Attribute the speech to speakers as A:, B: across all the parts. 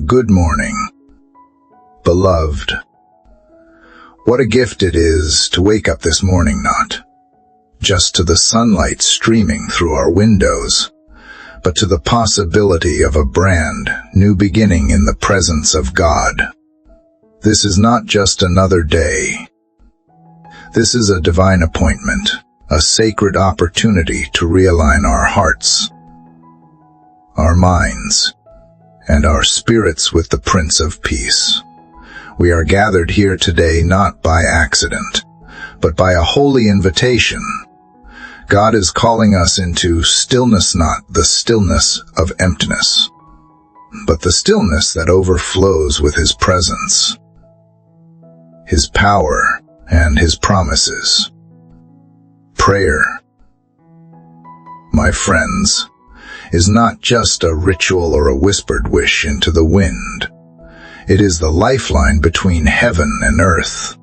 A: Good morning, beloved. What a gift it is to wake up this morning, not just to the sunlight streaming through our windows, but to the possibility of a brand new beginning in the presence of God. This is not just another day. This is a divine appointment, a sacred opportunity to realign our hearts, our minds, and our spirits with the Prince of Peace. We are gathered here today not by accident, but by a holy invitation. God is calling us into stillness, not the stillness of emptiness, but the stillness that overflows with His presence, His power, and His promises. Prayer, my friends, is not just a ritual or a whispered wish into the wind. It is the lifeline between heaven and earth,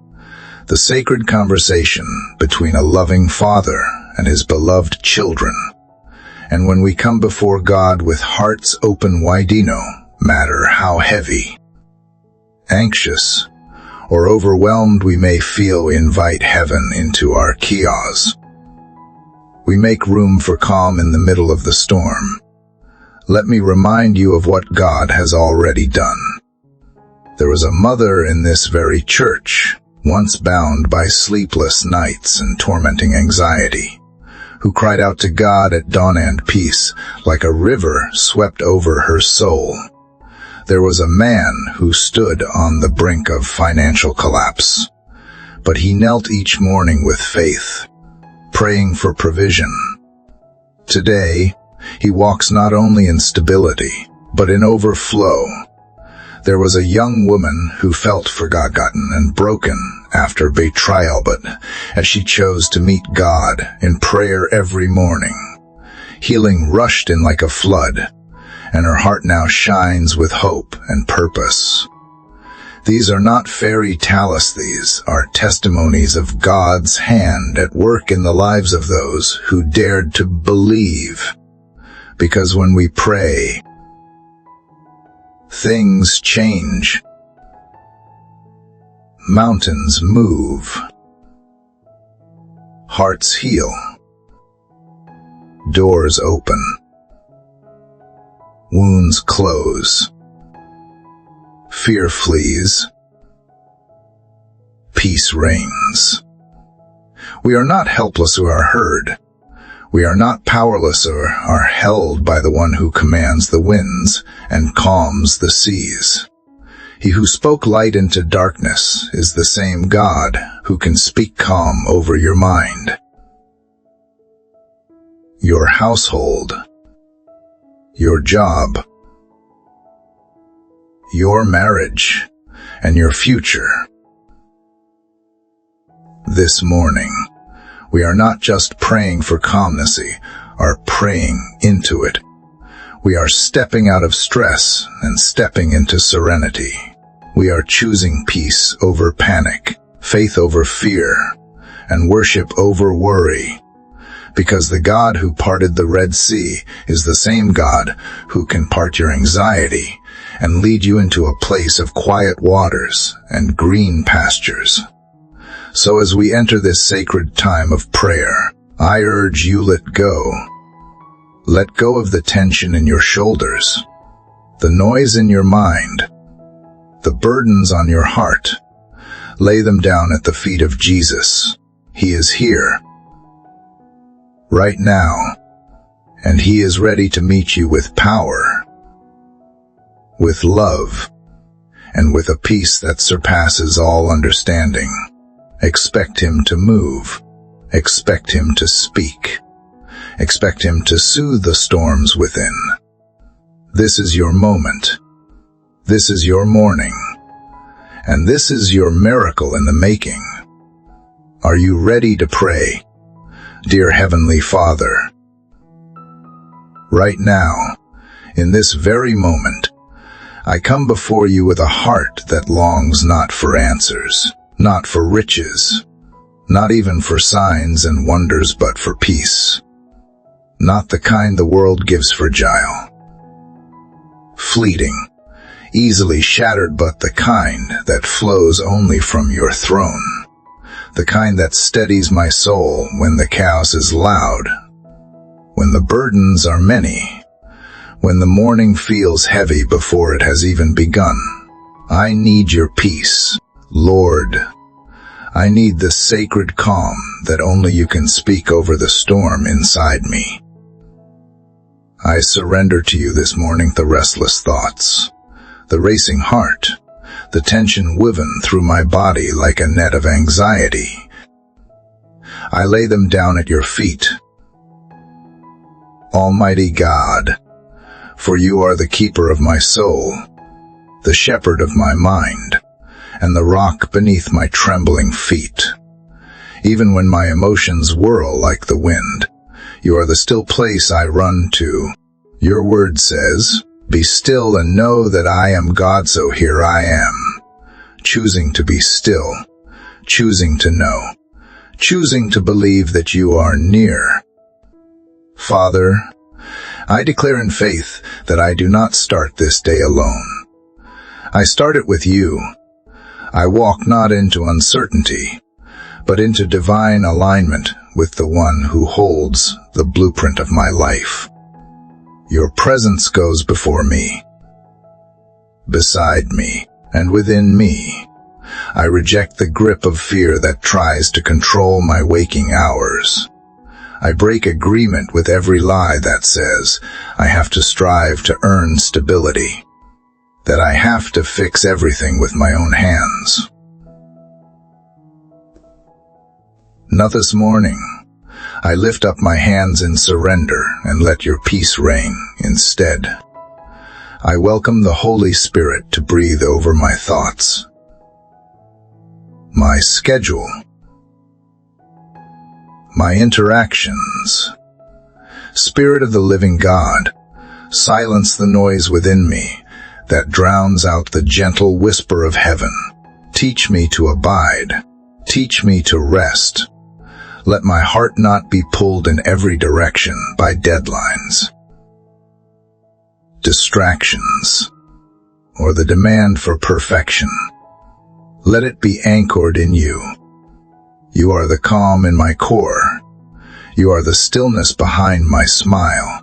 A: the sacred conversation between a loving Father and His beloved children. And when we come before God with hearts open wide, no matter how heavy, anxious, or overwhelmed we may feel, invite heaven into our chaos. We make room for calm in the middle of the storm. Let me remind you of what God has already done. There was a mother in this very church, once bound by sleepless nights and tormenting anxiety, who cried out to God at dawn, and peace, like a river, swept over her soul. There was a man who stood on the brink of financial collapse, but he knelt each morning with faith, praying for provision. Today, he walks not only in stability, but in overflow. There was a young woman who felt forgotten and broken after betrayal, but as she chose to meet God in prayer every morning, healing rushed in like a flood, and her heart now shines with hope and purpose. These are not fairy tales, these are testimonies of God's hand at work in the lives of those who dared to believe. Because when we pray, things change. Mountains move. Hearts heal. Doors open. Wounds close. Fear flees. Peace reigns. We are not helpless or are heard. We are not powerless or are held by the one who commands the winds and calms the seas. He who spoke light into darkness is the same God who can speak calm over your mind, your household, your job, your marriage, and your future. This morning, we are not just praying for calmness, we are praying into it. We are stepping out of stress and stepping into serenity. We are choosing peace over panic, faith over fear, and worship over worry. Because the God who parted the Red Sea is the same God who can part your anxiety and lead you into a place of quiet waters and green pastures. So as we enter this sacred time of prayer, I urge you, let go. Let go of the tension in your shoulders, the noise in your mind, the burdens on your heart. Lay them down at the feet of Jesus. He is here, right now, and He is ready to meet you with power, with love, and with a peace that surpasses all understanding. Expect Him to move. Expect Him to speak. Expect Him to soothe the storms within. This is your moment. This is your morning. And this is your miracle in the making. Are you ready to pray? Dear Heavenly Father, right now, in this very moment, I come before you with a heart that longs not for answers, not for riches, not even for signs and wonders, but for peace. Not the kind the world gives, fragile, fleeting, easily shattered, but the kind that flows only from your throne, the kind that steadies my soul when the chaos is loud, when the burdens are many, when the morning feels heavy before it has even begun. I need your peace, Lord. I need the sacred calm that only you can speak over the storm inside me. I surrender to you this morning the restless thoughts, the racing heart, the tension woven through my body like a net of anxiety. I lay them down at your feet. Almighty God, for you are the keeper of my soul, the shepherd of my mind, and the rock beneath my trembling feet. Even when my emotions whirl like the wind, you are the still place I run to. Your word says, "Be still and know that I am God," so here I am, choosing to be still, choosing to know, choosing to believe that you are near. Father, I declare in faith that I do not start this day alone. I start it with you. I walk not into uncertainty, but into divine alignment with the one who holds the blueprint of my life. Your presence goes before me, beside me, and within me. I reject the grip of fear that tries to control my waking hours. I break agreement with every lie that says I have to strive to earn stability, that I have to fix everything with my own hands. Now this morning, I lift up my hands in surrender and let your peace reign instead. I welcome the Holy Spirit to breathe over my thoughts, my schedule, my interactions. Spirit of the living God, silence the noise within me that drowns out the gentle whisper of heaven. Teach me to abide. Teach me to rest. Let my heart not be pulled in every direction by deadlines, distractions, or the demand for perfection. Let it be anchored in you. You are the calm in my core. You are the stillness behind my smile.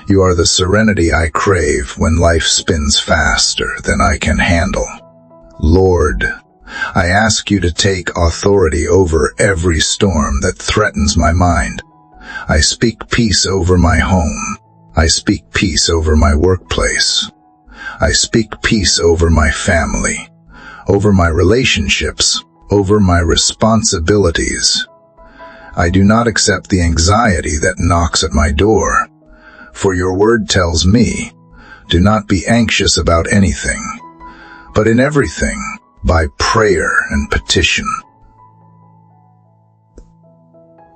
A: You are the serenity I crave when life spins faster than I can handle. Lord, I ask you to take authority over every storm that threatens my mind. I speak peace over my home. I speak peace over my workplace. I speak peace over my family, over my relationships, over my responsibilities. I do not accept the anxiety that knocks at my door, for your word tells me, do not be anxious about anything, but in everything, by prayer and petition,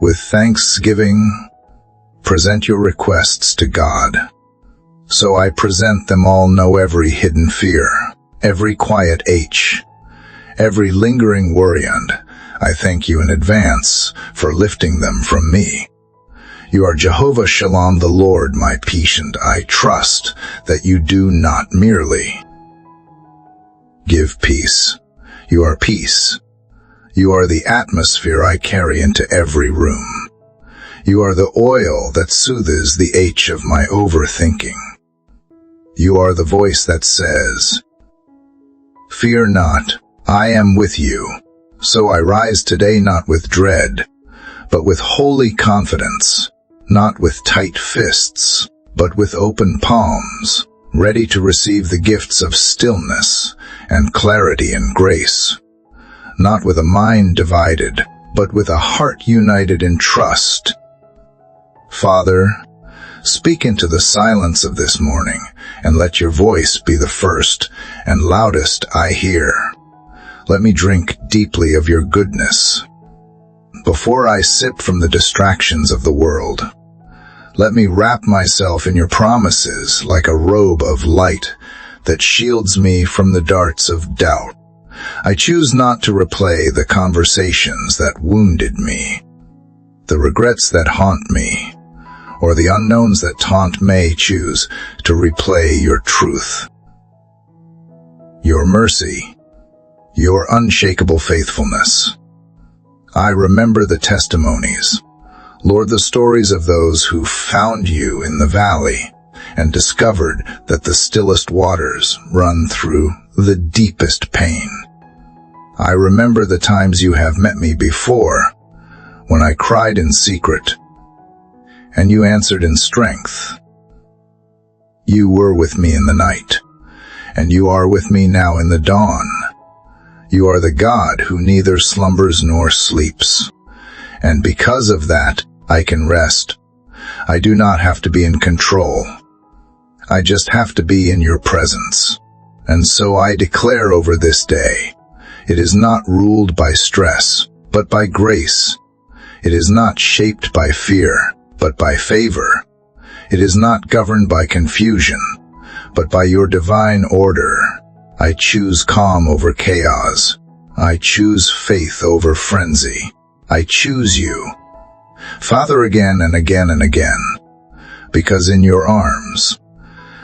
A: with thanksgiving, present your requests to God. So I present them all, know every hidden fear, every quiet ache, every lingering worry, and I thank you in advance for lifting them from me. You are Jehovah Shalom, the Lord my peace, and I trust that you do not merely give peace. You are peace. You are the atmosphere I carry into every room. You are the oil that soothes the ache of my overthinking. You are the voice that says, "Fear not, I am with you." So I rise today not with dread, but with holy confidence, not with tight fists, but with open palms, ready to receive the gifts of stillness and clarity and grace, not with a mind divided, but with a heart united in trust. Father, speak into the silence of this morning, and let your voice be the first and loudest I hear. Let me drink deeply of your goodness before I sip from the distractions of the world. Let me wrap myself in your promises like a robe of light that shields me from the darts of doubt. I choose not to replay the conversations that wounded me, the regrets that haunt me, or the unknowns that taunt me. Choose to replay your truth. your mercy, your unshakable faithfulness. I remember the testimonies, Lord, the stories of those who found you in the valley and discovered that the stillest waters run through the deepest pain. I remember the times you have met me before, when I cried in secret, and you answered in strength. You were with me in the night, and you are with me now in the dawn. You are the God who neither slumbers nor sleeps, and because of that, I can rest. I do not have to be in control. I just have to be in your presence. And so I declare over this day, it is not ruled by stress, but by grace. It is not shaped by fear, but by favor. It is not governed by confusion, but by your divine order. I choose calm over chaos. I choose faith over frenzy. I choose you, Father, again and again and again, because in your arms,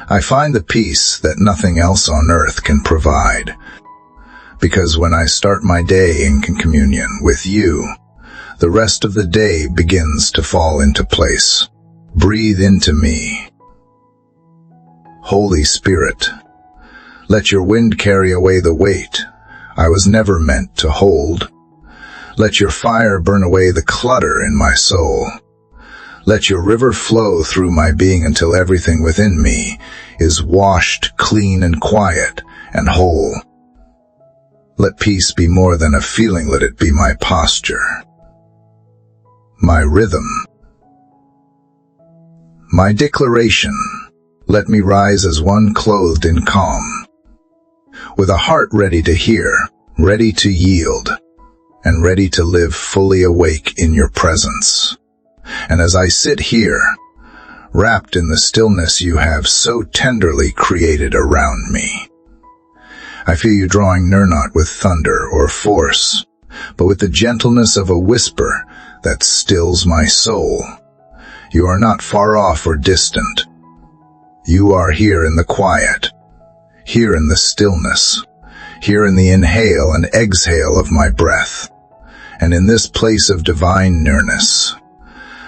A: I find the peace that nothing else on earth can provide. Because when I start my day in communion with you, the rest of the day begins to fall into place. Breathe into me. Holy Spirit, let your wind carry away the weight I was never meant to hold. Let your fire burn away the clutter in my soul. Let your river flow through my being until everything within me is washed clean and quiet and whole. Let peace be more than a feeling, let it be my posture, my rhythm, my declaration. Let me rise as one clothed in calm, with a heart ready to hear, ready to yield, and ready to live fully awake in your presence. And as I sit here, wrapped in the stillness you have so tenderly created around me, I feel you drawing near, not with thunder or force, but with the gentleness of a whisper that stills my soul. You are not far off or distant. You are here in the quiet, here in the stillness, here in the inhale and exhale of my breath. And in this place of divine nearness,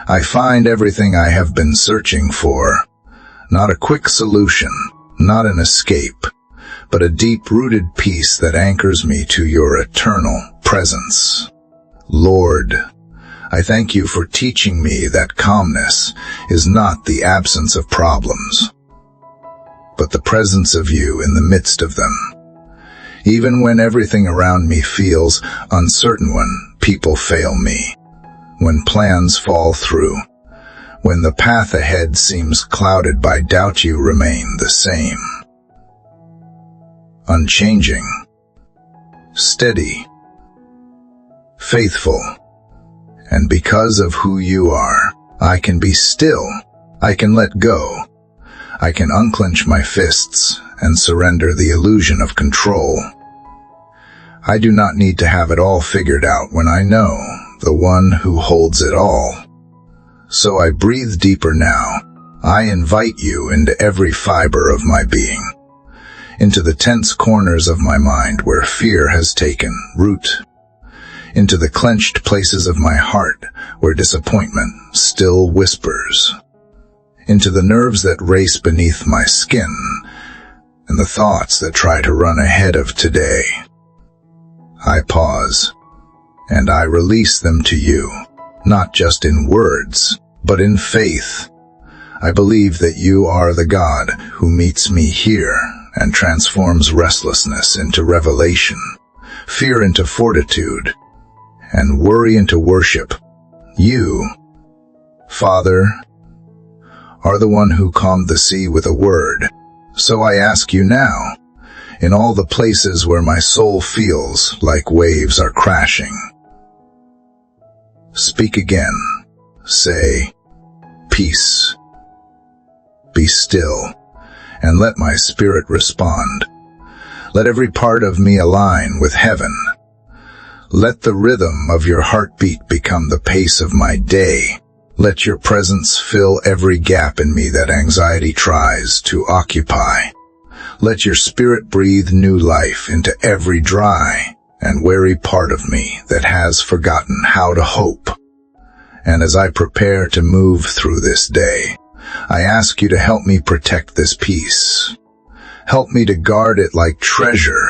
A: I find everything I have been searching for. Not a quick solution, not an escape, but a deep-rooted peace that anchors me to your eternal presence. Lord, I thank you for teaching me that calmness is not the absence of problems, but the presence of you in the midst of them. Even when everything around me feels uncertain, when people fail me, when plans fall through, when the path ahead seems clouded by doubt, you remain the same. Unchanging, steady, faithful. And because of who you are, I can be still, I can let go, I can unclench my fists and surrender the illusion of control. I do not need to have it all figured out when I know the one who holds it all. So I breathe deeper now. I invite you into every fiber of my being, into the tense corners of my mind where fear has taken root, into the clenched places of my heart where disappointment still whispers, into the nerves that race beneath my skin, and the thoughts that try to run ahead of today. I pause, and I release them to you, not just in words, but in faith. I believe that you are the God who meets me here and transforms restlessness into revelation, fear into fortitude, and worry into worship. You, Father, are the one who calmed the sea with a word. So I ask you now, in all the places where my soul feels like waves are crashing, speak again. Say, peace. Be still, and let my spirit respond. Let every part of me align with heaven. Let the rhythm of your heartbeat become the pace of my day. Let your presence fill every gap in me that anxiety tries to occupy. Let your Spirit breathe new life into every dry and weary part of me that has forgotten how to hope. And as I prepare to move through this day, I ask you to help me protect this peace. Help me to guard it like treasure.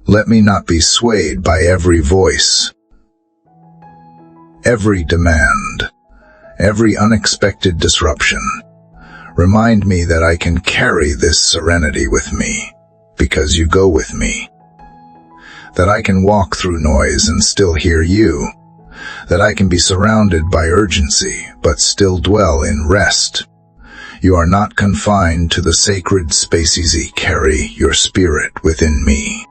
A: Let me not be swayed by every voice, every demand, every unexpected disruption. Remind me that I can carry this serenity with me, because you go with me. That I can walk through noise and still hear you. That I can be surrounded by urgency, but still dwell in rest. You are not confined to the sacred spaces. Carry your Spirit within me,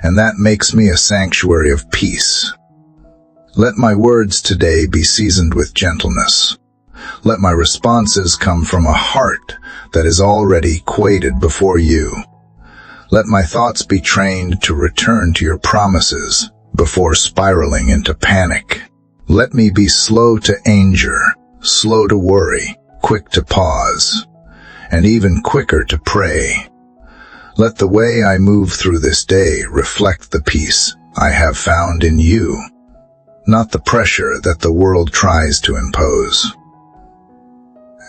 A: and that makes me a sanctuary of peace. Let my words today be seasoned with gentleness. Let my responses come from a heart that is already quieted before you. Let my thoughts be trained to return to your promises before spiraling into panic. Let me be slow to anger, slow to worry, quick to pause, and even quicker to pray. Let the way I move through this day reflect the peace I have found in you, not the pressure that the world tries to impose.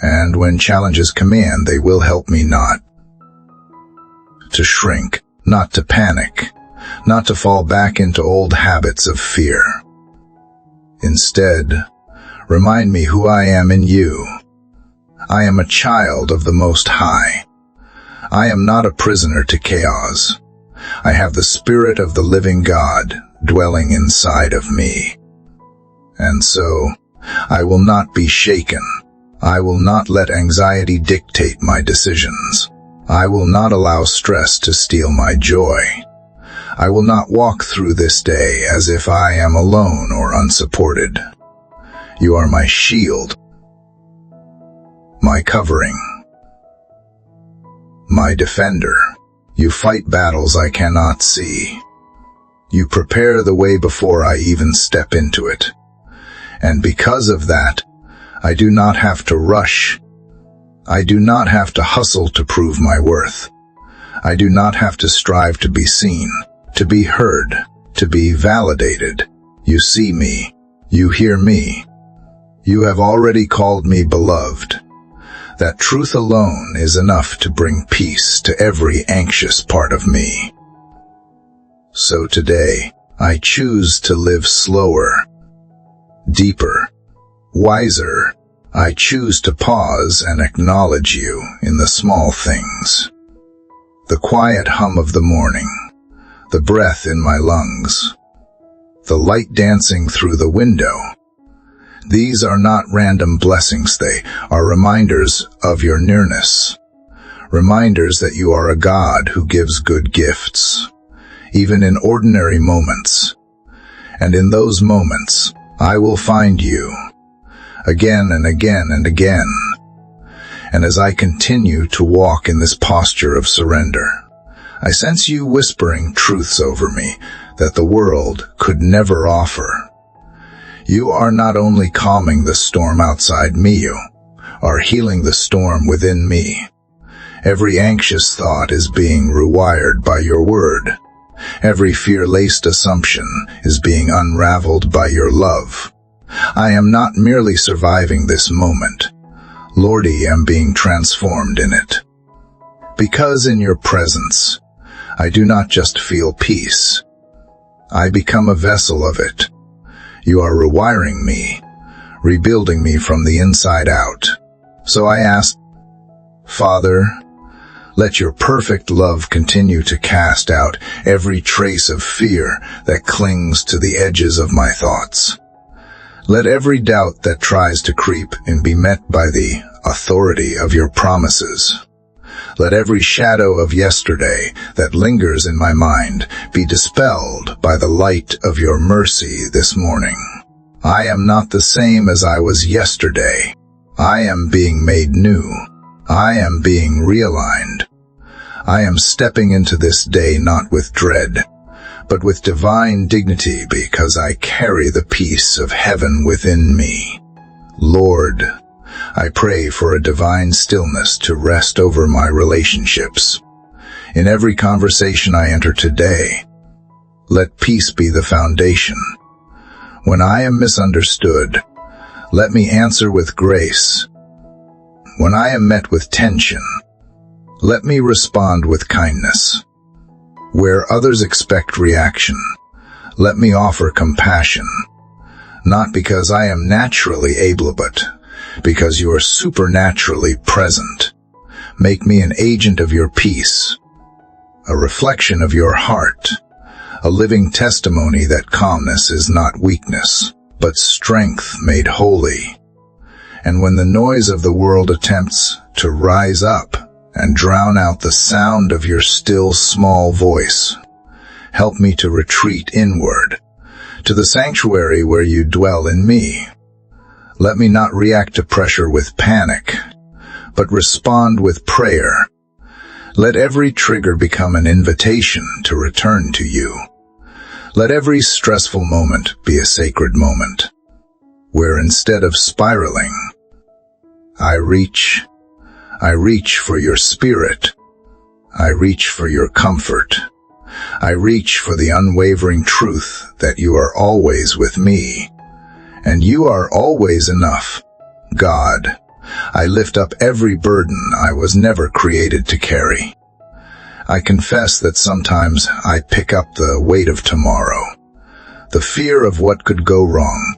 A: And when challenges come in, they will help me not to shrink, not to panic, not to fall back into old habits of fear. Instead, remind me who I am in you. I am a child of the Most High. I am not a prisoner to chaos. I have the Spirit of the living God dwelling inside of me. And so, I will not be shaken. I will not let anxiety dictate my decisions. I will not allow stress to steal my joy. I will not walk through this day as if I am alone or unsupported. You are my shield, my covering, my defender. You fight battles I cannot see. You prepare the way before I even step into it. And because of that, I do not have to rush. I do not have to hustle to prove my worth. I do not have to strive to be seen, to be heard, to be validated. You see me. You hear me. You have already called me beloved. That truth alone is enough to bring peace to every anxious part of me. So today, I choose to live slower, deeper, wiser. I choose to pause and acknowledge you in the small things. The quiet hum of the morning, the breath in my lungs, the light dancing through the window. These are not random blessings, they are reminders of your nearness. Reminders that you are a God who gives good gifts, even in ordinary moments. And in those moments, I will find you, again and again and again. And as I continue to walk in this posture of surrender, I sense you whispering truths over me that the world could never offer. You are not only calming the storm outside me, you are healing the storm within me. Every anxious thought is being rewired by your word. Every fear-laced assumption is being unraveled by your love. I am not merely surviving this moment. Lordy, I am being transformed in it. Because in your presence, I do not just feel peace. I become a vessel of it. You are rewiring me, rebuilding me from the inside out. So I ask, Father, let your perfect love continue to cast out every trace of fear that clings to the edges of my thoughts. Let every doubt that tries to creep in be met by the authority of your promises. Let every shadow of yesterday that lingers in my mind be dispelled by the light of your mercy this morning. I am not the same as I was yesterday. I am being made new. I am being realigned. I am stepping into this day not with dread, but with divine dignity because I carry the peace of heaven within me. Lord, I pray for a divine stillness to rest over my relationships. In every conversation I enter today, let peace be the foundation. When I am misunderstood, let me answer with grace. When I am met with tension, let me respond with kindness. Where others expect reaction, let me offer compassion. Not because I am naturally able, but because you are supernaturally present. Make me an agent of your peace, a reflection of your heart, a living testimony that calmness is not weakness, but strength made holy. And when the noise of the world attempts to rise up and drown out the sound of your still small voice, help me to retreat inward, to the sanctuary where you dwell in me. Let me not react to pressure with panic, but respond with prayer. Let every trigger become an invitation to return to you. Let every stressful moment be a sacred moment, where instead of spiraling, I reach for your spirit. I reach for your comfort. I reach for the unwavering truth that you are always with me, and you are always enough. God, I lift up every burden I was never created to carry. I confess that sometimes I pick up the weight of tomorrow, the fear of what could go wrong,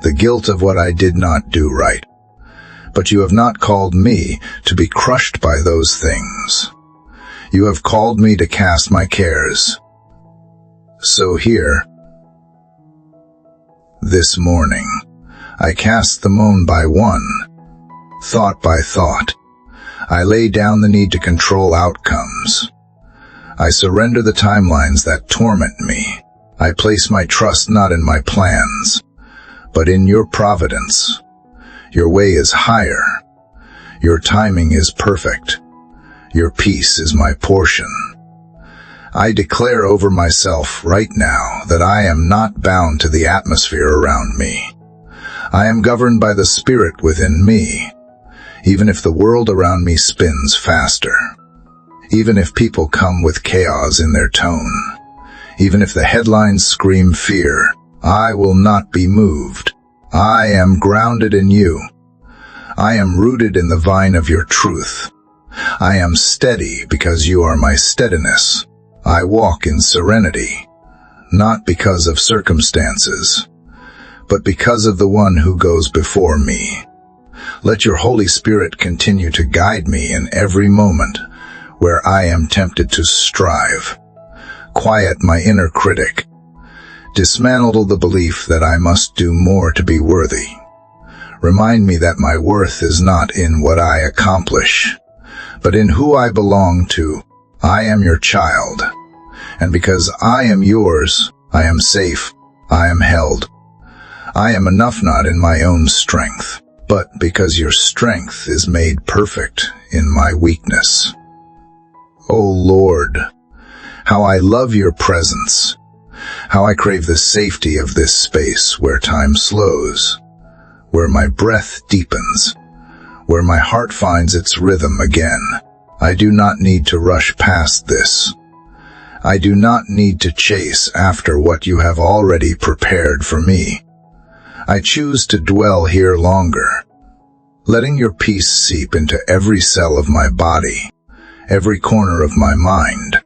A: the guilt of what I did not do right. But you have not called me to be crushed by those things. You have called me to cast my cares. So here, this morning, I cast them one by one, thought by thought. I lay down the need to control outcomes. I surrender the timelines that torment me. I place my trust not in my plans, but in your providence. Your way is higher. Your timing is perfect. Your peace is my portion. I declare over myself right now that I am not bound to the atmosphere around me. I am governed by the Spirit within me, even if the world around me spins faster, even if people come with chaos in their tone, even if the headlines scream fear, I will not be moved. I am grounded in you. I am rooted in the vine of your truth. I am steady because you are my steadiness. I walk in serenity, not because of circumstances, but because of the one who goes before me. Let your Holy Spirit continue to guide me in every moment where I am tempted to strive. Quiet my inner critic. Dismantle the belief that I must do more to be worthy. Remind me that my worth is not in what I accomplish, but in who I belong to. I am your child, and because I am yours, I am safe, I am held. I am enough not in my own strength, but because your strength is made perfect in my weakness. O Lord, how I love your presence, how I crave the safety of this space where time slows, where my breath deepens, where my heart finds its rhythm again. I do not need to rush past this. I do not need to chase after what you have already prepared for me. I choose to dwell here longer, letting your peace seep into every cell of my body, every corner of my mind.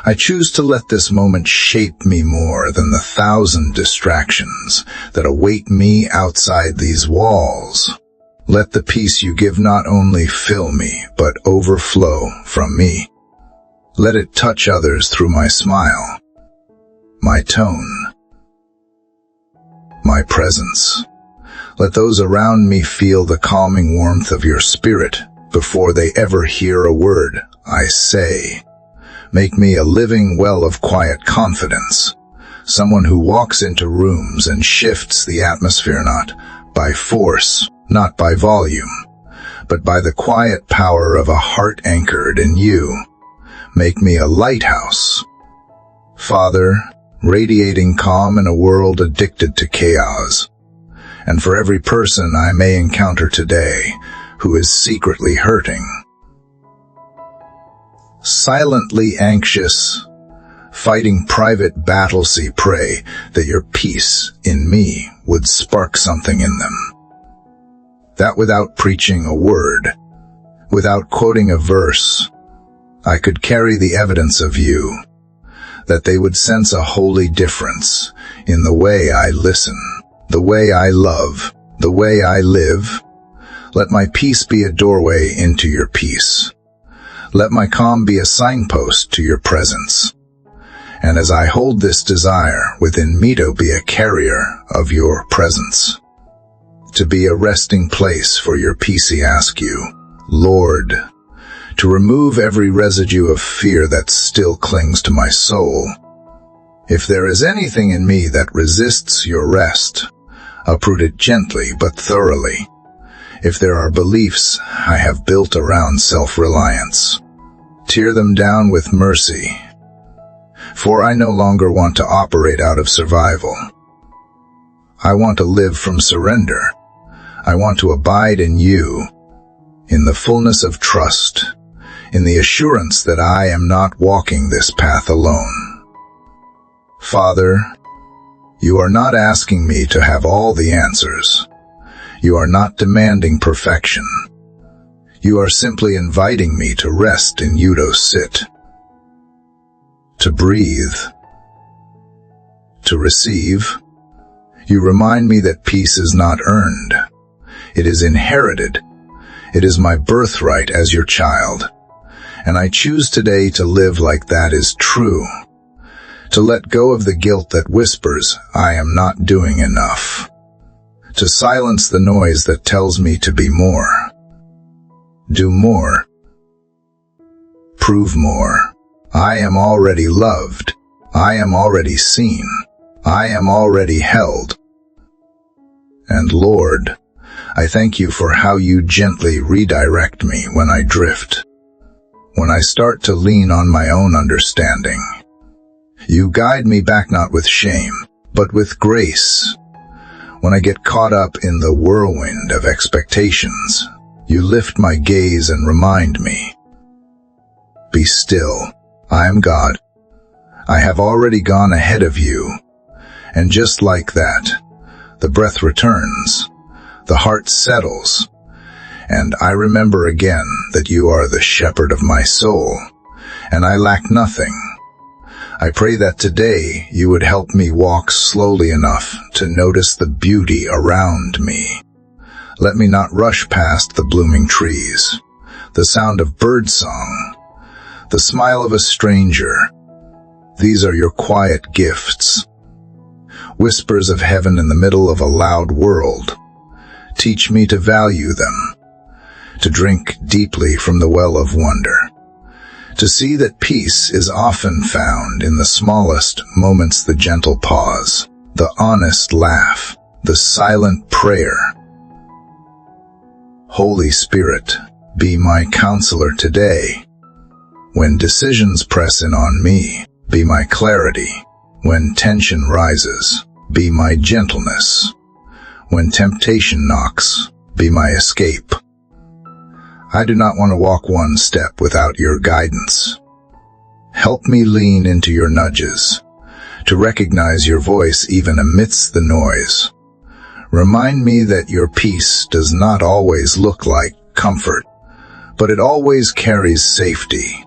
A: I choose to let this moment shape me more than the 1,000 distractions that await me outside these walls. Let the peace you give not only fill me, but overflow from me. Let it touch others through my smile, my tone, my presence. Let those around me feel the calming warmth of your spirit before they ever hear a word I say. Make me a living well of quiet confidence, someone who walks into rooms and shifts the atmosphere not by force, not by volume, but by the quiet power of a heart anchored in you. Make me a lighthouse, Father, radiating calm in a world addicted to chaos. And for every person I may encounter today who is secretly hurting, silently anxious, fighting private battles. Pray that your peace in me would spark something in them. That without preaching a word, without quoting a verse, I could carry the evidence of you, that they would sense a holy difference in the way I listen, the way I love, the way I live. Let my peace be a doorway into your peace. Let my calm be a signpost to your presence. And as I hold this desire within me to be a carrier of your presence, to be a resting place for your peace, I ask you, Lord, to remove every residue of fear that still clings to my soul. If there is anything in me that resists your rest, uproot it gently but thoroughly. If there are beliefs I have built around self-reliance, tear them down with mercy. For I no longer want to operate out of survival. I want to live from surrender. I want to abide in you, in the fullness of trust, in the assurance that I am not walking this path alone. Father, you are not asking me to have all the answers. You are not demanding perfection. You are simply inviting me to rest in you, to sit, to breathe, to receive. You remind me that peace is not earned. It is inherited. It is my birthright as your child. And I choose today to live like that is true, to let go of the guilt that whispers I am not doing enough, to silence the noise that tells me to be more, do more, prove more. I am already loved. I am already seen. I am already held. And Lord, I thank you for how you gently redirect me when I drift, when I start to lean on my own understanding. You guide me back not with shame, but with grace. When I get caught up in the whirlwind of expectations, you lift my gaze and remind me, be still. I am God. I have already gone ahead of you. And just like that, the breath returns, the heart settles, and I remember again that you are the shepherd of my soul, and I lack nothing. I pray that today you would help me walk slowly enough to notice the beauty around me. Let me not rush past the blooming trees, the sound of birdsong, the smile of a stranger. These are your quiet gifts, whispers of heaven in the middle of a loud world. Teach me to value them, to drink deeply from the well of wonder, to see that peace is often found in the smallest moments, the gentle pause, the honest laugh, the silent prayer. Holy Spirit, be my counselor today. When decisions press in on me, be my clarity. When tension rises, be my gentleness. When temptation knocks, be my escape. I do not want to walk one step without your guidance. Help me lean into your nudges, to recognize your voice even amidst the noise. Remind me that your peace does not always look like comfort, but it always carries safety.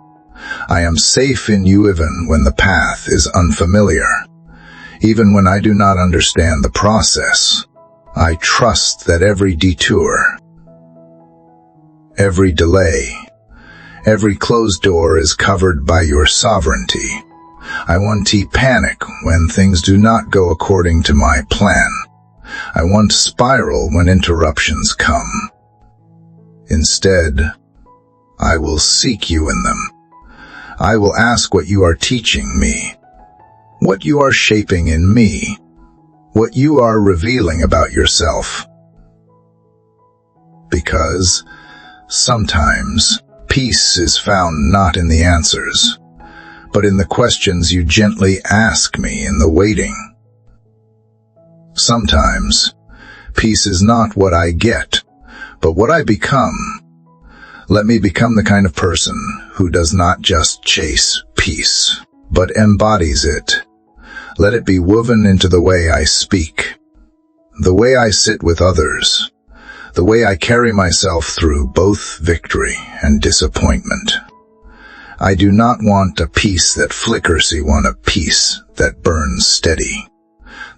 A: I am safe in you even when the path is unfamiliar. Even when I do not understand the process, I trust that every detour, every delay, every closed door is covered by your sovereignty. I won't panic when things do not go according to my plan. I won't spiral when interruptions come. Instead, I will seek you in them. I will ask what you are teaching me, what you are shaping in me, what you are revealing about yourself. Because sometimes peace is found not in the answers, but in the questions you gently ask me in the waiting. Sometimes peace is not what I get, but what I become. Let me become the kind of person who does not just chase peace, but embodies it. Let it be woven into the way I speak, the way I sit with others, the way I carry myself through both victory and disappointment. I do not want a peace that flickers, I want a peace that burns steady,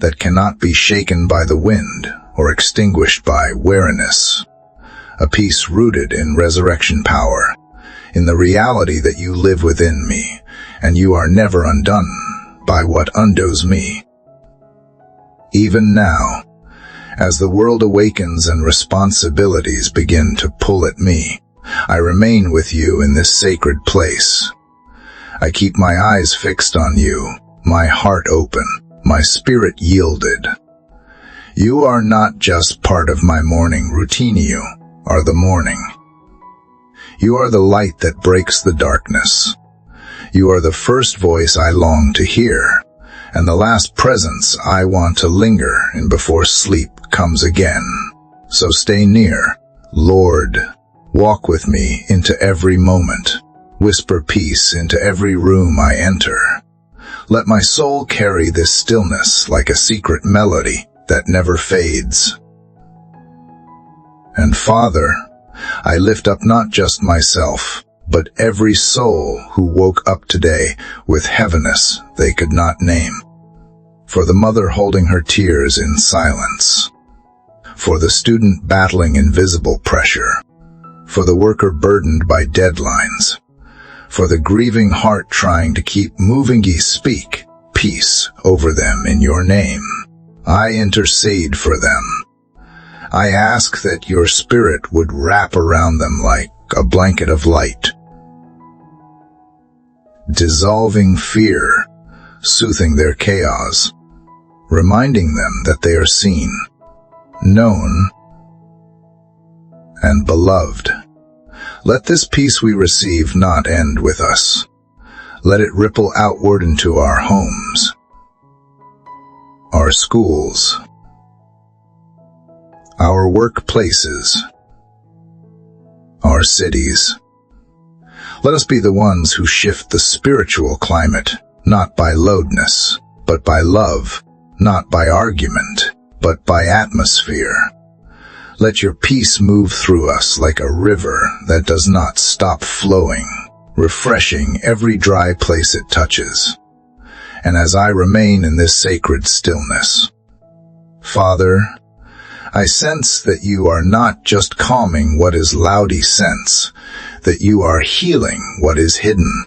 A: that cannot be shaken by the wind or extinguished by weariness. A peace rooted in resurrection power, in the reality that you live within me, and you are never undone by what undoes me. Even now, as the world awakens and responsibilities begin to pull at me, I remain with you in this sacred place. I keep my eyes fixed on you, my heart open, my spirit yielded. You are not just part of my morning routine, you are the morning. You are the light that breaks the darkness. You are the first voice I long to hear, and the last presence I want to linger in before sleep comes again. So stay near, Lord. Walk with me into every moment. Whisper peace into every room I enter. Let my soul carry this stillness like a secret melody that never fades. And Father, I lift up not just myself, but every soul who woke up today with heaviness they could not name. For the mother holding her tears in silence. For the student battling invisible pressure. For the worker burdened by deadlines. For the grieving heart trying to keep moving, ye speak peace over them in your name. I intercede for them. I ask that your spirit would wrap around them like a blanket of light, dissolving fear, soothing their chaos, reminding them that they are seen, known, and beloved. Let this peace we receive not end with us. Let it ripple outward into our homes, our schools, our workplaces, our cities. Let us be the ones who shift the spiritual climate, not by loudness, but by love, not by argument, but by atmosphere. Let your peace move through us like a river that does not stop flowing, refreshing every dry place it touches. And as I remain in this sacred stillness, Father, I sense that you are not just calming what is loudy sense, that you are healing what is hidden.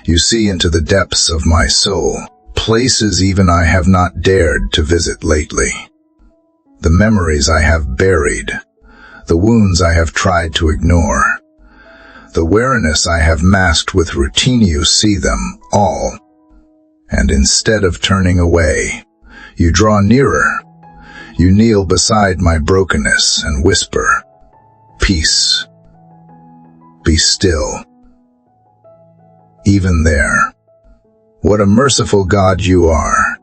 A: You see into the depths of my soul, places even I have not dared to visit lately. The memories I have buried, the wounds I have tried to ignore, the weariness I have masked with routine, you see them all. And instead of turning away, you draw nearer. You kneel beside my brokenness and whisper, peace, be still. Even there, what a merciful God you are.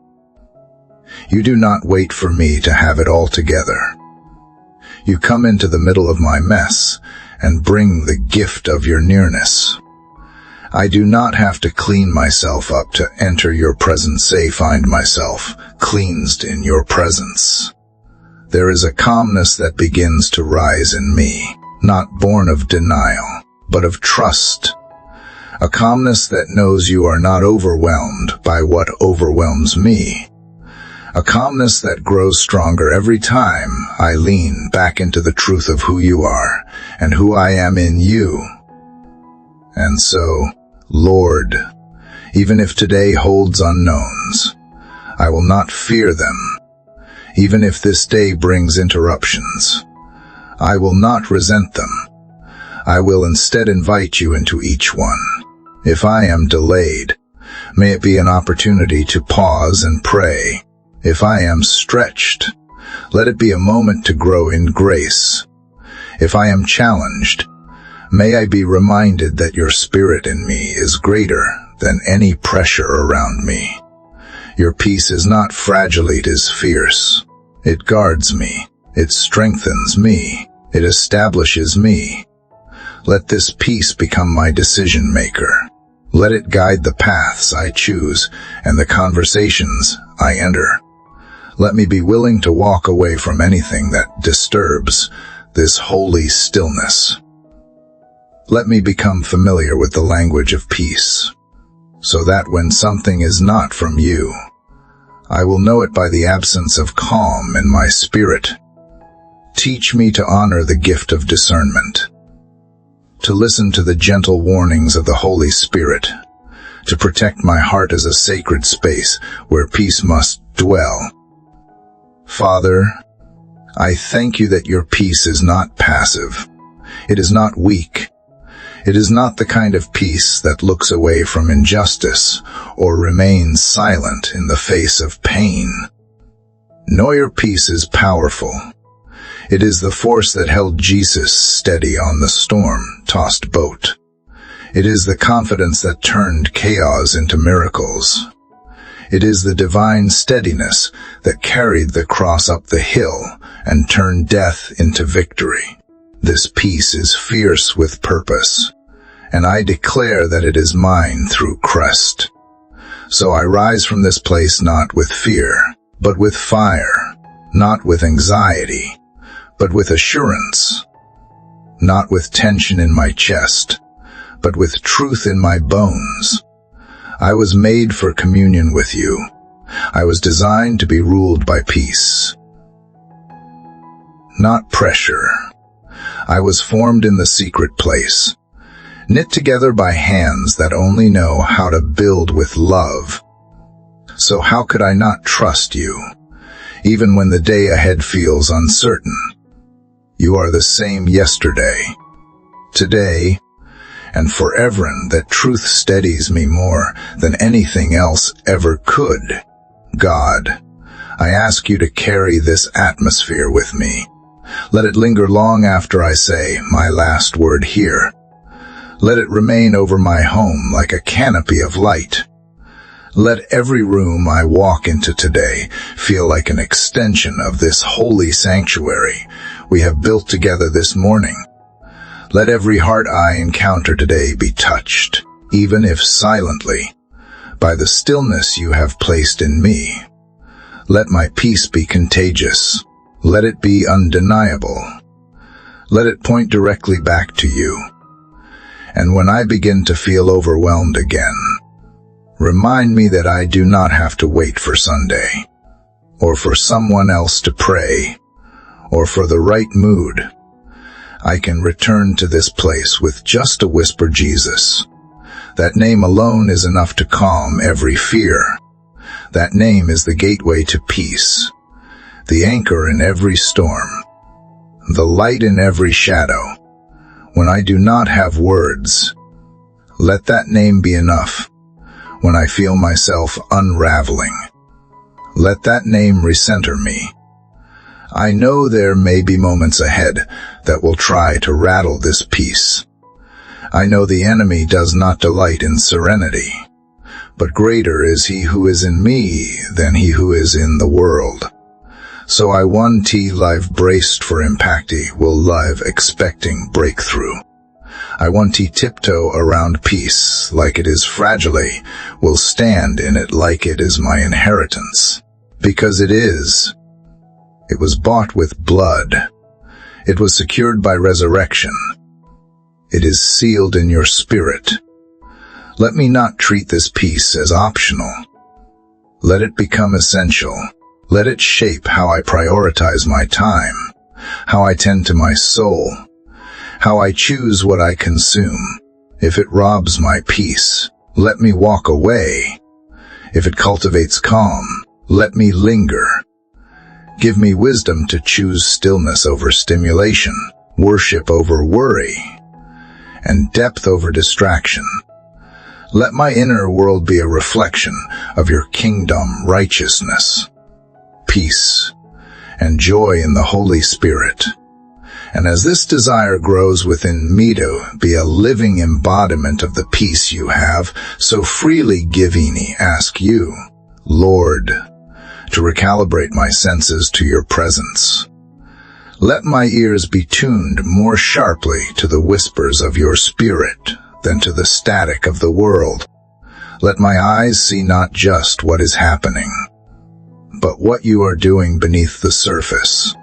A: You do not wait for me to have it all together. You come into the middle of my mess and bring the gift of your nearness. I do not have to clean myself up to enter your presence. I find myself cleansed in your presence. There is a calmness that begins to rise in me, not born of denial, but of trust. A calmness that knows you are not overwhelmed by what overwhelms me. A calmness that grows stronger every time I lean back into the truth of who you are and who I am in you. And so, Lord, even if today holds unknowns, I will not fear them. Even if this day brings interruptions, I will not resent them. I will instead invite you into each one. If I am delayed, may it be an opportunity to pause and pray. If I am stretched, let it be a moment to grow in grace. If I am challenged, may I be reminded that your spirit in me is greater than any pressure around me. Your peace is not fragile, it is fierce. It guards me, it strengthens me, it establishes me. Let this peace become my decision maker. Let it guide the paths I choose and the conversations I enter. Let me be willing to walk away from anything that disturbs this holy stillness. Let me become familiar with the language of peace, so that when something is not from you, I will know it by the absence of calm in my spirit. Teach me to honor the gift of discernment, to listen to the gentle warnings of the Holy Spirit, to protect my heart as a sacred space where peace must dwell. Father, I thank you that your peace is not passive. It is not weak. It is not the kind of peace that looks away from injustice or remains silent in the face of pain. No, your peace is powerful. It is the force that held Jesus steady on the storm-tossed boat. It is the confidence that turned chaos into miracles. It is the divine steadiness that carried the cross up the hill and turned death into victory. This peace is fierce with purpose, and I declare that it is mine through Christ. So I rise from this place not with fear, but with fire, not with anxiety, but with assurance, not with tension in my chest, but with truth in my bones. I was made for communion with you. I was designed to be ruled by peace, not pressure. I was formed in the secret place, knit together by hands that only know how to build with love. So how could I not trust you, even when the day ahead feels uncertain? You are the same yesterday, today, and forever, and that truth steadies me more than anything else ever could. God, I ask you to carry this atmosphere with me. Let it linger long after I say my last word here. Let it remain over my home like a canopy of light. Let every room I walk into today feel like an extension of this holy sanctuary we have built together this morning. Let every heart I encounter today be touched, even if silently, by the stillness you have placed in me. Let my peace be contagious. Let it be undeniable. Let it point directly back to you. And when I begin to feel overwhelmed again, remind me that I do not have to wait for Sunday, or for someone else to pray, or for the right mood. I can return to this place with just a whisper, Jesus. That name alone is enough to calm every fear. That name is the gateway to peace, the anchor in every storm, the light in every shadow. When I do not have words, let that name be enough. When I feel myself unraveling, let that name recenter me. I know there may be moments ahead that will try to rattle this peace. I know the enemy does not delight in serenity, but greater is he who is in me than he who is in the world. So I live braced for impacty, will live expecting breakthrough. I tiptoe around peace like it is fragile, will stand in it like it is my inheritance. Because it is. It was bought with blood. It was secured by resurrection. It is sealed in your spirit. Let me not treat this peace as optional. Let it become essential. Let it shape how I prioritize my time, how I tend to my soul, how I choose what I consume. If it robs my peace, let me walk away. If it cultivates calm, let me linger. Give me wisdom to choose stillness over stimulation, worship over worry, and depth over distraction. Let my inner world be a reflection of your kingdom righteousness, peace, and joy in the Holy Spirit. And as this desire grows within me to be a living embodiment of the peace you have so freely given, ask you, Lord, to recalibrate my senses to your presence. Let my ears be tuned more sharply to the whispers of your spirit than to the static of the world. Let my eyes see not just what is happening, but what you are doing beneath the surface.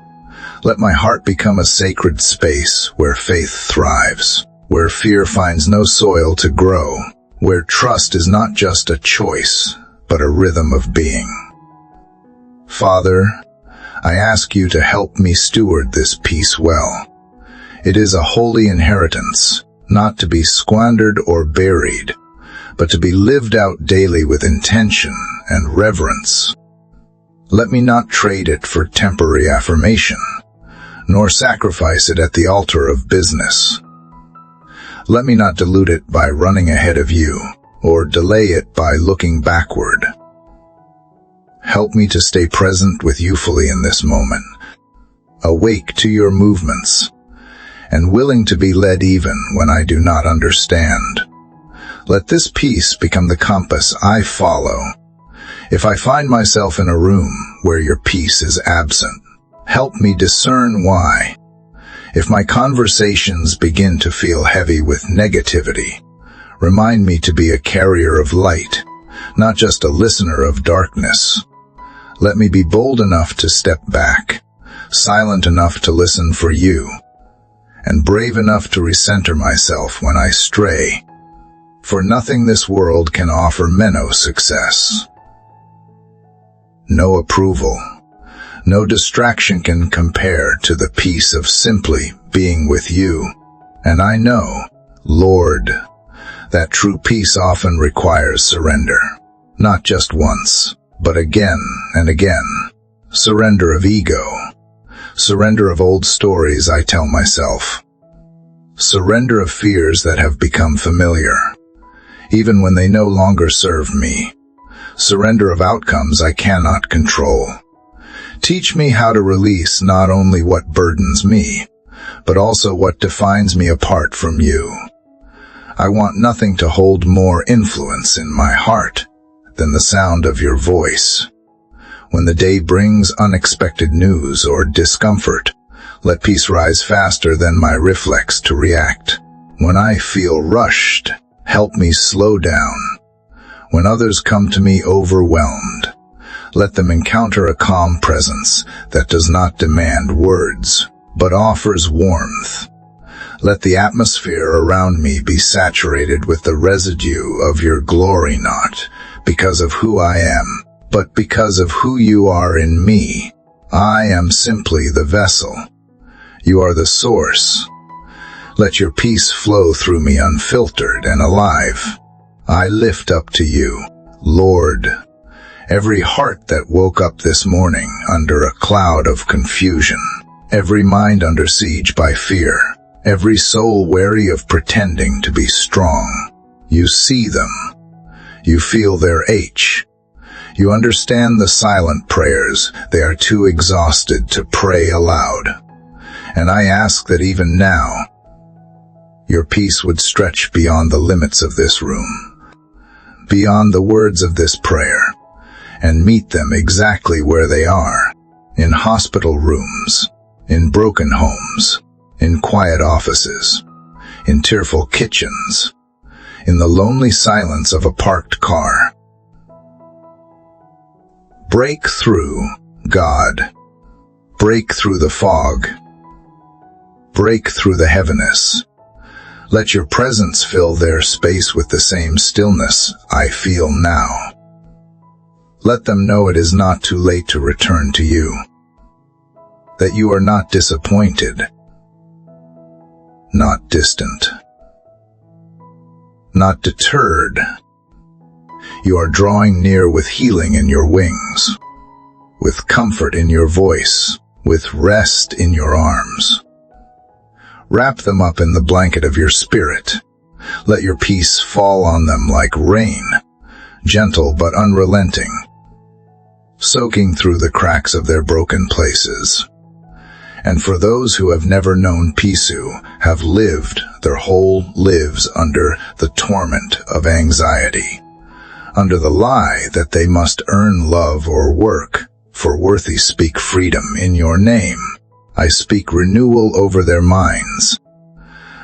A: Let my heart become a sacred space where faith thrives, where fear finds no soil to grow, where trust is not just a choice, but a rhythm of being. Father, I ask you to help me steward this peace well. It is a holy inheritance, not to be squandered or buried, but to be lived out daily with intention and reverence. Let me not trade it for temporary affirmation, nor sacrifice it at the altar of business. Let me not dilute it by running ahead of you, or delay it by looking backward. Help me to stay present with you fully in this moment, awake to your movements, and willing to be led even when I do not understand. Let this peace become the compass I follow. If I find myself in a room where your peace is absent, help me discern why. If my conversations begin to feel heavy with negativity, remind me to be a carrier of light, not just a listener of darkness. Let me be bold enough to step back, silent enough to listen for you, and brave enough to recenter myself when I stray. For nothing this world can offer me no success. No approval, no distraction can compare to the peace of simply being with you. And I know, Lord, that true peace often requires surrender, not just once, but again and again. Surrender of ego, surrender of old stories I tell myself, surrender of fears that have become familiar, even when they no longer serve me, surrender of outcomes I cannot control. Teach me how to release not only what burdens me, but also what defines me apart from you. I want nothing to hold more influence in my heart than the sound of your voice. When the day brings unexpected news or discomfort, let peace rise faster than my reflex to react. When I feel rushed, help me slow down. When others come to me overwhelmed, let them encounter a calm presence that does not demand words, but offers warmth. Let the atmosphere around me be saturated with the residue of your glory, not because of who I am, but because of who you are in me. I am simply the vessel. You are the source. Let your peace flow through me unfiltered and alive. I lift up to you, Lord, every heart that woke up this morning under a cloud of confusion, every mind under siege by fear, every soul weary of pretending to be strong. You see them. You feel their ache. You understand the silent prayers they are too exhausted to pray aloud. And I ask that even now, your peace would stretch beyond the limits of this room, beyond the words of this prayer, and meet them exactly where they are, in hospital rooms, in broken homes, in quiet offices, in tearful kitchens, in the lonely silence of a parked car. Break through, God. Break through the fog. Break through the heaviness. Let your presence fill their space with the same stillness I feel now. Let them know it is not too late to return to you, that you are not disappointed, not distant, not deterred. You are drawing near with healing in your wings, with comfort in your voice, with rest in your arms. Wrap them up in the blanket of your spirit. Let your peace fall on them like rain, gentle but unrelenting, soaking through the cracks of their broken places. And for those who have never known peace, who have lived their whole lives under the torment of anxiety, under the lie that they must earn love or work for worthy, speak freedom in your name. I speak renewal over their minds.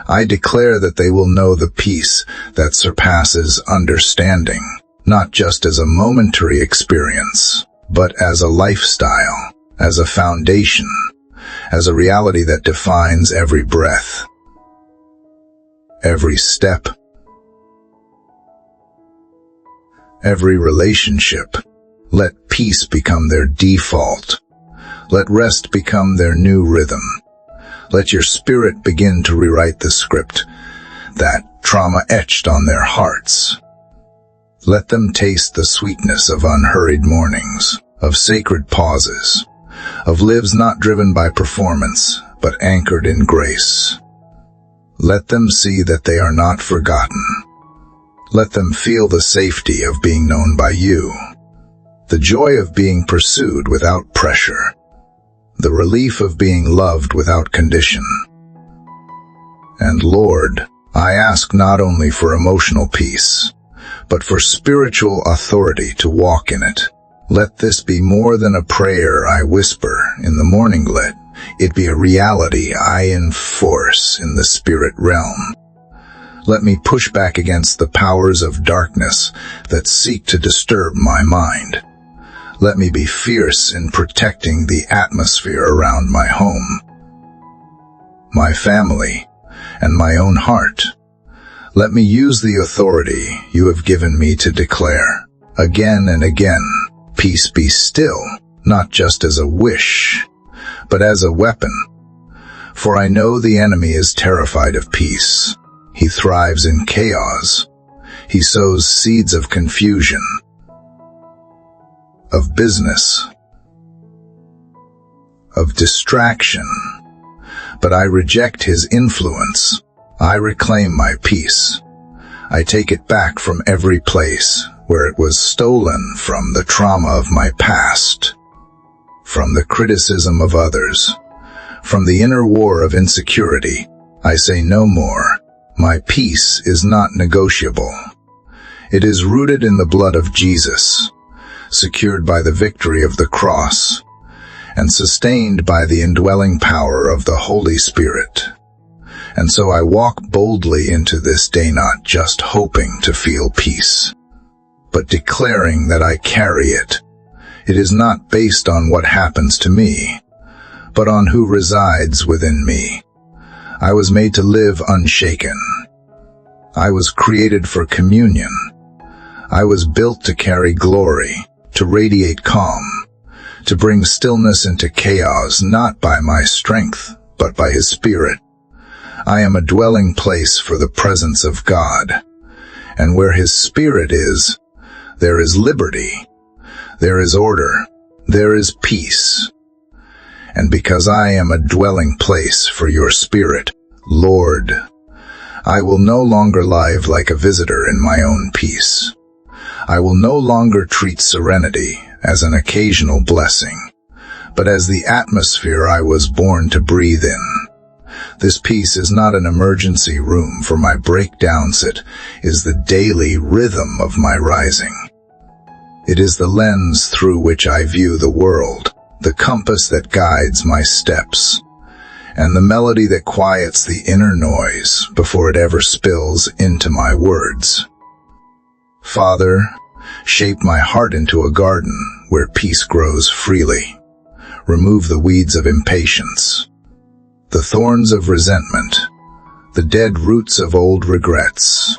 A: I declare that they will know the peace that surpasses understanding, not just as a momentary experience, but as a lifestyle, as a foundation, as a reality that defines every breath, every step, every relationship. Let peace become their default. Let rest become their new rhythm. Let your spirit begin to rewrite the script that trauma etched on their hearts. Let them taste the sweetness of unhurried mornings, of sacred pauses, of lives not driven by performance, but anchored in grace. Let them see that they are not forgotten. Let them feel the safety of being known by you, the joy of being pursued without pressure, the relief of being loved without condition. And Lord, I ask not only for emotional peace, but for spiritual authority to walk in it. Let this be more than a prayer I whisper in the morning. Let it be a reality I enforce in the spirit realm. Let me push back against the powers of darkness that seek to disturb my mind. Let me be fierce in protecting the atmosphere around my home, my family, and my own heart. Let me use the authority you have given me to declare, again and again, peace be still, not just as a wish, but as a weapon. For I know the enemy is terrified of peace. He thrives in chaos. He sows seeds of confusion, of business, of distraction. But I reject his influence. I reclaim my peace. I take it back from every place where it was stolen, from the trauma of my past, from the criticism of others, from the inner war of insecurity. I say no more. My peace is not negotiable. It is rooted in the blood of Jesus, secured by the victory of the cross, and sustained by the indwelling power of the Holy Spirit. And so I walk boldly into this day, not just hoping to feel peace, but declaring that I carry it. It is not based on what happens to me, but on who resides within me. I was made to live unshaken. I was created for communion. I was built to carry glory, to radiate calm, to bring stillness into chaos, not by my strength, but by His Spirit. I am a dwelling place for the presence of God, and where His Spirit is, there is liberty, there is order, there is peace. And because I am a dwelling place for your Spirit, Lord, I will no longer live like a visitor in my own peace. I will no longer treat serenity as an occasional blessing, but as the atmosphere I was born to breathe in. This peace is not an emergency room for my breakdowns. It is the daily rhythm of my rising. It is the lens through which I view the world, the compass that guides my steps, and the melody that quiets the inner noise before it ever spills into my words. Father, shape my heart into a garden where peace grows freely. Remove the weeds of impatience, the thorns of resentment, the dead roots of old regrets.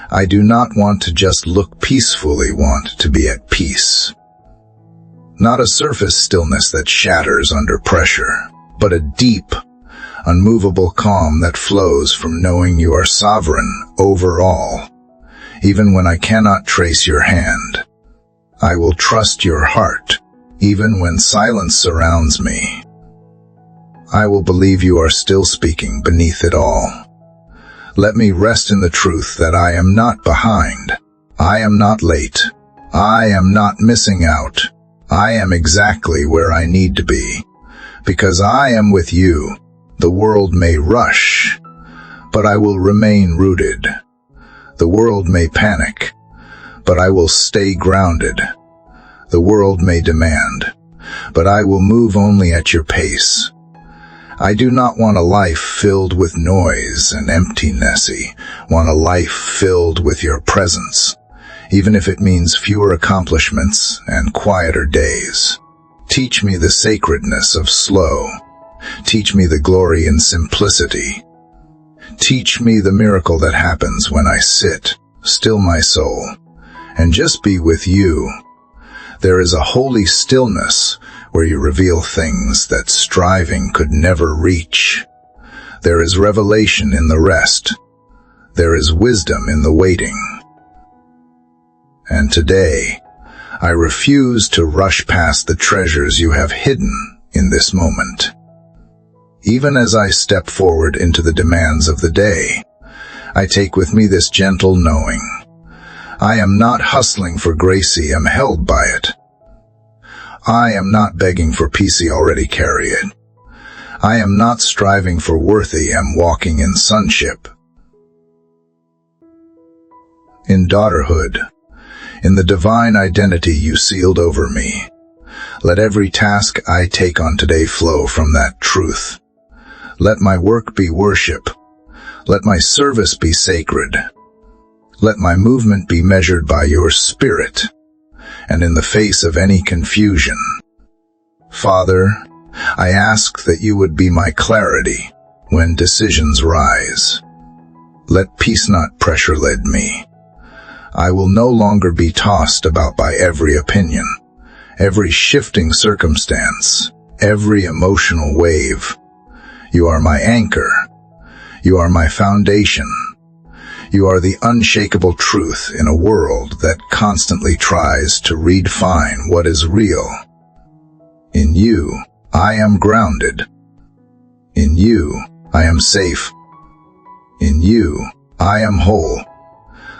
A: I do not want to just look peacefully, want to be at peace. Not a surface stillness that shatters under pressure, but a deep, unmovable calm that flows from knowing you are sovereign over all. Even when I cannot trace your hand, I will trust your heart. Even when silence surrounds me, I will believe you are still speaking beneath it all. Let me rest in the truth that I am not behind. I am not late. I am not missing out. I am exactly where I need to be. Because I am with you, the world may rush, but I will remain rooted. The world may panic, but I will stay grounded. The world may demand, but I will move only at your pace. I do not want a life filled with noise and emptiness. I want a life filled with your presence, even if it means fewer accomplishments and quieter days. Teach me the sacredness of slow. Teach me the glory in simplicity. Teach me the miracle that happens when I sit, still my soul, and just be with you. There is a holy stillness where you reveal things that striving could never reach. There is revelation in the rest. There is wisdom in the waiting. And today, I refuse to rush past the treasures you have hidden in this moment. Even as I step forward into the demands of the day, I take with me this gentle knowing. I am not hustling for grace, I am held by it. I am not begging for peace, I already carry it. I am not striving for worth, I am walking in sonship. In daughterhood, in the divine identity you sealed over me, let every task I take on today flow from that truth. Let my work be worship. Let my service be sacred. Let my movement be measured by your spirit, and in the face of any confusion, Father, I ask that you would be my clarity when decisions rise. Let peace not pressure lead me. I will no longer be tossed about by every opinion, every shifting circumstance, every emotional wave. You are my anchor. You are my foundation. You are the unshakable truth in a world that constantly tries to redefine what is real. In you, I am grounded. In you, I am safe. In you, I am whole.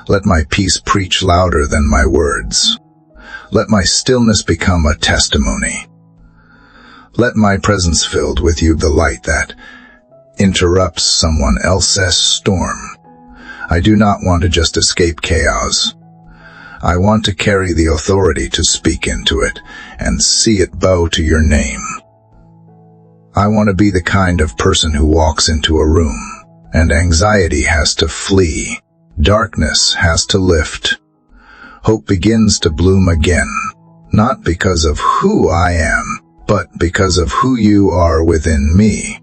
A: Let my peace preach louder than my words. Let my stillness become a testimony. Let my presence filled with you the light that interrupts someone else's storm. I do not want to just escape chaos. I want to carry the authority to speak into it and see it bow to your name. I want to be the kind of person who walks into a room and anxiety has to flee. Darkness has to lift. Hope begins to bloom again, not because of who I am, but because of who you are within me.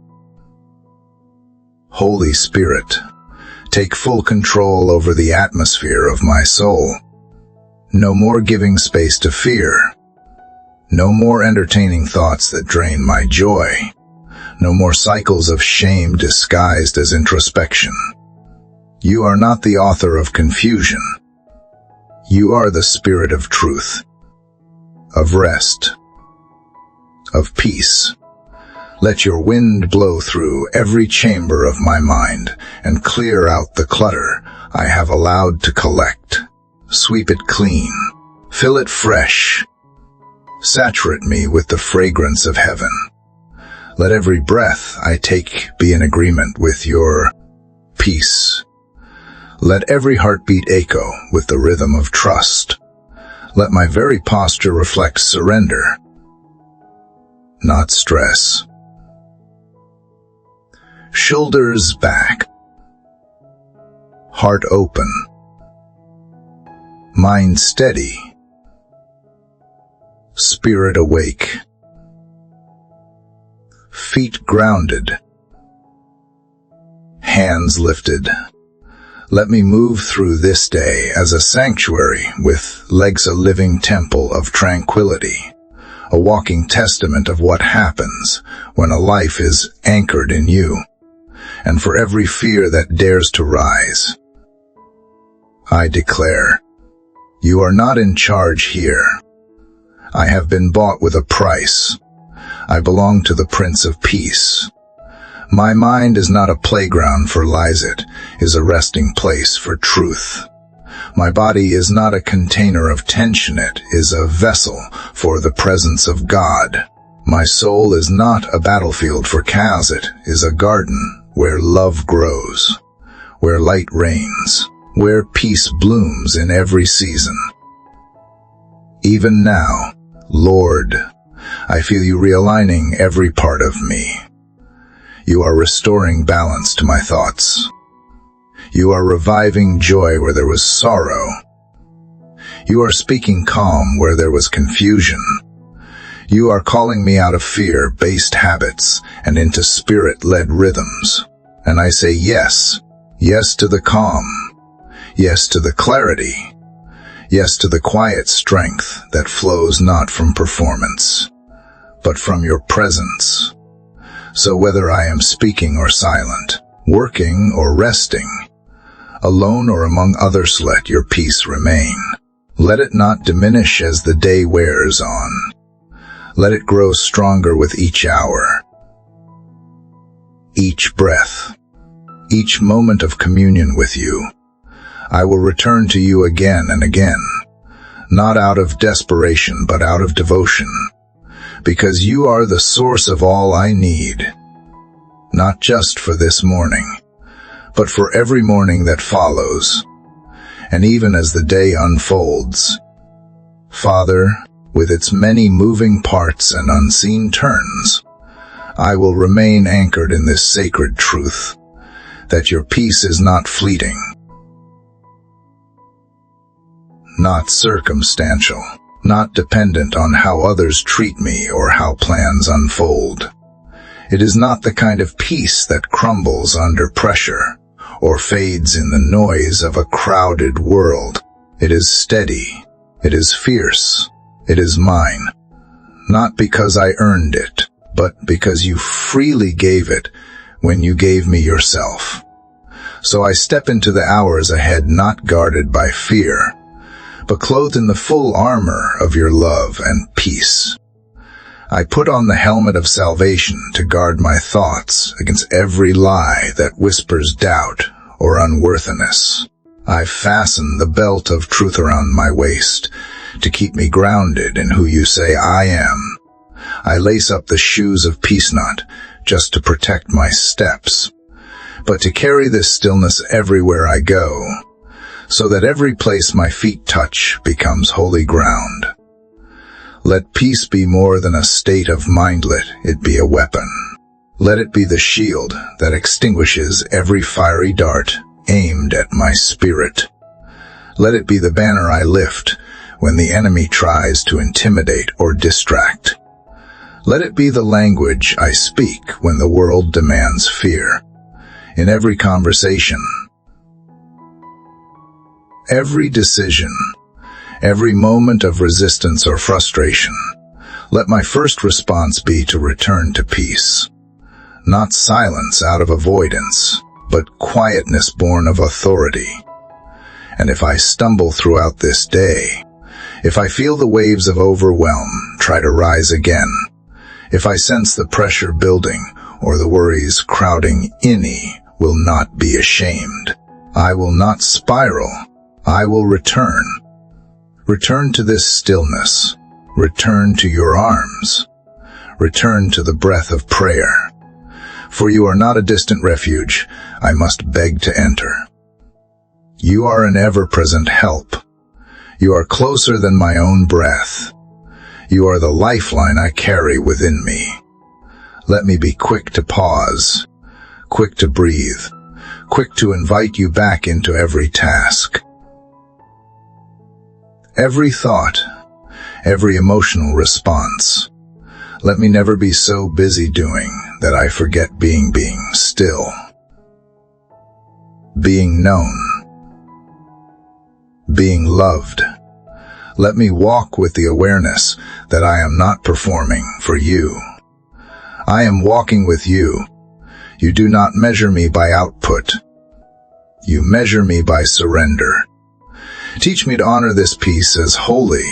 A: Holy Spirit, take full control over the atmosphere of my soul. No more giving space to fear. No more entertaining thoughts that drain my joy. No more cycles of shame disguised as introspection. You are not the author of confusion. You are the spirit of truth, of rest, of peace. Let your wind blow through every chamber of my mind and clear out the clutter I have allowed to collect. Sweep it clean. Fill it fresh. Saturate me with the fragrance of heaven. Let every breath I take be in agreement with your peace. Let every heartbeat echo with the rhythm of trust. Let my very posture reflect surrender, not stress. Shoulders back. Heart open. Mind steady. Spirit awake. Feet grounded. Hands lifted. Let me move through this day as a sanctuary with legs a living temple of tranquility, a walking testament of what happens when a life is anchored in you, and for every fear that dares to rise. I declare, you are not in charge here. I have been bought with a price. I belong to the Prince of Peace. My mind is not a playground for lies, it is a resting place for truth. My body is not a container of tension, it is a vessel for the presence of God. My soul is not a battlefield for chaos, it is a garden where love grows, where light reigns, where peace blooms in every season. Even now, Lord, I feel you realigning every part of me. You are restoring balance to my thoughts. You are reviving joy where there was sorrow. You are speaking calm where there was confusion. You are calling me out of fear-based habits and into spirit-led rhythms. And I say yes. Yes to the calm. Yes to the clarity. Yes to the quiet strength that flows not from performance, but from your presence. So whether I am speaking or silent, working or resting, alone or among others, let your peace remain. Let it not diminish as the day wears on. Let it grow stronger with each hour, each breath, each moment of communion with you. I will return to you again and again, not out of desperation but out of devotion, because you are the source of all I need, not just for this morning, but for every morning that follows, and even as the day unfolds. Father, with its many moving parts and unseen turns, I will remain anchored in this sacred truth, that your peace is not fleeting, not circumstantial, not dependent on how others treat me or how plans unfold. It is not the kind of peace that crumbles under pressure or fades in the noise of a crowded world. It is steady. It is fierce. It is mine. Not because I earned it, but because you freely gave it when you gave me yourself. So I step into the hours ahead not guarded by fear, but clothed in the full armor of your love and peace. I put on the helmet of salvation to guard my thoughts against every lie that whispers doubt or unworthiness. I fasten the belt of truth around my waist to keep me grounded in who you say I am. I lace up the shoes of peace not just to protect my steps, but to carry this stillness everywhere I go, so that every place my feet touch becomes holy ground. Let peace be more than a state of mind, let it be a weapon. Let it be the shield that extinguishes every fiery dart aimed at my spirit. Let it be the banner I lift when the enemy tries to intimidate or distract. Let it be the language I speak when the world demands fear. In every conversation, every decision, every moment of resistance or frustration, let my first response be to return to peace. Not silence out of avoidance, but quietness born of authority. And if I stumble throughout this day, if I feel the waves of overwhelm try to rise again, if I sense the pressure building or the worries crowding in me, will not be ashamed. I will not spiral. I will return. Return to this stillness. Return to your arms. Return to the breath of prayer. For you are not a distant refuge I must beg to enter. You are an ever-present help. You are closer than my own breath. You are the lifeline I carry within me. Let me be quick to pause, quick to breathe, quick to invite you back into every task. Every thought, every emotional response. Let me never be so busy doing that I forget being still. Being known. Being loved. Let me walk with the awareness that I am not performing for you. I am walking with you. You do not measure me by output. You measure me by surrender. Teach me to honor this peace as holy,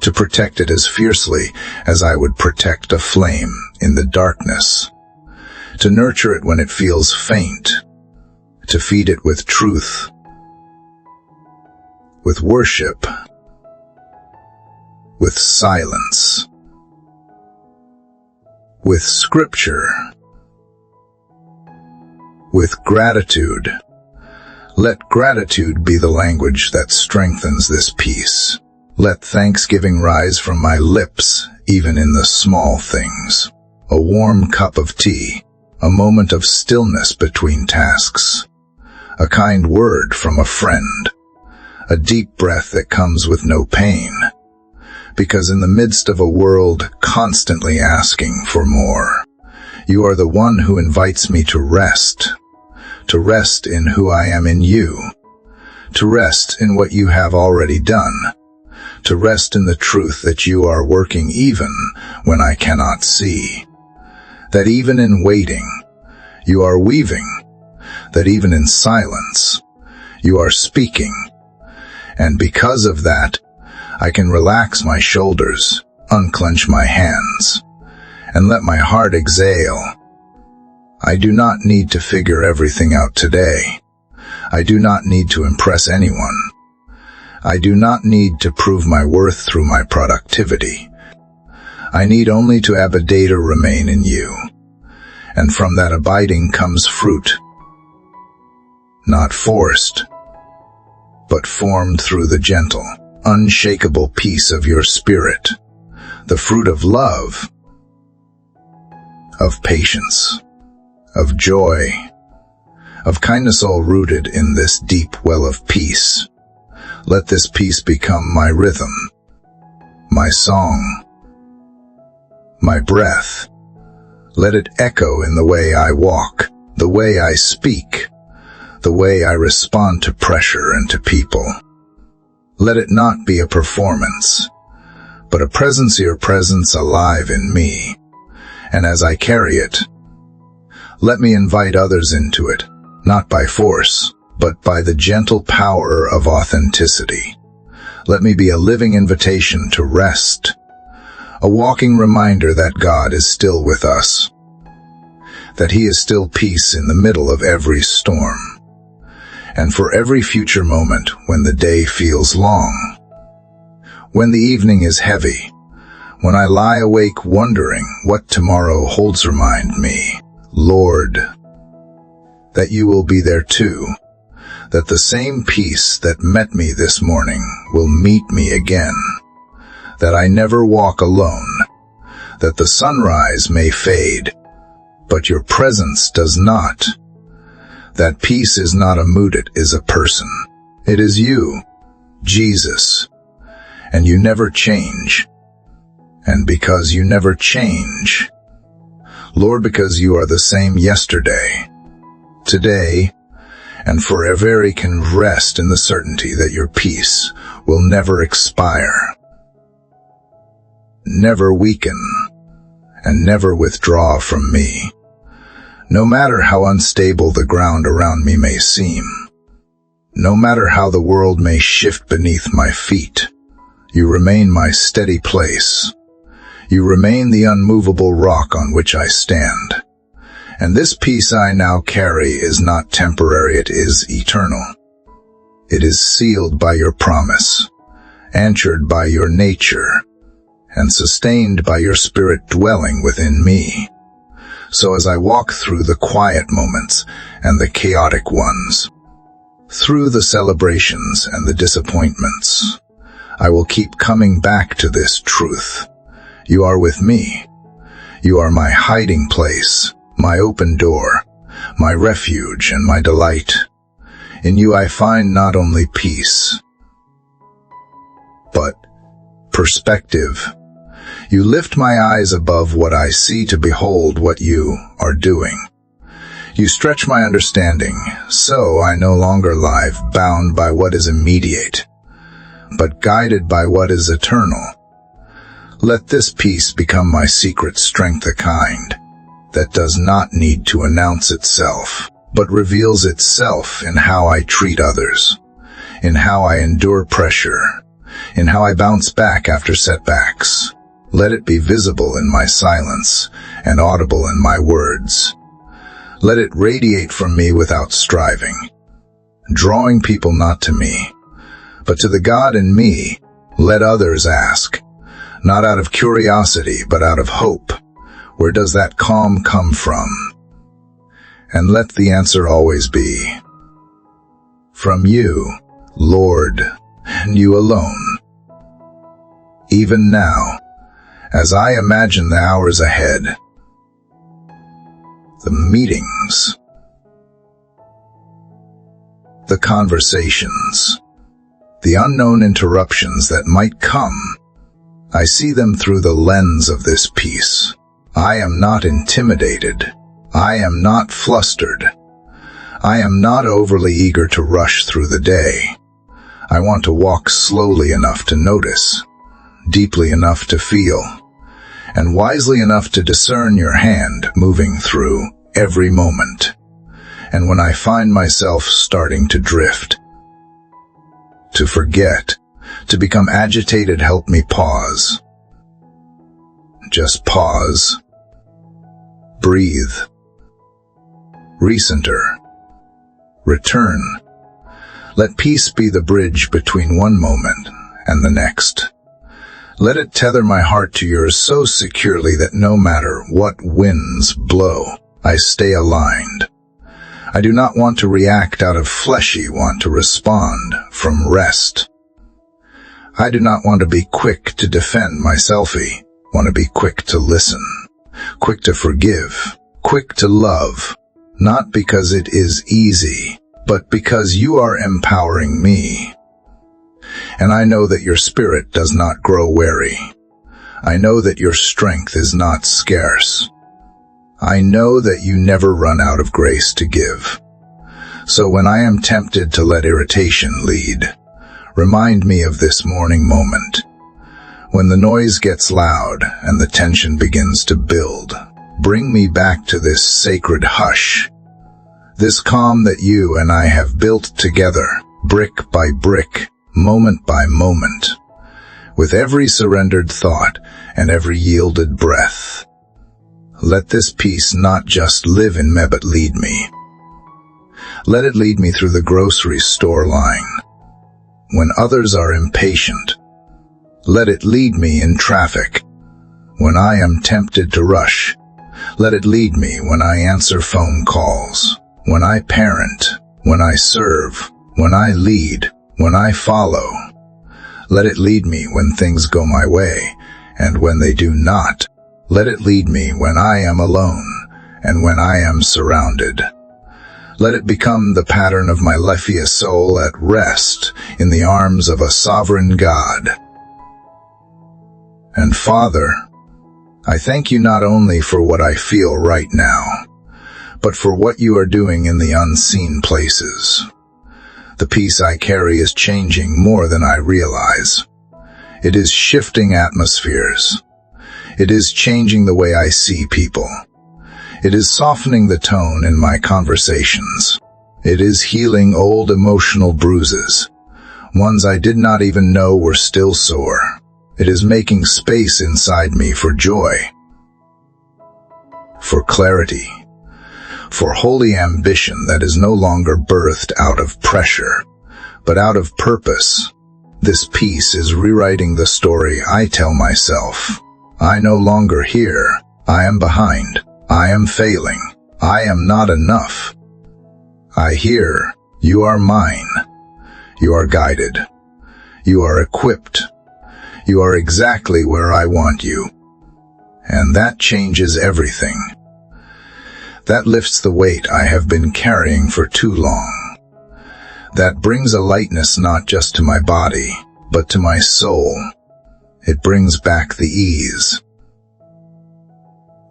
A: to protect it as fiercely as I would protect a flame in the darkness, to nurture it when it feels faint, to feed it with truth, with worship, with silence, with scripture, with gratitude. Let gratitude be the language that strengthens this peace. Let thanksgiving rise from my lips, even in the small things. A warm cup of tea, a moment of stillness between tasks, a kind word from a friend, a deep breath that comes with no pain. Because in the midst of a world constantly asking for more, you are the one who invites me to rest in who I am in you, to rest in what you have already done, to rest in the truth that you are working even when I cannot see, that even in waiting, you are weaving, that even in silence, you are speaking. And because of that, I can relax my shoulders, unclench my hands, and let my heart exhale. I do not need to figure everything out today. I do not need to impress anyone. I do not need to prove my worth through my productivity. I need only to abide or remain in you. And from that abiding comes fruit. Not forced, but formed through the gentle, unshakable peace of your spirit, the fruit of love, of patience, of joy, of kindness, all rooted in this deep well of peace. Let this peace become my rhythm, my song, my breath. Let it echo in the way I walk, the way I speak, the way I respond to pressure and to people. Let it not be a performance, but a presence, your presence alive in me. And as I carry it, let me invite others into it, not by force, but by the gentle power of authenticity. Let me be a living invitation to rest, a walking reminder that God is still with us, that He is still peace in the middle of every storm, and for every future moment when the day feels long, when the evening is heavy, when I lie awake wondering what tomorrow holds, remind me, Lord, that you will be there too, that the same peace that met me this morning will meet me again, that I never walk alone, that the sunrise may fade, but your presence does not. That peace is not a mood, it is a person. It is you, Jesus, and you never change. And because you never change, Lord, because you are the same yesterday, today, and forever, I can rest in the certainty that your peace will never expire, never weaken, and never withdraw from me. No matter how unstable the ground around me may seem, no matter how the world may shift beneath my feet, you remain my steady place. You remain the unmovable rock on which I stand. And this peace I now carry is not temporary, it is eternal. It is sealed by your promise, anchored by your nature, and sustained by your spirit dwelling within me. So as I walk through the quiet moments and the chaotic ones, through the celebrations and the disappointments, I will keep coming back to this truth. You are with me. You are my hiding place, my open door, my refuge and my delight. In you I find not only peace, but perspective. You lift my eyes above what I see to behold what you are doing. You stretch my understanding, so I no longer lie bound by what is immediate, but guided by what is eternal. Let this peace become my secret strength, a kind that does not need to announce itself, but reveals itself in how I treat others, in how I endure pressure, in how I bounce back after setbacks. Let it be visible in my silence and audible in my words. Let it radiate from me without striving, drawing people not to me, but to the God in me. Let others ask, not out of curiosity, but out of hope, where does that calm come from? And let the answer always be, from you, Lord, and you alone. Even now, as I imagine the hours ahead, the meetings, the conversations, the unknown interruptions that might come. I see them through the lens of this peace. I am not intimidated. I am not flustered. I am not overly eager to rush through the day. I want to walk slowly enough to notice, deeply enough to feel, and wisely enough to discern your hand moving through every moment. And when I find myself starting to drift, to forget, to become agitated, help me pause. Just pause. Breathe. Recenter. Return. Let peace be the bridge between one moment and the next. Let it tether my heart to yours so securely that no matter what winds blow, I stay aligned. I do not want to react out of fleshy, want to respond from rest. I do not want to be quick to defend my selfie, want to be quick to listen, quick to forgive, quick to love, not because it is easy, but because you are empowering me. And I know that your spirit does not grow weary. I know that your strength is not scarce. I know that you never run out of grace to give. So when I am tempted to let irritation lead, remind me of this morning moment. When the noise gets loud and the tension begins to build, bring me back to this sacred hush, this calm that you and I have built together, brick by brick, moment by moment, with every surrendered thought and every yielded breath. Let this peace not just live in me but lead me. Let it lead me through the grocery store line. When others are impatient, let it lead me in traffic. When I am tempted to rush, let it lead me when I answer phone calls. When I parent, when I serve, when I lead, when I follow. Let it lead me when things go my way, and when they do not. Let it lead me when I am alone, and when I am surrounded. Let it become the pattern of my Lephia soul at rest in the arms of a sovereign God. And Father, I thank you not only for what I feel right now, but for what you are doing in the unseen places. The peace I carry is changing more than I realize. It is shifting atmospheres. It is changing the way I see people. It is softening the tone in my conversations. It is healing old emotional bruises, ones I did not even know were still sore. It is making space inside me for joy, for clarity, for holy ambition that is no longer birthed out of pressure, but out of purpose. This peace is rewriting the story I tell myself. I no longer hear, I am behind, I am failing, I am not enough. I hear, you are mine, you are guided, you are equipped, you are exactly where I want you. And that changes everything. That lifts the weight I have been carrying for too long. That brings a lightness not just to my body, but to my soul. It brings back the ease,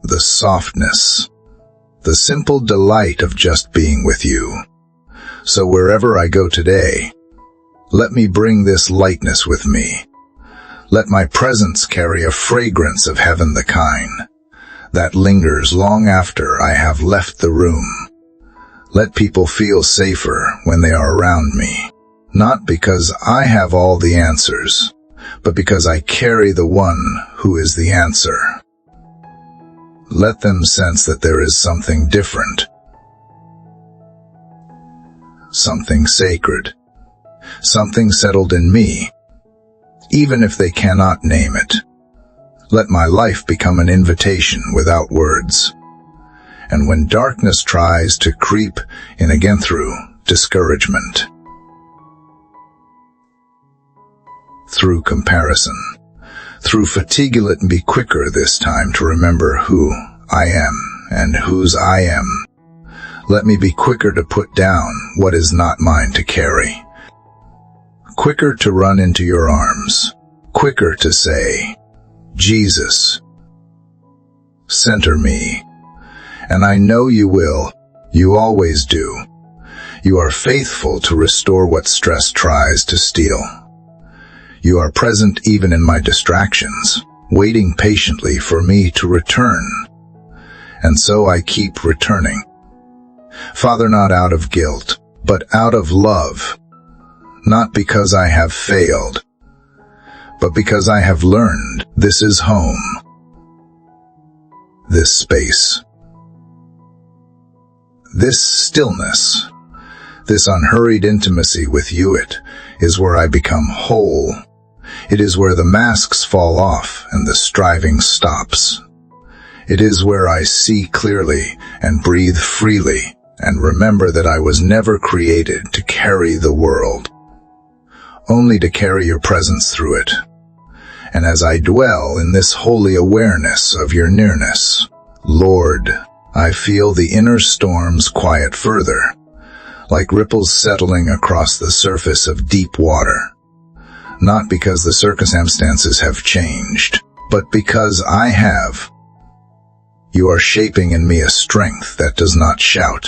A: the softness, the simple delight of just being with you. So wherever I go today, let me bring this lightness with me. Let my presence carry a fragrance of heaven, the kind that lingers long after I have left the room. Let people feel safer when they are around me, not because I have all the answers, but because I carry the one who is the answer. Let them sense that there is something different, something sacred, something settled in me, even if they cannot name it. Let my life become an invitation without words. And when darkness tries to creep in again through discouragement, through comparison, through fatigue, let me be quicker this time to remember who I am and whose I am. Let me be quicker to put down what is not mine to carry. Quicker to run into your arms. Quicker to say, Jesus, center me. And I know you will. You always do. You are faithful to restore what stress tries to steal. You are present even in my distractions, waiting patiently for me to return. And so I keep returning. Father, not out of guilt, but out of love. Not because I have failed, but because I have learned this is home. This space. This stillness. This unhurried intimacy with you, it is where I become whole. It is where the masks fall off and the striving stops. It is where I see clearly and breathe freely and remember that I was never created to carry the world, only to carry your presence through it. And as I dwell in this holy awareness of your nearness, Lord, I feel the inner storms quiet further, like ripples settling across the surface of deep water. Not because the circumstances have changed, but because I have. You are shaping in me a strength that does not shout,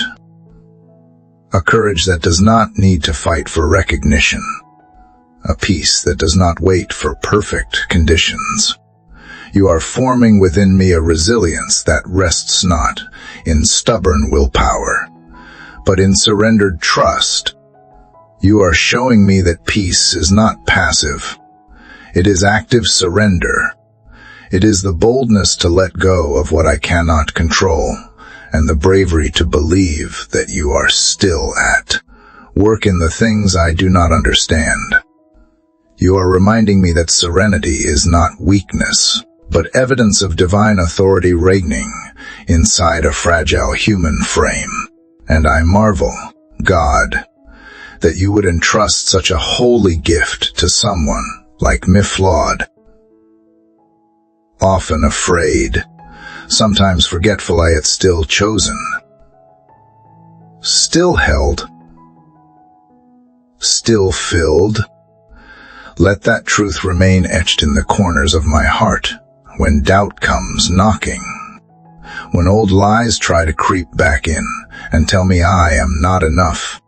A: a courage that does not need to fight for recognition, a peace that does not wait for perfect conditions. You are forming within me a resilience that rests not in stubborn willpower, but in surrendered trust. You are showing me that peace is not passive. It is active surrender. It is the boldness to let go of what I cannot control, and the bravery to believe that you are still at work in the things I do not understand. You are reminding me that serenity is not weakness, but evidence of divine authority reigning inside a fragile human frame. And I marvel, God, that you would entrust such a holy gift to someone like me, flawed, often afraid, sometimes forgetful I had still chosen, still held, still filled. Let that truth remain etched in the corners of my heart when doubt comes knocking, when old lies try to creep back in and tell me I am not enough,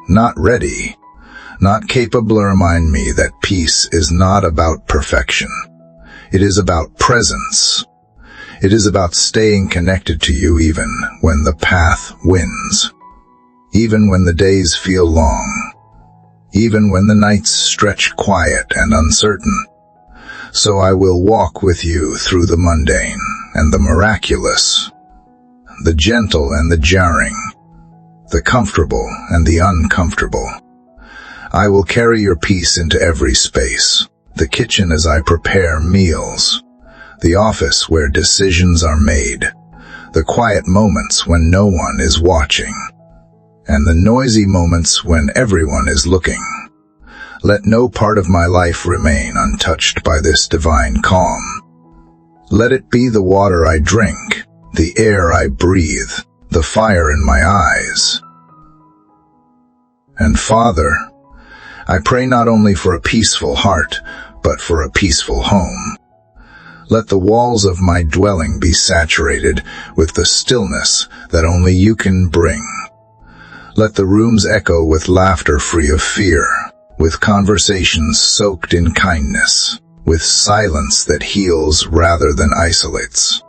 A: not ready, not capable. Remind me that peace is not about perfection. It is about presence. It is about staying connected to you even when the path wins, even when the days feel long, even when the nights stretch quiet and uncertain. So I will walk with you through the mundane and the miraculous, the gentle and the jarring, the comfortable and the uncomfortable. I will carry your peace into every space, the kitchen as I prepare meals, the office where decisions are made, the quiet moments when no one is watching, and the noisy moments when everyone is looking. Let no part of my life remain untouched by this divine calm. Let it be the water I drink, the air I breathe, the fire in my eyes. And Father, I pray not only for a peaceful heart, but for a peaceful home. Let the walls of my dwelling be saturated with the stillness that only you can bring. Let the rooms echo with laughter free of fear, with conversations soaked in kindness, with silence that heals rather than isolates.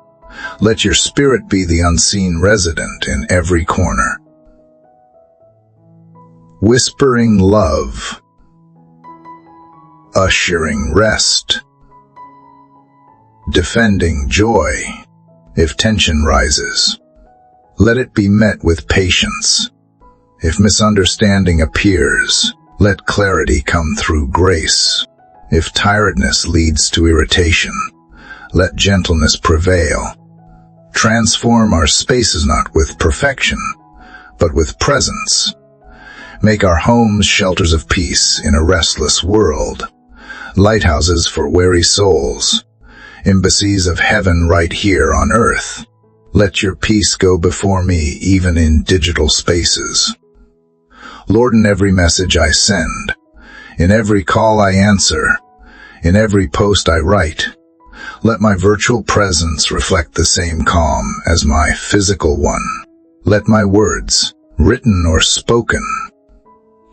A: Let your spirit be the unseen resident in every corner, whispering love, ushering rest, defending joy. If tension rises, let it be met with patience. If misunderstanding appears, let clarity come through grace. If tiredness leads to irritation, let gentleness prevail. Transform our spaces not with perfection, but with presence. Make our homes shelters of peace in a restless world, lighthouses for weary souls, embassies of heaven right here on earth. Let your peace go before me even in digital spaces. Lord, in every message I send, in every call I answer, in every post I write, let my virtual presence reflect the same calm as my physical one. Let my words, written or spoken,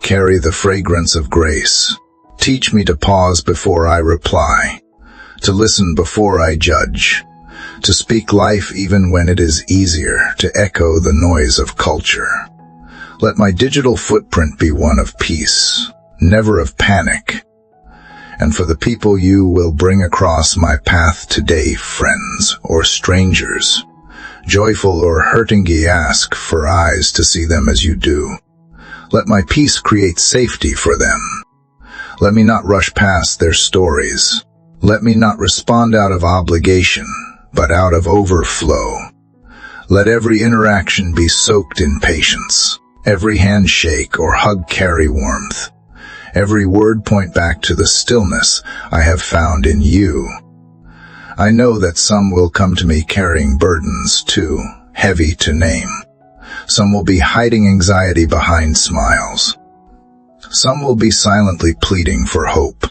A: carry the fragrance of grace. Teach me to pause before I reply, to listen before I judge, to speak life even when it is easier to echo the noise of culture. Let my digital footprint be one of peace, never of panic. And for the people you will bring across my path today, friends or strangers, joyful or hurting, ye ask for eyes to see them as you do. Let my peace create safety for them. Let me not rush past their stories. Let me not respond out of obligation, but out of overflow. Let every interaction be soaked in patience. Every handshake or hug carry warmth. Every word point back to the stillness I have found in you. I know that some will come to me carrying burdens too heavy to name. Some will be hiding anxiety behind smiles. Some will be silently pleading for hope.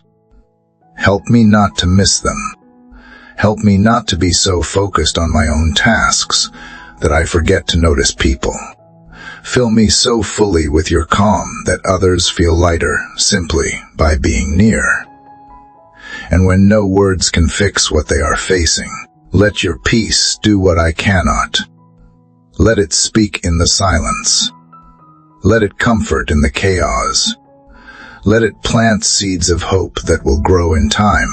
A: Help me not to miss them. Help me not to be so focused on my own tasks that I forget to notice people. Fill me so fully with your calm that others feel lighter simply by being near. And when no words can fix what they are facing, let your peace do what I cannot. Let it speak in the silence. Let it comfort in the chaos. Let it plant seeds of hope that will grow in time.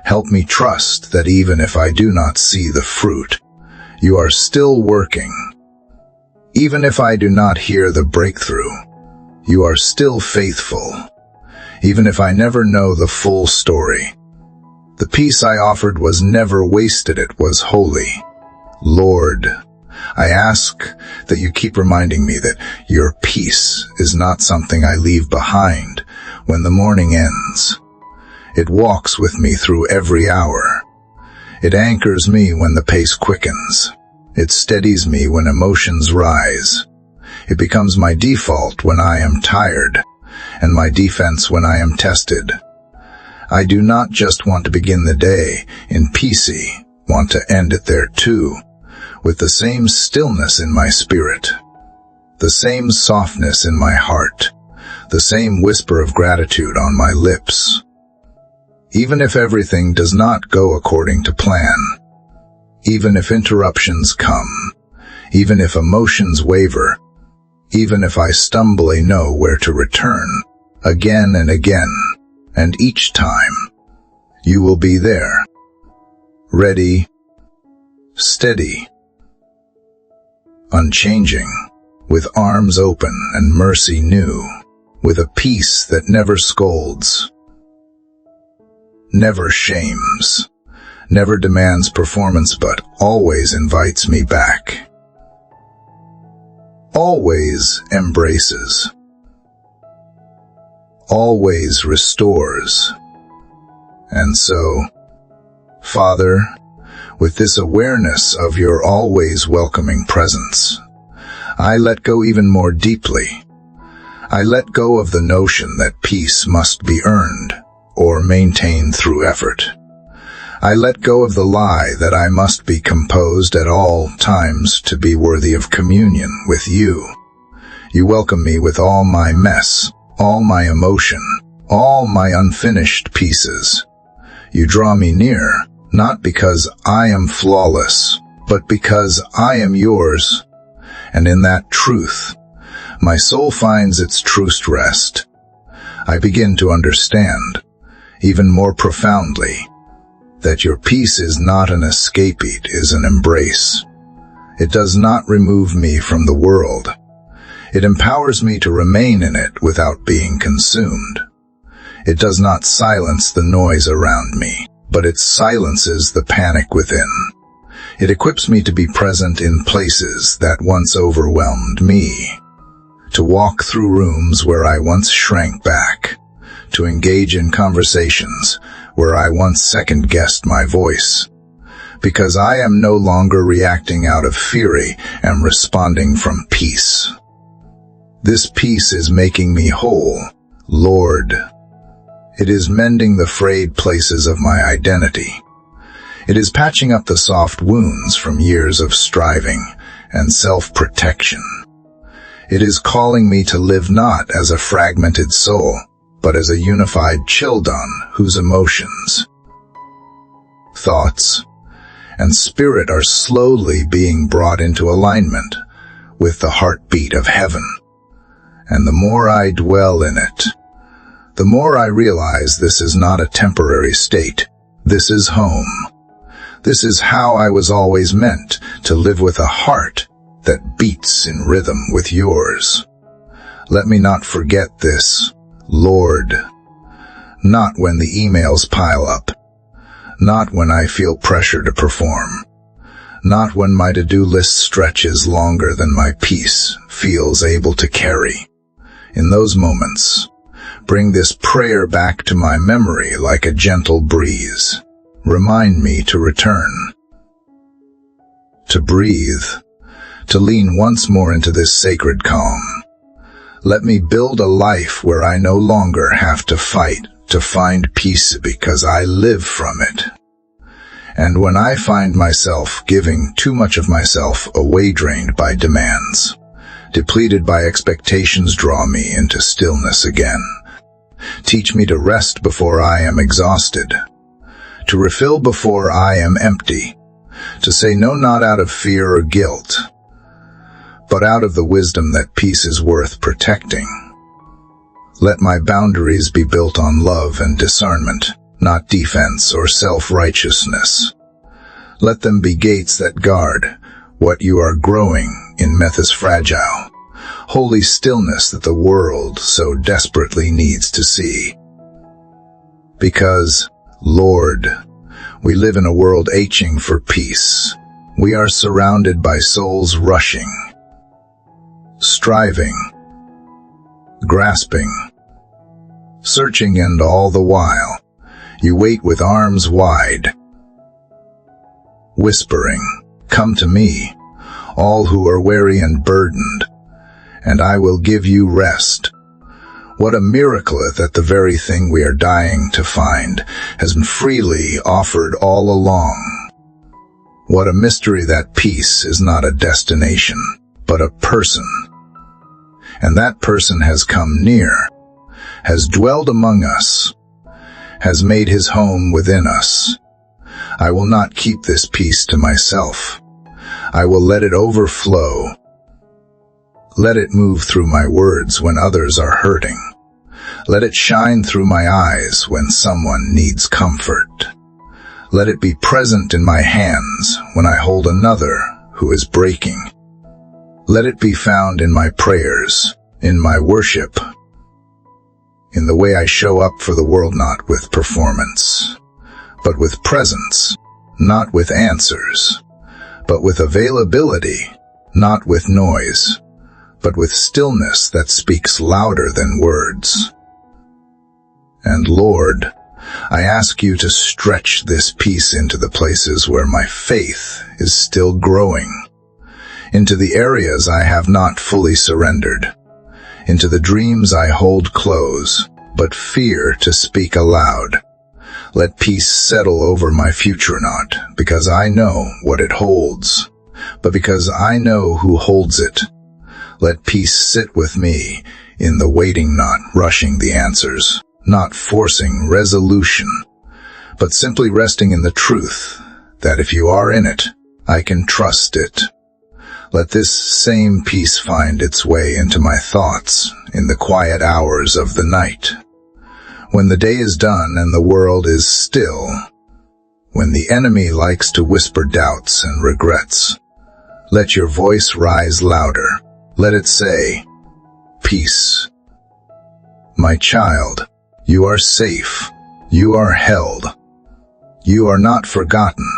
A: Help me trust that even if I do not see the fruit, you are still working. Even if I do not hear the breakthrough, you are still faithful. Even if I never know the full story, the peace I offered was never wasted, it was holy. Lord, I ask that you keep reminding me that your peace is not something I leave behind when the morning ends. It walks with me through every hour. It anchors me when the pace quickens. It steadies me when emotions rise. It becomes my default when I am tired, and my defense when I am tested. I do not just want to begin the day in peacey, want to end it there too, with the same stillness in my spirit, the same softness in my heart, the same whisper of gratitude on my lips. Even if everything does not go according to plan, even if interruptions come, even if emotions waver, even if I stumble, I know where to return, again and again, and each time, you will be there, ready, steady, unchanging, with arms open and mercy new, with a peace that never scolds, never shames, never demands performance, but always invites me back, always embraces, always restores. And so, Father, with this awareness of your always welcoming presence, I let go even more deeply. I let go of the notion that peace must be earned or maintained through effort. I let go of the lie that I must be composed at all times to be worthy of communion with you. You welcome me with all my mess, all my emotion, all my unfinished pieces. You draw me near, not because I am flawless, but because I am yours. And in that truth, my soul finds its truest rest. I begin to understand, even more profoundly, that your peace is not an escape, it is an embrace. It does not remove me from the world. It empowers me to remain in it without being consumed. It does not silence the noise around me, but it silences the panic within. It equips me to be present in places that once overwhelmed me, to walk through rooms where I once shrank back, to engage in conversations where I once second-guessed my voice. because I am no longer reacting out of fury and responding from peace. This peace is making me whole, Lord. It is mending the frayed places of my identity. It is patching up the soft wounds from years of striving and self-protection. It is calling me to live not as a fragmented soul, but as a unified children whose emotions, thoughts, and spirit are slowly being brought into alignment with the heartbeat of heaven. And the more I dwell in it, the more I realize this is not a temporary state. This is home. This is how I was always meant to live, with a heart that beats in rhythm with yours. Let me not forget this, Lord. Not when the emails pile up. Not when I feel pressure to perform. Not when my to-do list stretches longer than my peace feels able to carry. In those moments, bring this prayer back to my memory like a gentle breeze. Remind me to return, to breathe, to lean once more into this sacred calm. Let me build a life where I no longer have to fight to find peace, because I live from it. And when I find myself giving too much of myself away, drained by demands, depleted by expectations, draw me into stillness again. Teach me to rest before I am exhausted, to refill before I am empty, to say no not out of fear or guilt, but out of the wisdom that peace is worth protecting. Let my boundaries be built on love and discernment, not defense or self-righteousness. Let them be gates that guard what you are growing in Meth's fragile, holy stillness that the world so desperately needs to see. Because, Lord, we live in a world aching for peace. We are surrounded by souls rushing, striving, grasping, searching, and all the while, you wait with arms wide, whispering, "Come to me, all who are weary and burdened, and I will give you rest." What a miracle that the very thing we are dying to find has been freely offered all along. What a mystery that peace is not a destination, but a person. And that person has come near, has dwelled among us, has made his home within us. I will not keep this peace to myself. I will let it overflow. Let it move through my words when others are hurting. Let it shine through my eyes when someone needs comfort. Let it be present in my hands when I hold another who is breaking. Let it be found in my prayers, in my worship, in the way I show up for the world, not with performance, but with presence, not with answers, but with availability, not with noise, but with stillness that speaks louder than words. And Lord, I ask you to stretch this peace into the places where my faith is still growing, into the areas I have not fully surrendered, into the dreams I hold close, but fear to speak aloud. Let peace settle over my future, not because I know what it holds, but because I know who holds it. Let peace sit with me in the waiting, not rushing the answers, not forcing resolution, but simply resting in the truth that if you are in it, I can trust it. Let this same peace find its way into my thoughts in the quiet hours of the night, when the day is done and the world is still, when the enemy likes to whisper doubts and regrets. Let your voice rise louder. Let it say, "Peace. My child, you are safe. You are held. You are not forgotten."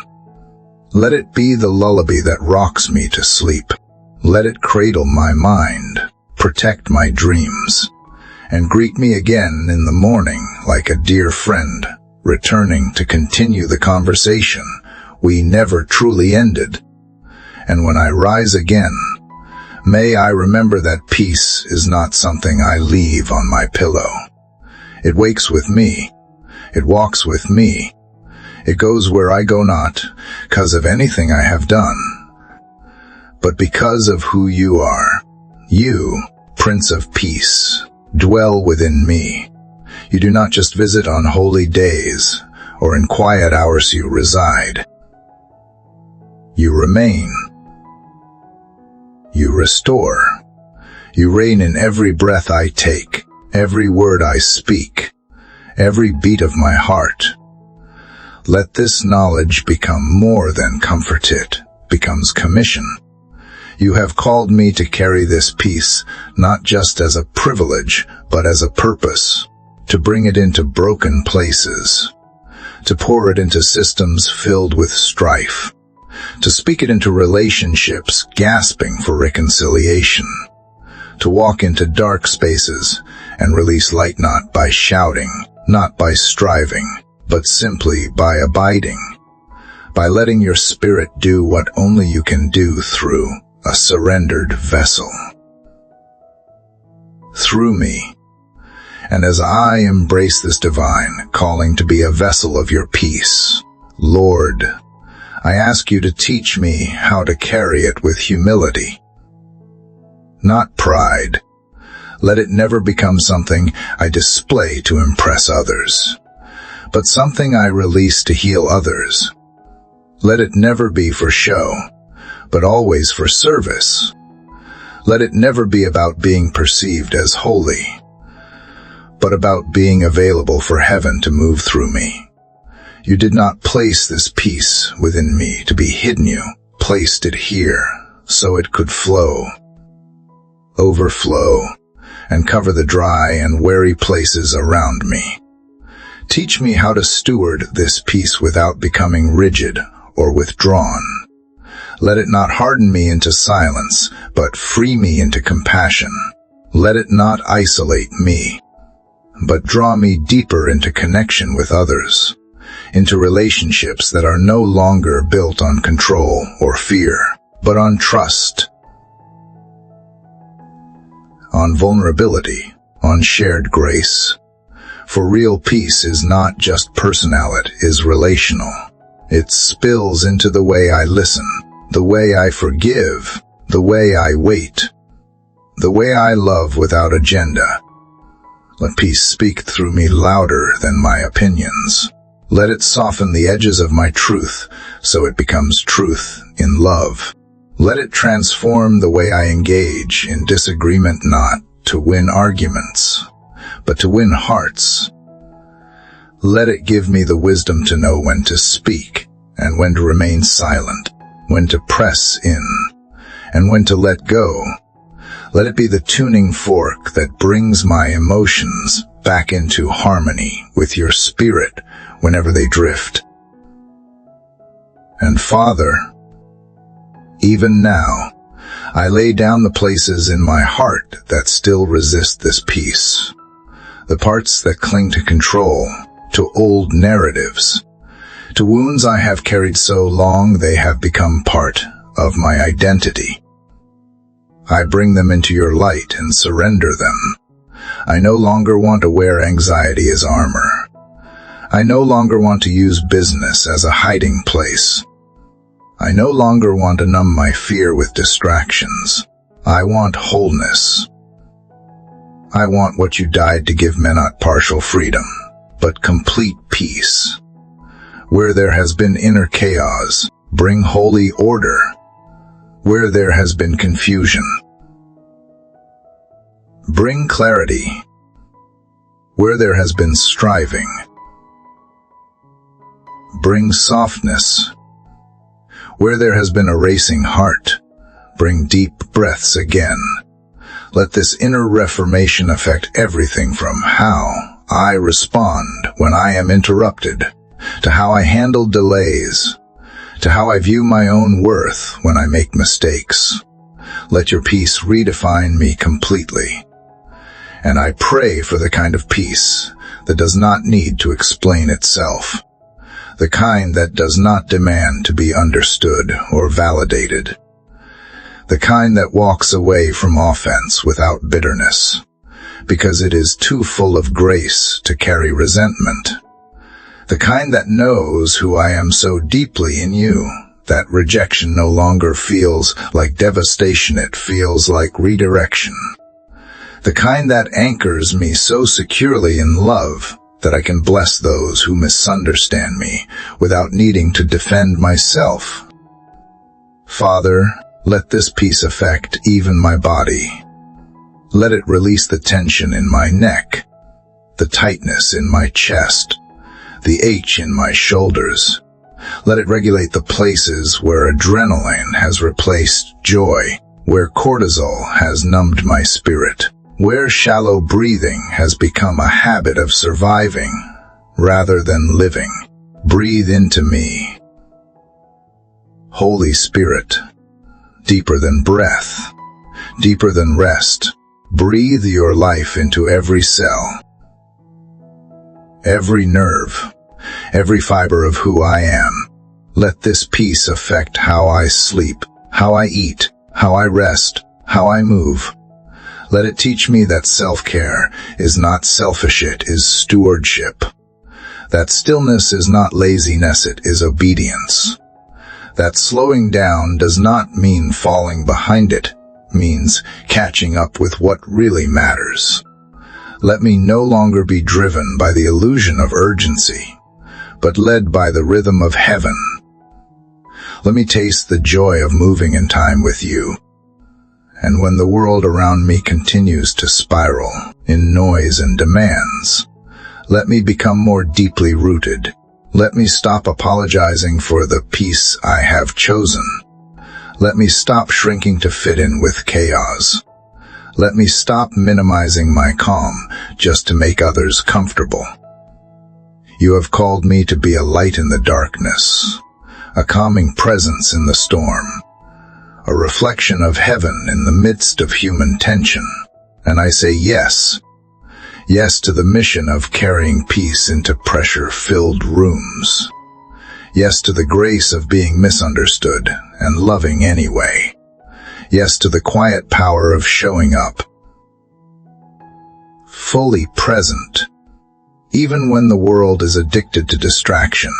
A: Let it be the lullaby that rocks me to sleep. Let it cradle my mind, protect my dreams, and greet me again in the morning like a dear friend, returning to continue the conversation we never truly ended. And when I rise again, may I remember that peace is not something I leave on my pillow. It wakes with me. It walks with me. It goes where I go not, 'cause of anything I have done, but because of who you are. You, Prince of Peace, dwell within me. You do not just visit on holy days, or in quiet hours you reside. You remain. You restore. You reign in every breath I take, every word I speak, every beat of my heart. Let this knowledge become more than comfort. It becomes commission. You have called me to carry this peace, not just as a privilege, but as a purpose, to bring it into broken places, to pour it into systems filled with strife, to speak it into relationships gasping for reconciliation, to walk into dark spaces and release light not by shouting, not by striving, but simply by abiding, by letting your spirit do what only you can do through a surrendered vessel. Through me. And as I embrace this divine calling to be a vessel of your peace, Lord, I ask you to teach me how to carry it with humility, not pride. Let it never become something I display to impress others, but something I release to heal others. Let it never be for show, but always for service. Let it never be about being perceived as holy, but about being available for heaven to move through me. You did not place this peace within me to be hidden. You placed it here so it could flow, overflow, and cover the dry and weary places around me. Teach me how to steward this peace without becoming rigid or withdrawn. Let it not harden me into silence, but free me into compassion. Let it not isolate me, but draw me deeper into connection with others, into relationships that are no longer built on control or fear, but on trust, on vulnerability, on shared grace. For real peace is not just personal, it is relational. It spills into the way I listen, the way I forgive, the way I wait, the way I love without agenda. Let peace speak through me louder than my opinions. Let it soften the edges of my truth so it becomes truth in love. Let it transform the way I engage in disagreement, not to win arguments, but to win hearts. Let it give me the wisdom to know when to speak and when to remain silent, when to press in, and when to let go. Let it be the tuning fork that brings my emotions back into harmony with your spirit whenever they drift. And Father, even now, I lay down the places in my heart that still resist this peace, the parts that cling to control, to old narratives, to wounds I have carried so long they have become part of my identity. I bring them into your light and surrender them. I no longer want to wear anxiety as armor. I no longer want to use business as a hiding place. I no longer want to numb my fear with distractions. I want wholeness. I want what you died to give me, not partial freedom, but complete peace. Where there has been inner chaos, bring holy order. Where there has been confusion, bring clarity. Where there has been striving, bring softness. Where there has been a racing heart, bring deep breaths again. Let this inner reformation affect everything from how I respond when I am interrupted, to how I handle delays, to how I view my own worth when I make mistakes. Let your peace redefine me completely. And I pray for the kind of peace that does not need to explain itself, the kind that does not demand to be understood or validated, the kind that walks away from offense without bitterness, because it is too full of grace to carry resentment, the kind that knows who I am so deeply in you that rejection no longer feels like devastation, it feels like redirection, the kind that anchors me so securely in love that I can bless those who misunderstand me without needing to defend myself. Father, let this peace affect even my body. Let it release the tension in my neck, the tightness in my chest, the ache in my shoulders. Let it regulate the places where adrenaline has replaced joy, where cortisol has numbed my spirit, where shallow breathing has become a habit of surviving rather than living. Breathe into me. Holy Spirit, deeper than breath, deeper than rest, breathe your life into every cell, every nerve, every fiber of who I am. Let this peace affect how I sleep, how I eat, how I rest, how I move. Let it teach me that self-care is not selfish, it is stewardship. That stillness is not laziness, it is obedience. That slowing down does not mean falling behind, it means catching up with what really matters. Let me no longer be driven by the illusion of urgency, but led by the rhythm of heaven. Let me taste the joy of moving in time with you. And when the world around me continues to spiral in noise and demands, let me become more deeply rooted. Let me stop apologizing for the peace I have chosen. Let me stop shrinking to fit in with chaos. Let me stop minimizing my calm just to make others comfortable. You have called me to be a light in the darkness, a calming presence in the storm, a reflection of heaven in the midst of human tension. And I say yes. Yes to the mission of carrying peace into pressure-filled rooms. Yes to the grace of being misunderstood and loving anyway. Yes to the quiet power of showing up, fully present, even when the world is addicted to distraction.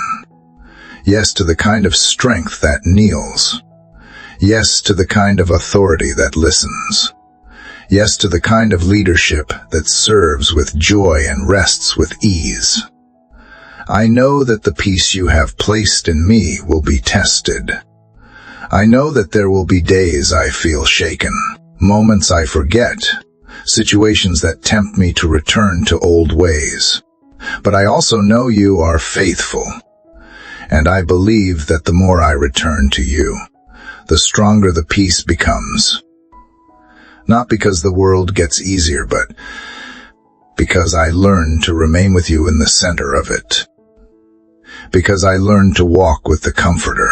A: Yes to the kind of strength that kneels. Yes to the kind of authority that listens. Yes to the kind of leadership that serves with joy and rests with ease. I know that the peace you have placed in me will be tested. I know that there will be days I feel shaken, moments I forget, situations that tempt me to return to old ways. But I also know you are faithful, and I believe that the more I return to you, the stronger the peace becomes. Not because the world gets easier, but because I learn to remain with you in the center of it. Because I learn to walk with the Comforter.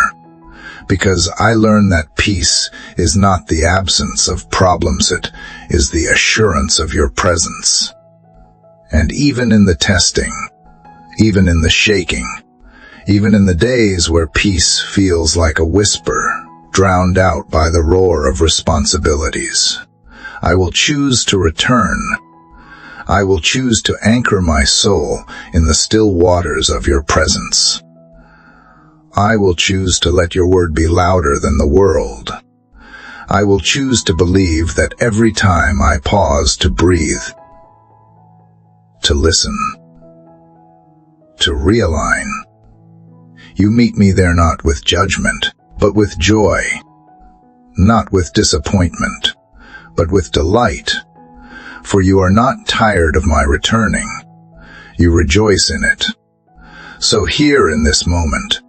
A: Because I learn that peace is not the absence of problems, it is the assurance of your presence. And even in the testing, even in the shaking, even in the days where peace feels like a whisper, drowned out by the roar of responsibilities, I will choose to return. I will choose to anchor my soul in the still waters of your presence. I will choose to let your word be louder than the world. I will choose to believe that every time I pause to breathe, to listen, to realign, you meet me there not with judgment, but with joy, not with disappointment, but with delight. For you are not tired of my returning. You rejoice in it. So here in this moment,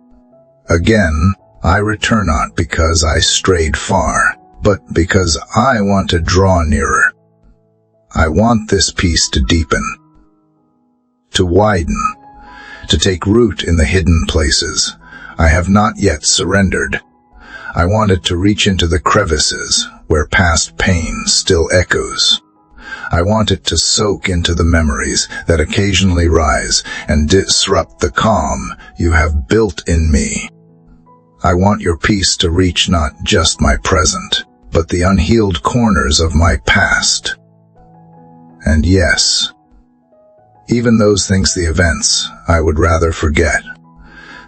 A: again, I return not because I strayed far, but because I want to draw nearer. I want this peace to deepen, to widen, to take root in the hidden places I have not yet surrendered. I want it to reach into the crevices where past pain still echoes. I want it to soak into the memories that occasionally rise and disrupt the calm you have built in me. I want your peace to reach not just my present, but the unhealed corners of my past. And yes, even those things, the events I would rather forget,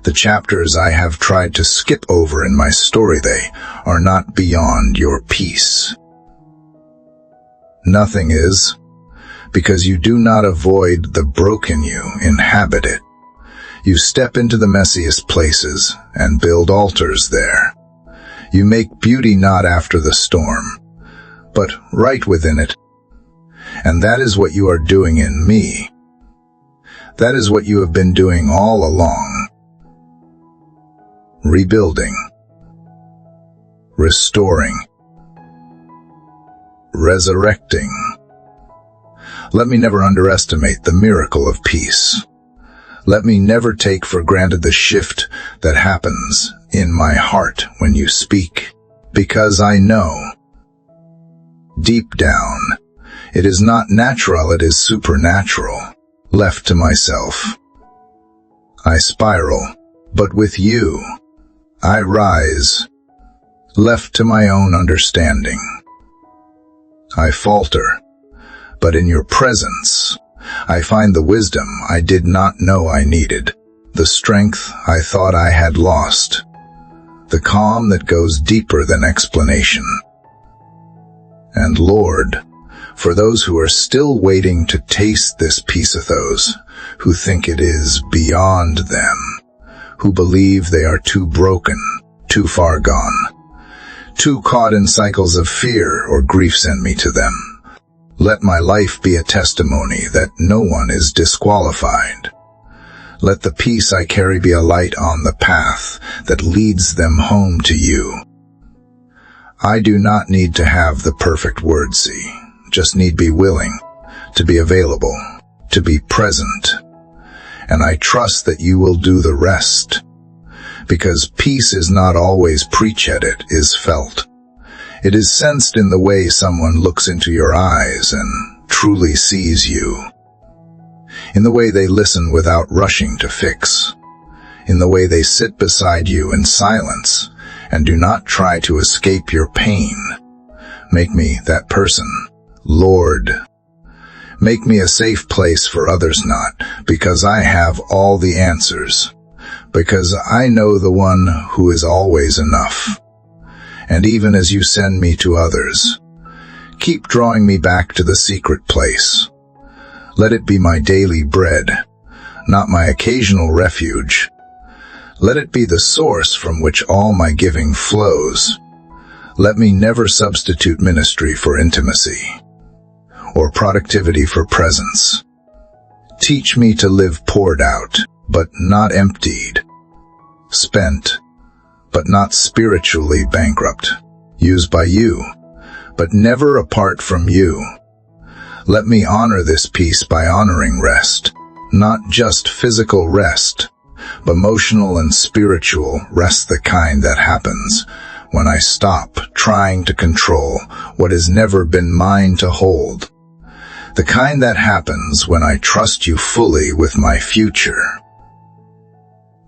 A: the chapters I have tried to skip over in my story, they are not beyond your peace. Nothing is, because you do not avoid the broken, you inhabit it. You step into the messiest places and build altars there. You make beauty not after the storm, but right within it. And that is what you are doing in me. That is what you have been doing all along. Rebuilding, restoring, resurrecting. Let me never underestimate the miracle of peace. Let me never take for granted the shift that happens in my heart when you speak, because I know, deep down, it is not natural, it is supernatural. Left to myself, I spiral, but with you, I rise. Left to my own understanding, I falter, but in your presence, I find the wisdom I did not know I needed, the strength I thought I had lost, the calm that goes deeper than explanation. And Lord, for those who are still waiting to taste this peace, of those who think it is beyond them, who believe they are too broken, too far gone, too caught in cycles of fear or grief, send me to them. Let my life be a testimony that no one is disqualified. Let the peace I carry be a light on the path that leads them home to you. I do not need to have the perfect word, see, just need be willing, to be available, to be present. And I trust that you will do the rest, because peace is not always preached, it is felt. It is sensed in the way someone looks into your eyes and truly sees you, in the way they listen without rushing to fix, in the way they sit beside you in silence and do not try to escape your pain. Make me that person, Lord. Make me a safe place for others, not because I have all the answers, because I know the one who is always enough. And even as you send me to others, keep drawing me back to the secret place. Let it be my daily bread, not my occasional refuge. Let it be the source from which all my giving flows. Let me never substitute ministry for intimacy, or productivity for presence. Teach me to live poured out, but not emptied, spent, but not spiritually bankrupt, used by you, but never apart from you. Let me honor this peace by honoring rest, not just physical rest, but emotional and spiritual rest, the kind that happens when I stop trying to control what has never been mine to hold, the kind that happens when I trust you fully with my future,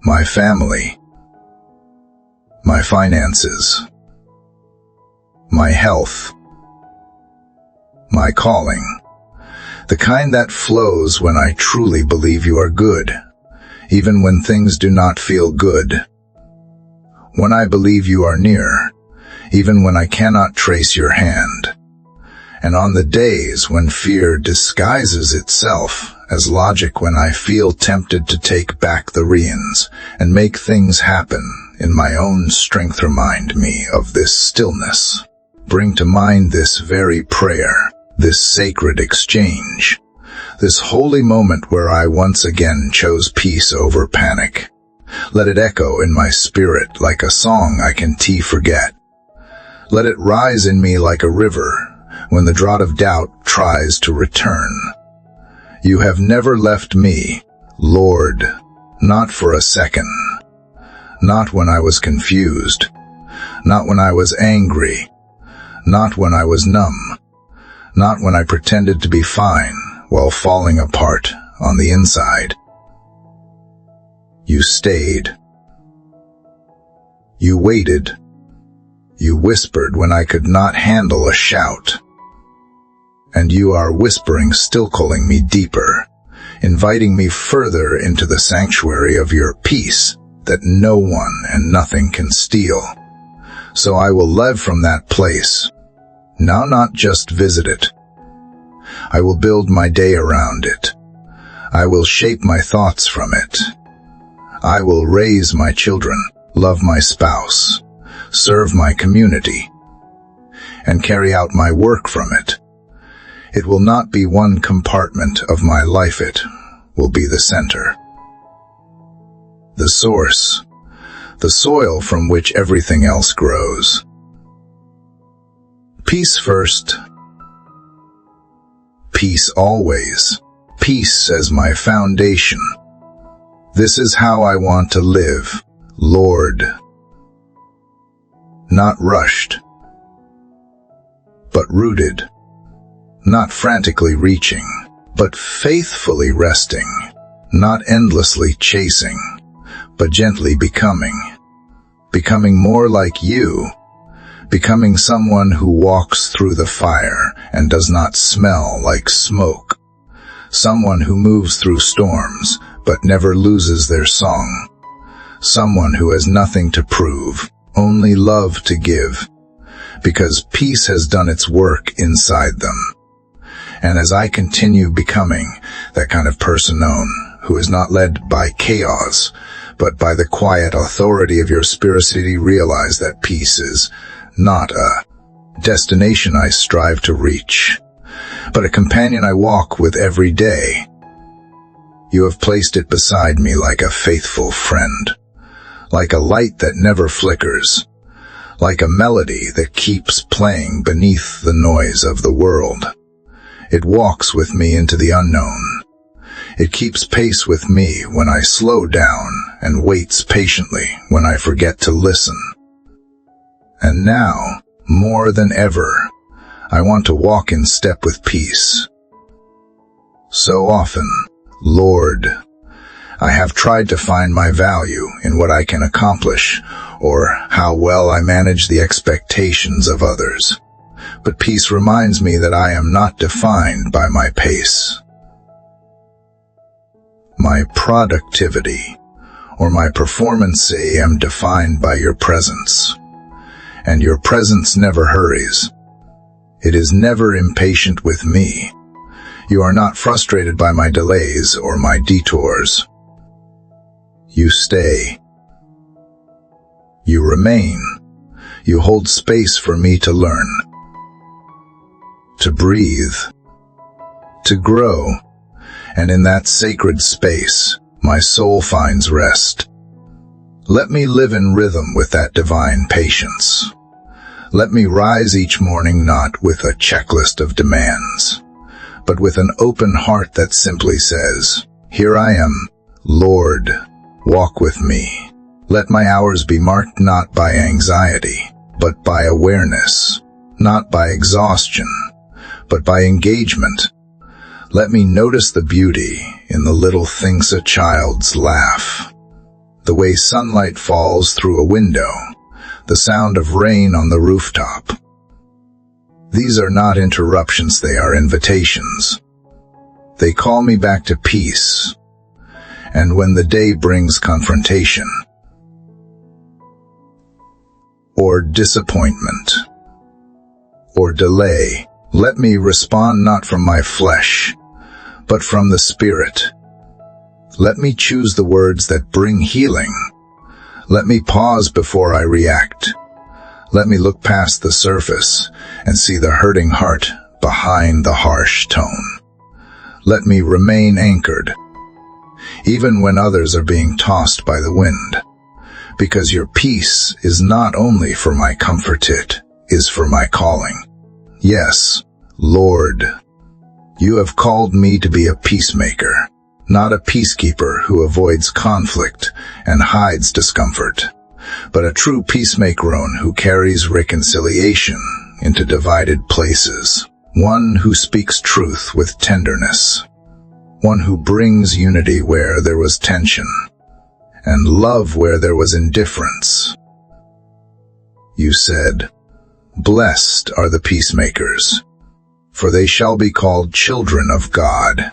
A: my family, my finances, my health, my calling, the kind that flows when I truly believe you are good, even when things do not feel good, when I believe you are near, even when I cannot trace your hand, and on the days when fear disguises itself as logic, when I feel tempted to take back the reins and make things happen in my own strength. Remind me of this stillness. Bring to mind this very prayer, this sacred exchange, this holy moment where I once again chose peace over panic. Let it echo in my spirit like a song I can forget. Let it rise in me like a river when the drought of doubt tries to return. You have never left me, Lord, not for a second. Not when I was confused, not when I was angry, not when I was numb, not when I pretended to be fine while falling apart on the inside. You stayed. You waited. You whispered when I could not handle a shout. And you are whispering, still calling me deeper, inviting me further into the sanctuary of your peace that no one and nothing can steal. So I will live from that place, now not just visit it. I will build my day around it. I will shape my thoughts from it. I will raise my children, love my spouse, serve my community, and carry out my work from it. It will not be one compartment of my life, it will be the center. The source, the soil from which everything else grows. Peace first. Peace always. Peace as my foundation. This is how I want to live, Lord. Not rushed, but rooted. Not frantically reaching, but faithfully resting. Not endlessly chasing, but gently becoming. Becoming more like you. Becoming someone who walks through the fire and does not smell like smoke. Someone who moves through storms but never loses their song. Someone who has nothing to prove, only love to give. Because peace has done its work inside them. And as I continue becoming that kind of person known, who is not led by chaos, but by the quiet authority of your spirituality, realize that peace is not a destination I strive to reach, but a companion I walk with every day. You have placed it beside me like a faithful friend, like a light that never flickers, like a melody that keeps playing beneath the noise of the world. It walks with me into the unknown. It keeps pace with me when I slow down and waits patiently when I forget to listen. And now, more than ever, I want to walk in step with peace. So often, Lord, I have tried to find my value in what I can accomplish or how well I manage the expectations of others. But peace reminds me that I am not defined by my pace, my productivity, or my performance. I am defined by your presence. And your presence never hurries. It is never impatient with me. You are not frustrated by my delays or my detours. You stay. You remain. You hold space for me to learn, to breathe, to grow, and in that sacred space, my soul finds rest. Let me live in rhythm with that divine patience. Let me rise each morning not with a checklist of demands, but with an open heart that simply says, "Here I am, Lord, walk with me." Let my hours be marked not by anxiety, but by awareness, not by exhaustion, but by engagement. Let me notice the beauty in the little things, a child's laugh, the way sunlight falls through a window, the sound of rain on the rooftop. These are not interruptions, they are invitations. They call me back to peace. And when the day brings confrontation, or disappointment, or delay, let me respond not from my flesh, but from the Spirit. Let me choose the words that bring healing. Let me pause before I react. Let me look past the surface and see the hurting heart behind the harsh tone. Let me remain anchored, even when others are being tossed by the wind, because your peace is not only for my comfort, it is for my calling. Yes, Lord, you have called me to be a peacemaker, not a peacekeeper who avoids conflict and hides discomfort, but a true peacemaker who carries reconciliation into divided places. one who speaks truth with tenderness, one who brings unity where there was tension, and love where there was indifference. You said, "Blessed are the peacemakers, for they shall be called children of God."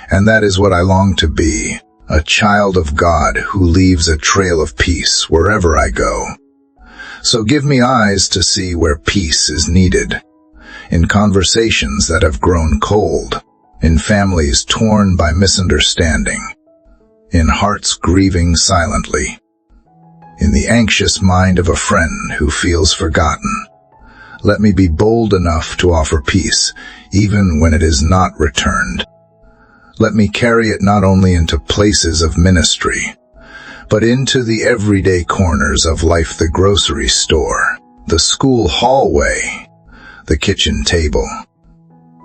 A: And that is what I long to be, a child of God who leaves a trail of peace wherever I go. So give me eyes to see where peace is needed, in conversations that have grown cold, in families torn by misunderstanding, in hearts grieving silently, in the anxious mind of a friend who feels forgotten. Let me be bold enough to offer peace, even when it is not returned. Let me carry it not only into places of ministry, but into the everyday corners of life, the grocery store, the school hallway, the kitchen table,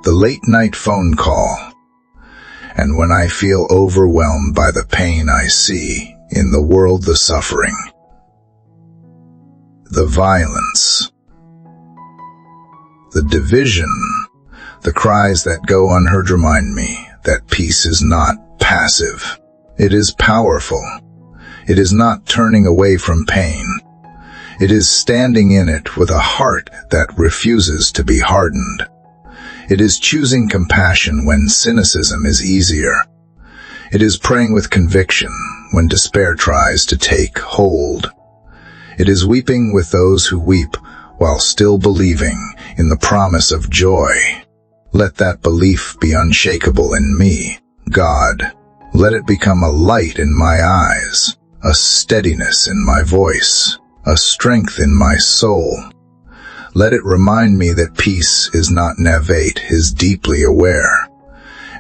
A: the late-night phone call, and when I feel overwhelmed by the pain I see in the world, the suffering, the violence, the division, the cries that go unheard remind me that peace is not passive. It is powerful. It is not turning away from pain. It is standing in it with a heart that refuses to be hardened. It is choosing compassion when cynicism is easier. It is praying with conviction when despair tries to take hold. It is weeping with those who weep while still believing in the promise of joy. Let that belief be unshakable in me, God. Let it become a light in my eyes, a steadiness in my voice, a strength in my soul. Let it remind me that peace is not navate, is deeply aware,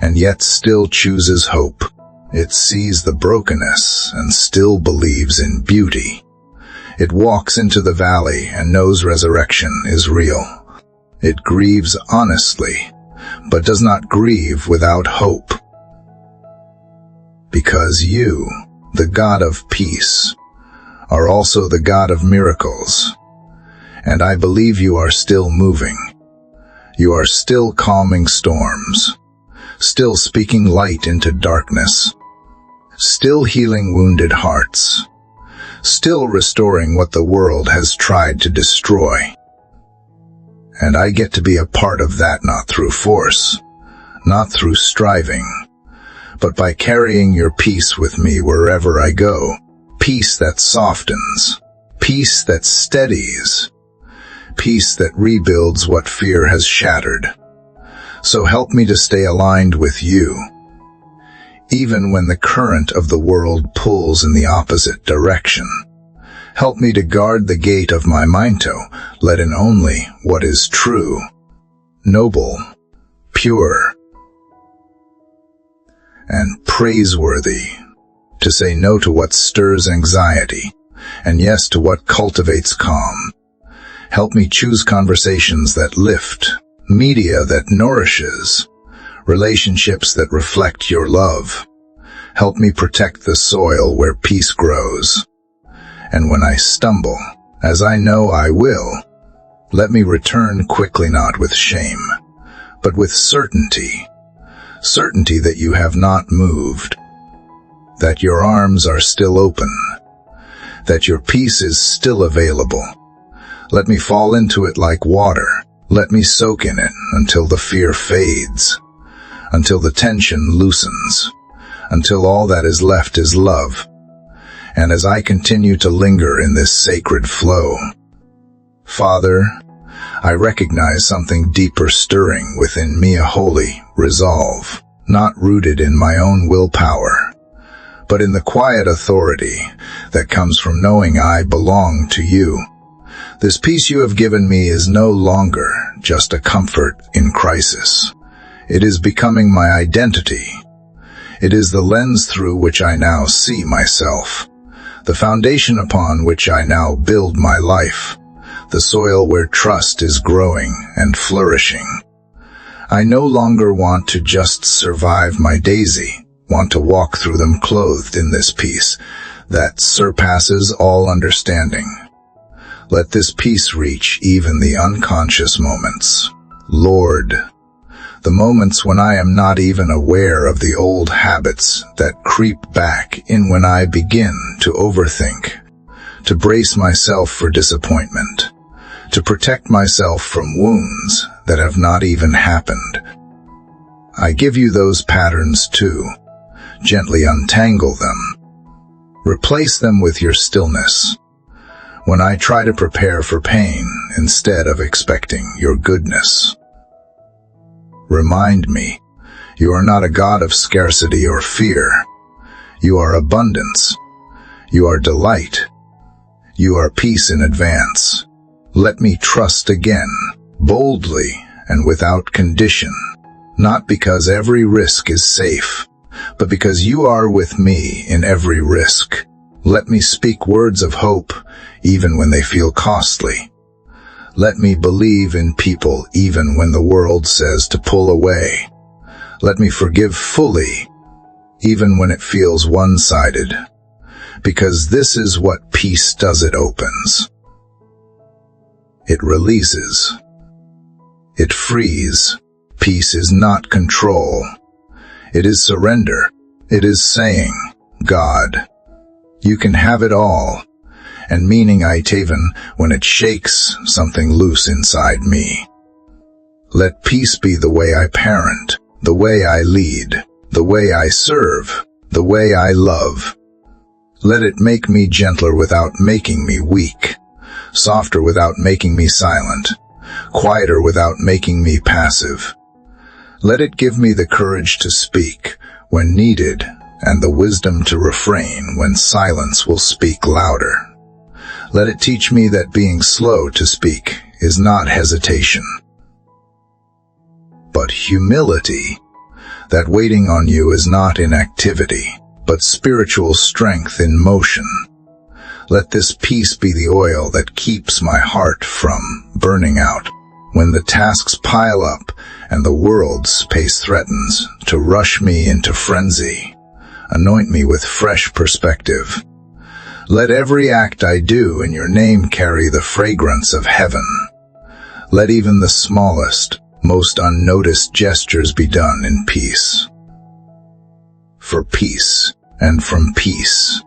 A: and yet still chooses hope. It sees the brokenness and still believes in beauty. It walks into the valley and knows resurrection is real. It grieves honestly, but does not grieve without hope. Because you, the God of peace, are also the God of miracles, and I believe you are still moving. You are still calming storms, still speaking light into darkness, still healing wounded hearts, still restoring what the world has tried to destroy. And I get to be a part of that, not through force, not through striving, but by carrying your peace with me wherever I go. Peace that softens, peace that steadies, peace that rebuilds what fear has shattered. So help me to stay aligned with you, even when the current of the world pulls in the opposite direction. Help me to guard the gate of my mind, let in only what is true, noble, pure, and praiseworthy, to say no to what stirs anxiety, and yes to what cultivates calm. Help me choose conversations that lift, media that nourishes, relationships that reflect your love. Help me protect the soil where peace grows. And when I stumble, as I know I will, let me return quickly, not with shame, but with certainty. Certainty that you have not moved, that your arms are still open, that your peace is still available. Let me fall into it like water. Let me soak in it until the fear fades, until the tension loosens, until all that is left is love. And as I continue to linger in this sacred flow, Father, I recognize something deeper stirring within me, a holy resolve, not rooted in my own willpower, but in the quiet authority that comes from knowing I belong to you. This peace you have given me is no longer just a comfort in crisis. It is becoming my identity. It is the lens through which I now see myself, the foundation upon which I now build my life, the soil where trust is growing and flourishing. I no longer want to just survive my days, want to walk through them clothed in this peace that surpasses all understanding. Let this peace reach even the unconscious moments, Lord, the moments when I am not even aware of the old habits that creep back in when I begin to overthink, to brace myself for disappointment, to protect myself from wounds that have not even happened. I give you those patterns too. Gently untangle them. Replace them with your stillness. When I try to prepare for pain instead of expecting your goodness. Remind me, you are not a God of scarcity or fear. You are abundance. You are delight. You are peace in advance. Let me trust again, boldly and without condition, not because every risk is safe, but because you are with me in every risk. Let me speak words of hope, even when they feel costly. Let me believe in people even when the world says to pull away. Let me forgive fully, even when it feels one-sided, because this is what peace does. It opens. It releases. It frees. Peace is not control. It is surrender. It is saying, God, you can have it all, and meaning it even when it shakes something loose inside me. Let peace be the way I parent, the way I lead, the way I serve, the way I love. Let it make me gentler without making me weak, softer without making me silent, quieter without making me passive. Let it give me the courage to speak when needed and the wisdom to refrain when silence will speak louder. Let it teach me that being slow to speak is not hesitation, but humility, that waiting on you is not inactivity, but spiritual strength in motion. Let this peace be the oil that keeps my heart from burning out when the tasks pile up and the world's pace threatens to rush me into frenzy. Anoint me with fresh perspective. Let every act I do in your name carry the fragrance of heaven. Let even the smallest, most unnoticed gestures be done in peace. For peace and from peace,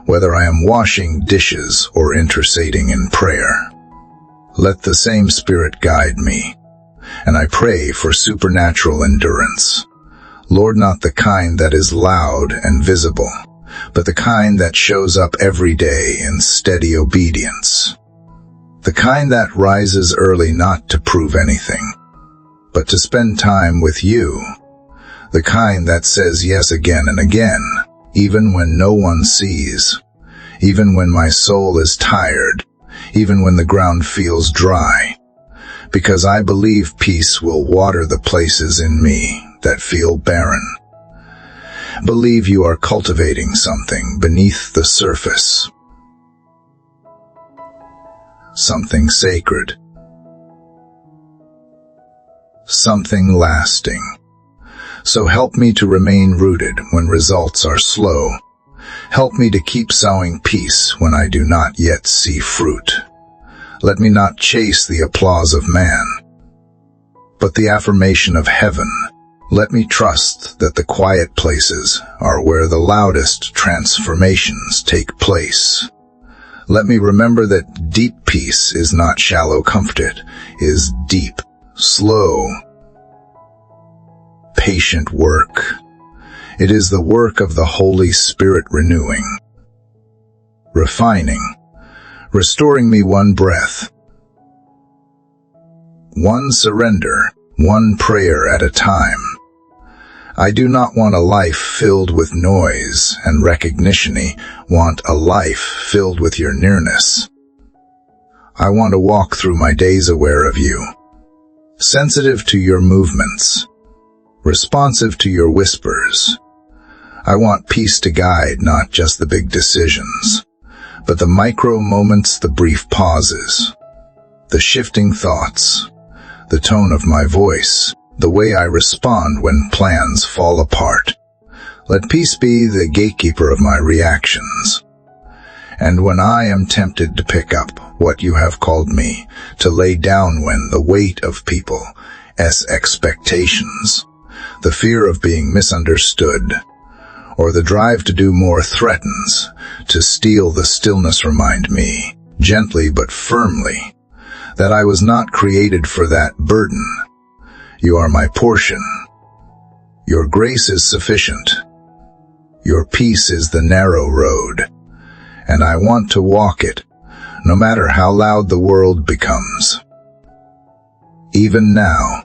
A: whether I am washing dishes or interceding in prayer. Let the same Spirit guide me, and I pray for supernatural endurance. Lord, not the kind that is loud and visible, but the kind that shows up every day in steady obedience. The kind that rises early not to prove anything, but to spend time with you. The kind that says yes again and again, even when no one sees, even when my soul is tired, even when the ground feels dry, because I believe peace will water the places in me that feel barren. Believe you are cultivating something beneath the surface, something sacred, something lasting. So help me to remain rooted when results are slow. Help me to keep sowing peace when I do not yet see fruit. Let me not chase the applause of man, but the affirmation of heaven. Let me trust that the quiet places are where the loudest transformations take place. Let me remember that deep peace is not shallow comfort, it is deep, slow, patient work. It is the work of the Holy Spirit renewing, refining, restoring me one breath, one surrender, one prayer at a time. I do not want a life filled with noise and recognition. I want a life filled with your nearness. I want to walk through my days aware of you, sensitive to your movements, responsive to your whispers. I want peace to guide not just the big decisions, but the micro moments, the brief pauses, the shifting thoughts, the tone of my voice, the way I respond when plans fall apart. Let peace be the gatekeeper of my reactions. And when I am tempted to pick up what you have called me to lay down when the weight of people's expectations, the fear of being misunderstood, or the drive to do more threatens to steal the stillness. Remind me, gently but firmly, that I was not created for that burden. You are my portion. Your grace is sufficient. Your peace is the narrow road, and I want to walk it, no matter how loud the world becomes. Even now,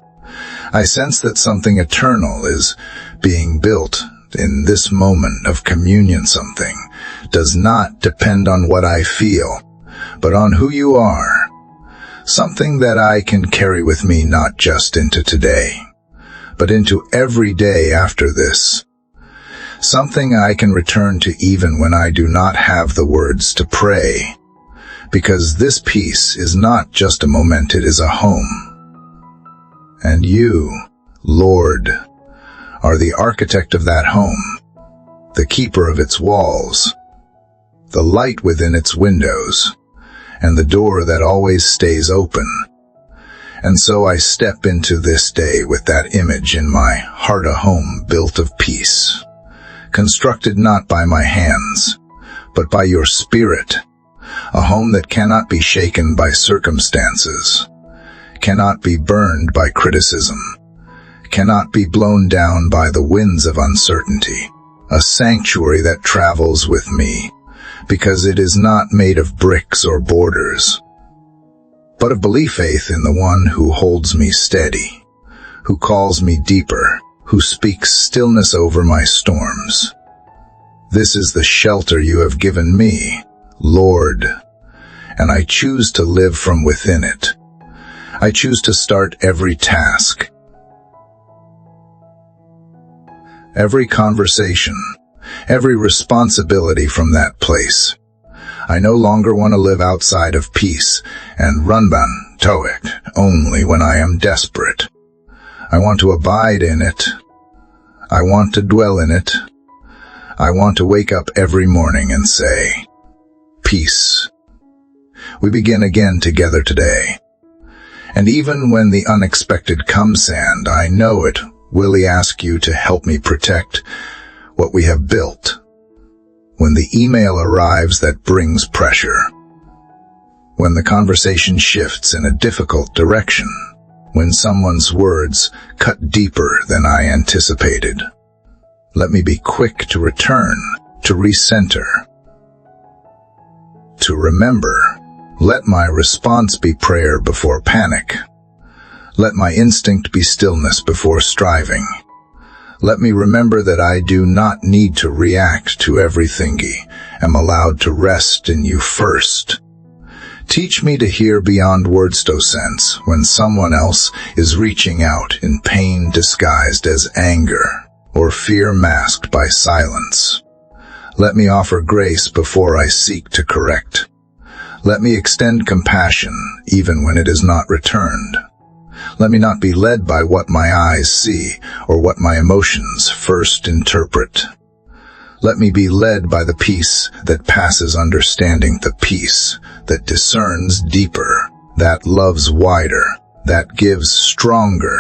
A: I sense that something eternal is being built in this moment of communion. Something does not depend on what I feel, but on who you are. Something that I can carry with me not just into today, but into every day after this. Something I can return to even when I do not have the words to pray. Because this peace is not just a moment, it is a home. And you, Lord, are the architect of that home, the keeper of its walls, the light within its windows, and the door that always stays open. And so I step into this day with that image in my heart, a home built of peace, constructed not by my hands, but by your Spirit, a home that cannot be shaken by circumstances, cannot be burned by criticism, cannot be blown down by the winds of uncertainty, a sanctuary that travels with me, because it is not made of bricks or borders, but of belief, faith in the one who holds me steady, who calls me deeper, who speaks stillness over my storms. This is the shelter you have given me, Lord, and I choose to live from within it. I choose to start every task, every conversation, every responsibility from that place. I no longer want to live outside of peace and run to it only when I am desperate. I want to abide in it. I want to dwell in it. I want to wake up every morning and say, peace. We begin again together today. And even when the unexpected comes, and I know it, will ask you to help me protect what we have built. When the email arrives that brings pressure, when the conversation shifts in a difficult direction, when someone's words cut deeper than I anticipated, let me be quick to return, to recenter, to remember. Let my response be prayer before panic. Let my instinct be stillness before striving. Let me remember that I do not need to react to everything. I am allowed to rest in you first. Teach me to hear beyond words to sense when someone else is reaching out in pain disguised as anger or fear masked by silence. Let me offer grace before I seek to correct. Let me extend compassion even when it is not returned. Let me not be led by what my eyes see or what my emotions first interpret. Let me be led by the peace that passes understanding, the peace that discerns deeper, that loves wider, that gives stronger.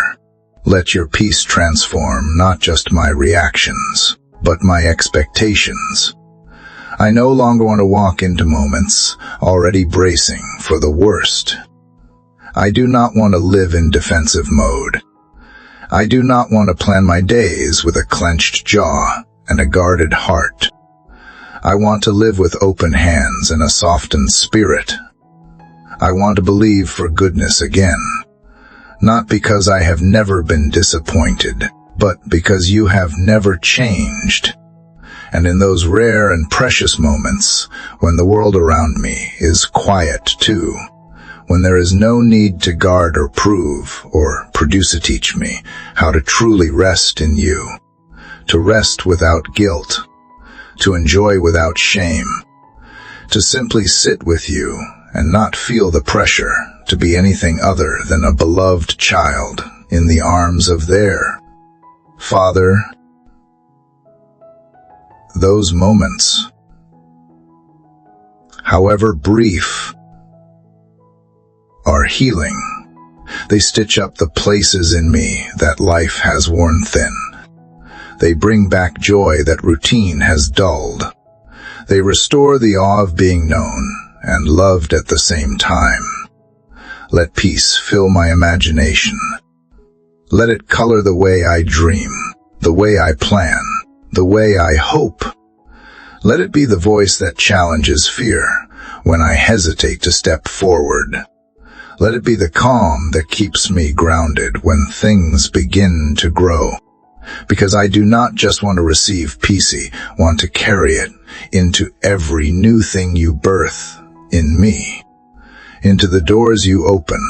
A: Let your peace transform not just my reactions, but my expectations. I no longer want to walk into moments already bracing for the worst. I do not want to live in defensive mode. I do not want to plan my days with a clenched jaw and a guarded heart. I want to live with open hands and a softened spirit. I want to believe for goodness again, not because I have never been disappointed, but because you have never changed. And in those rare and precious moments, when the world around me is quiet too, when there is no need to guard or prove or produce, teach me how to truly rest in you, to rest without guilt, to enjoy without shame, to simply sit with you and not feel the pressure to be anything other than a beloved child in the arms of their Father. Those moments, however brief, are healing. They stitch up the places in me that life has worn thin. They bring back joy that routine has dulled. They restore the awe of being known and loved at the same time. Let peace fill my imagination. Let it color the way I dream, the way I plan, the way I hope. Let it be the voice that challenges fear when I hesitate to step forward. Let it be the calm that keeps me grounded when things begin to grow. Because I do not just want to receive peace, I want to carry it into every new thing you birth in me, into the doors you open,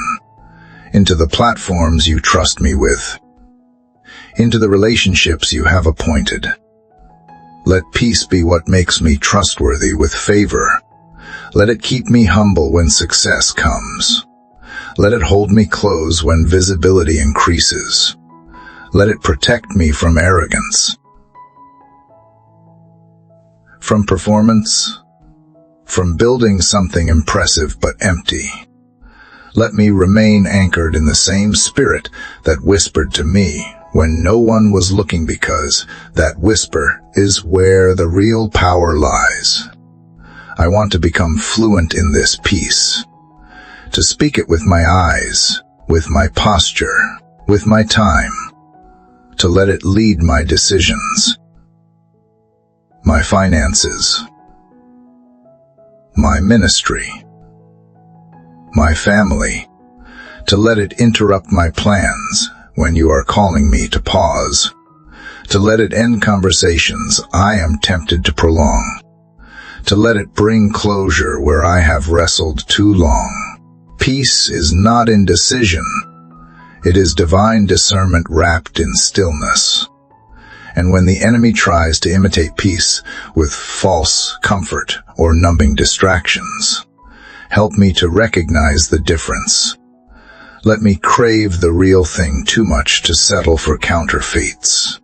A: into the platforms you trust me with, into the relationships you have appointed. Let peace be what makes me trustworthy with favor. Let it keep me humble when success comes. Let it hold me close when visibility increases. Let it protect me from arrogance, from performance, from building something impressive but empty. Let me remain anchored in the same spirit that whispered to me when no one was looking, because that whisper is where the real power lies. I want to become fluent in this peace, to speak it with my eyes, with my posture, with my time, to let it lead my decisions, my finances, my ministry, my family, to let it interrupt my plans when you are calling me to pause, to let it end conversations I am tempted to prolong, to let it bring closure where I have wrestled too long. Peace is not indecision. It is divine discernment wrapped in stillness. And when the enemy tries to imitate peace with false comfort or numbing distractions, help me to recognize the difference. Let me crave the real thing too much to settle for counterfeits.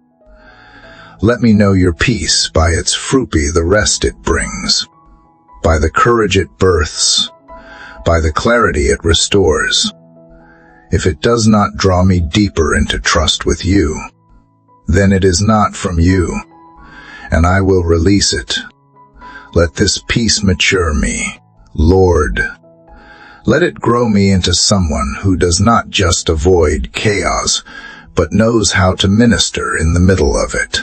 A: Let me know your peace by its fruit, be the rest it brings, by the courage it births, by the clarity it restores. If it does not draw me deeper into trust with you, then it is not from you, and I will release it. Let this peace mature me, Lord. Let it grow me into someone who does not just avoid chaos, but knows how to minister in the middle of it.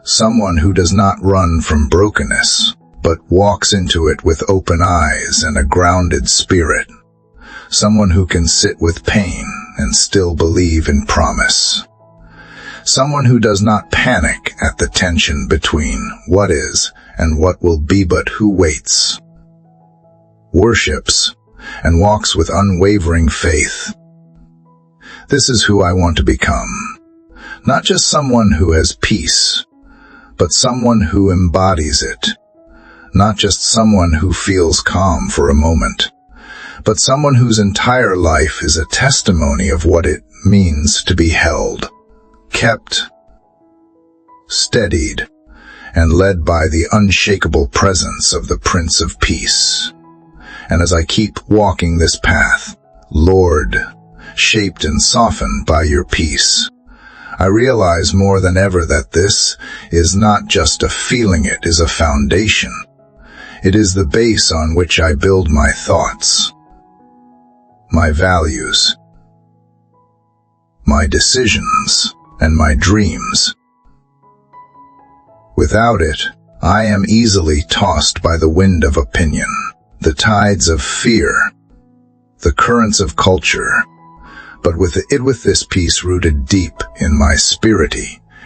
A: Someone who does not run from brokenness, but walks into it with open eyes and a grounded spirit. Someone who can sit with pain and still believe in promise. Someone who does not panic at the tension between what is and what will be, but who waits, worships, and walks with unwavering faith. This is who I want to become. Not just someone who has peace, but someone who embodies it. Not just someone who feels calm for a moment, but someone whose entire life is a testimony of what it means to be held, kept, steadied, and led by the unshakable presence of the Prince of Peace. And as I keep walking this path, Lord, shaped and softened by your peace, I realize more than ever that this is not just a feeling, it is a foundation. It is the base on which I build my thoughts, my values, my decisions, and my dreams. Without it, I am easily tossed by the wind of opinion, the tides of fear, the currents of culture. But with this peace rooted deep in my spirit,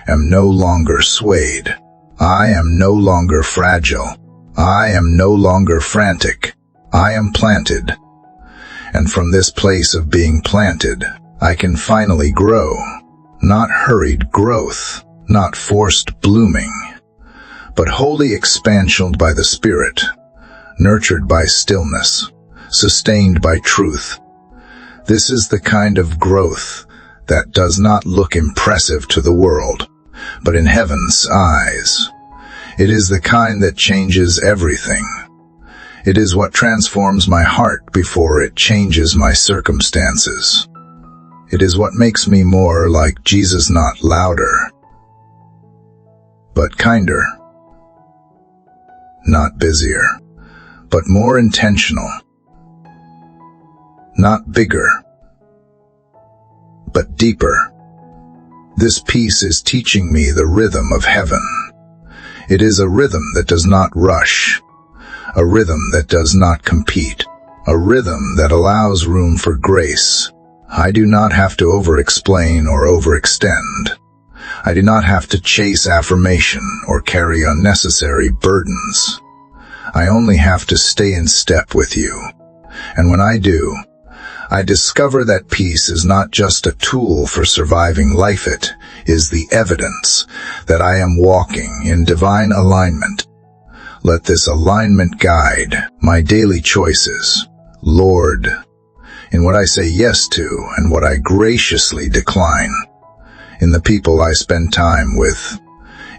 A: am no longer swayed. I am no longer fragile. I am no longer frantic. I am planted. And from this place of being planted, I can finally grow. Not hurried growth, not forced blooming, but wholly expansioned by the Spirit, nurtured by stillness, sustained by truth. This is the kind of growth that does not look impressive to the world, but in heaven's eyes, it is the kind that changes everything. It is what transforms my heart before it changes my circumstances. It is what makes me more like Jesus, not louder, but kinder. Not busier, but more intentional. Not bigger, but deeper. This peace is teaching me the rhythm of heaven. It is a rhythm that does not rush, a rhythm that does not compete, a rhythm that allows room for grace. I do not have to over-explain or overextend. I do not have to chase affirmation or carry unnecessary burdens. I only have to stay in step with you. And when I do, I discover that peace is not just a tool for surviving life, it is the evidence that I am walking in divine alignment. Let this alignment guide my daily choices, Lord, in what I say yes to and what I graciously decline, in the people I spend time with,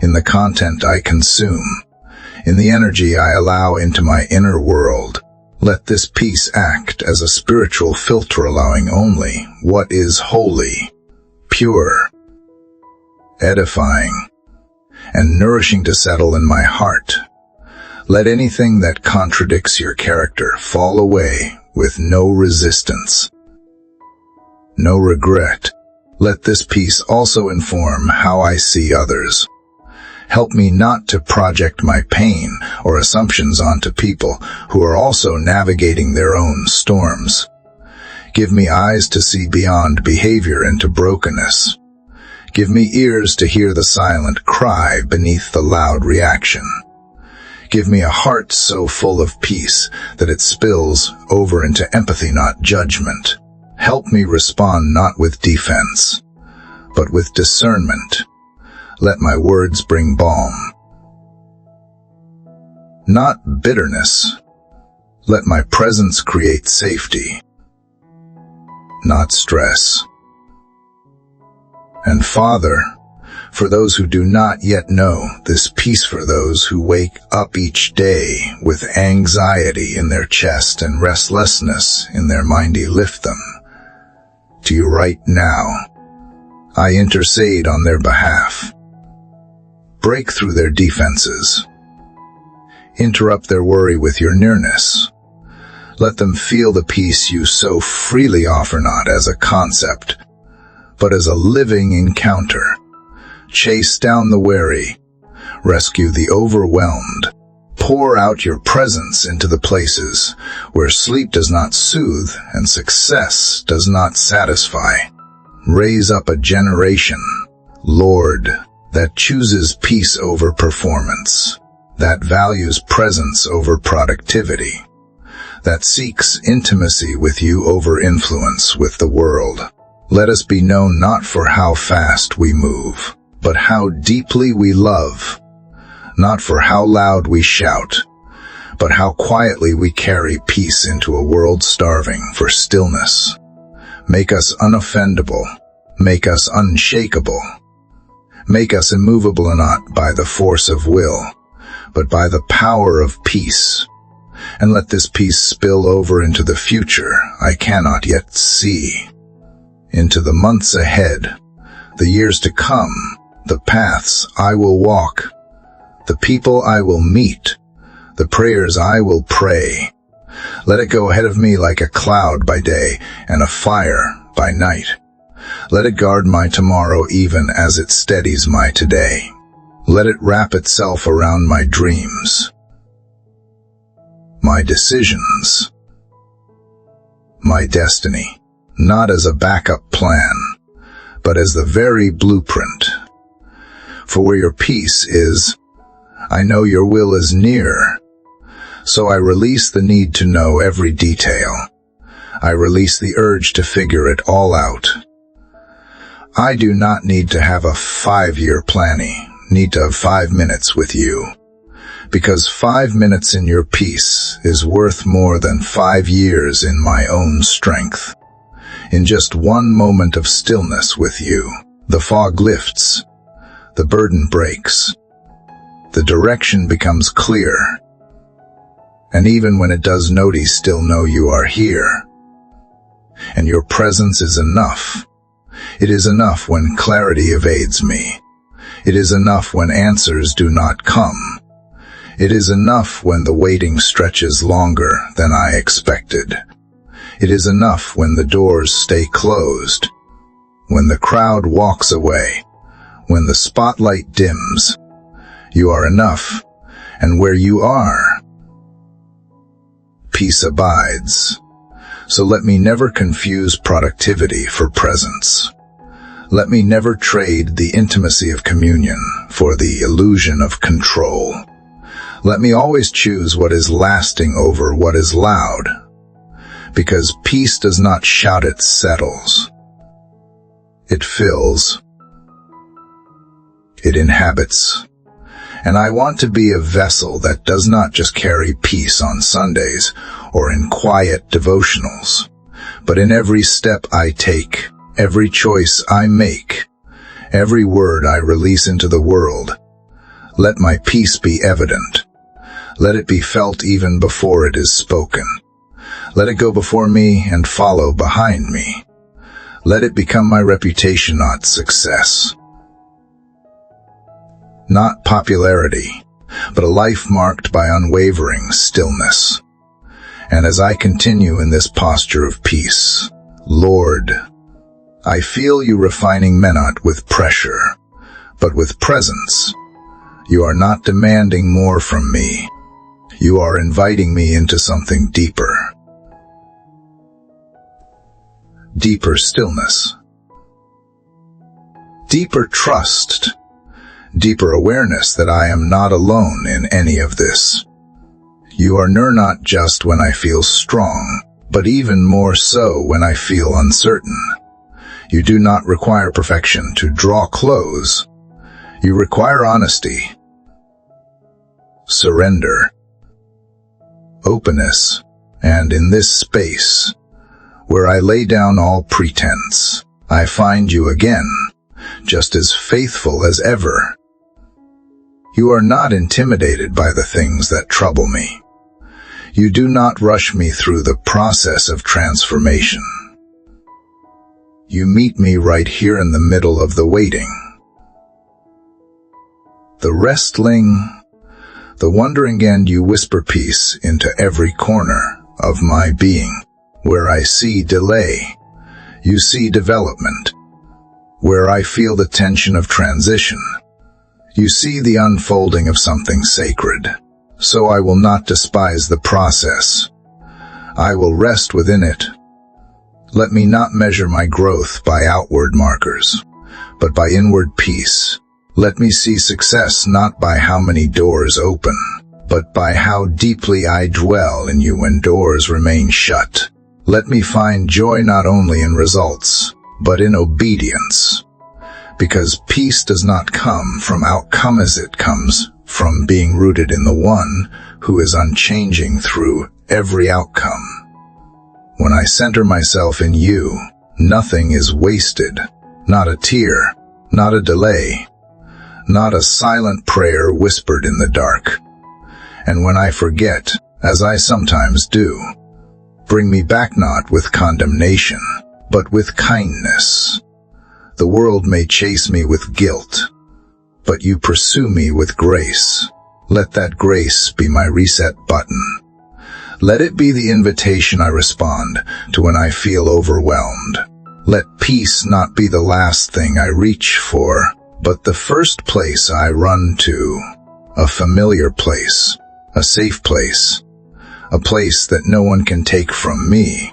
A: in the content I consume, in the energy I allow into my inner world. Let this peace act as a spiritual filter, allowing only what is holy, pure, edifying, and nourishing to settle in my heart. Let anything that contradicts your character fall away with no resistance, no regret. Let this peace also inform how I see others. Help me not to project my pain or assumptions onto people who are also navigating their own storms. Give me eyes to see beyond behavior into brokenness. Give me ears to hear the silent cry beneath the loud reaction. Give me a heart so full of peace that it spills over into empathy, not judgment. Help me respond not with defense, but with discernment. Let my words bring balm, not bitterness. Let my presence create safety, not stress. And Father, for those who do not yet know this peace, for those who wake up each day with anxiety in their chest and restlessness in their mind, lift them to you right now. I intercede on their behalf. Break through their defenses. Interrupt their worry with your nearness. Let them feel the peace you so freely offer, not as a concept, but as a living encounter. Chase down the weary. Rescue the overwhelmed. Pour out your presence into the places where sleep does not soothe and success does not satisfy. Raise up a generation, Lord, that chooses peace over performance, that values presence over productivity, that seeks intimacy with you over influence with the world. Let us be known not for how fast we move, but how deeply we love, not for how loud we shout, but how quietly we carry peace into a world starving for stillness. Make us unoffendable, make us unshakable. Make us immovable, not by the force of will, but by the power of peace. And let this peace spill over into the future I cannot yet see, into the months ahead, the years to come, the paths I will walk, the people I will meet, the prayers I will pray. Let it go ahead of me like a cloud by day and a fire by night. Let it guard my tomorrow even as it steadies my today. Let it wrap itself around my dreams, my decisions, my destiny, not as a backup plan, but as the very blueprint. For where your peace is, I know your will is near. So I release the need to know every detail. I release the urge to figure it all out. I do not need to have a 5-year plan. I need to have 5 minutes with you. Because 5 minutes in your peace is worth more than 5 years in my own strength. In just one moment of stillness with you, the fog lifts, the burden breaks, the direction becomes clear, And even when it does notice, still know you are here. And your presence is enough. It is enough when clarity evades me. It is enough when answers do not come. It is enough when the waiting stretches longer than I expected. It is enough when the doors stay closed, when the crowd walks away, when the spotlight dims. You are enough, and where you are, peace abides. So let me never confuse productivity for presence. Let me never trade the intimacy of communion for the illusion of control. Let me always choose what is lasting over what is loud, because peace does not shout, it settles. It fills. It inhabits. And I want to be a vessel that does not just carry peace on Sundays or in quiet devotionals, but in every step I take, every choice I make, every word I release into the world. Let my peace be evident. Let it be felt even before it is spoken. Let it go before me and follow behind me. Let it become my reputation, not success. Not popularity, but a life marked by unwavering stillness. And as I continue in this posture of peace, Lord, I feel you refining me not with pressure, but with presence. You are not demanding more from me. You are inviting me into something deeper. Deeper stillness. Deeper trust. Deeper awareness that I am not alone in any of this. You are near not just when I feel strong, but even more so when I feel uncertain. You do not require perfection to draw close. You require honesty, surrender, openness, and in this space, where I lay down all pretense, I find you again, just as faithful as ever. You are not intimidated by the things that trouble me. You do not rush me through the process of transformation. You meet me right here in the middle of the waiting. The wrestling, the wondering, and you whisper peace into every corner of my being. Where I see delay, you see development. Where I feel the tension of transition, you see the unfolding of something sacred. So I will not despise the process. I will rest within it. Let me not measure my growth by outward markers, but by inward peace. Let me see success not by how many doors open, but by how deeply I dwell in you when doors remain shut. Let me find joy not only in results, but in obedience. Because peace does not come from outcome as it comes from being rooted in the one who is unchanging through every outcome. When I center myself in you, nothing is wasted. Not a tear, not a delay, not a silent prayer whispered in the dark. And when I forget, as I sometimes do, bring me back not with condemnation, but with kindness. The world may chase me with guilt, but you pursue me with grace. Let that grace be my reset button. Let it be the invitation I respond to when I feel overwhelmed. Let peace not be the last thing I reach for, but the first place I run to. A familiar place, a safe place, a place that no one can take from me.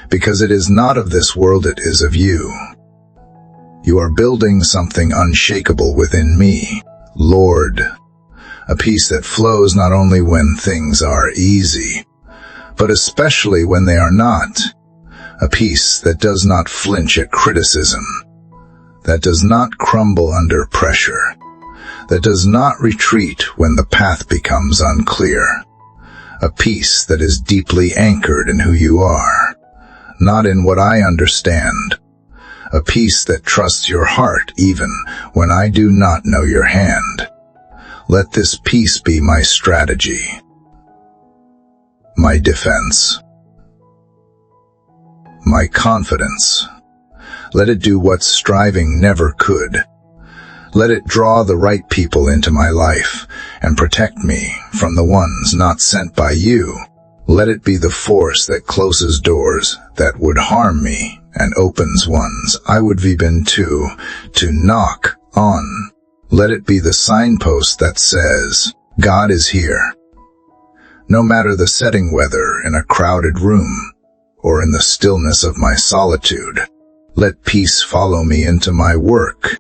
A: Because it is not of this world, it is of you. You are building something unshakable within me, Lord. A peace that flows not only when things are easy, but especially when they are not. A peace that does not flinch at criticism, that does not crumble under pressure, that does not retreat when the path becomes unclear. A peace that is deeply anchored in who you are, not in what I understand. A peace that trusts your heart even when I do not know your hand. Let this peace be my strategy. my defense, my confidence. Let it do what striving never could. Let it draw the right people into my life and protect me from the ones not sent by you. Let it be the force that closes doors that would harm me and opens ones I would have been to knock on. Let it be the signpost that says, God is here. No matter the setting, whether in a crowded room or in the stillness of my solitude, let peace follow me into my work,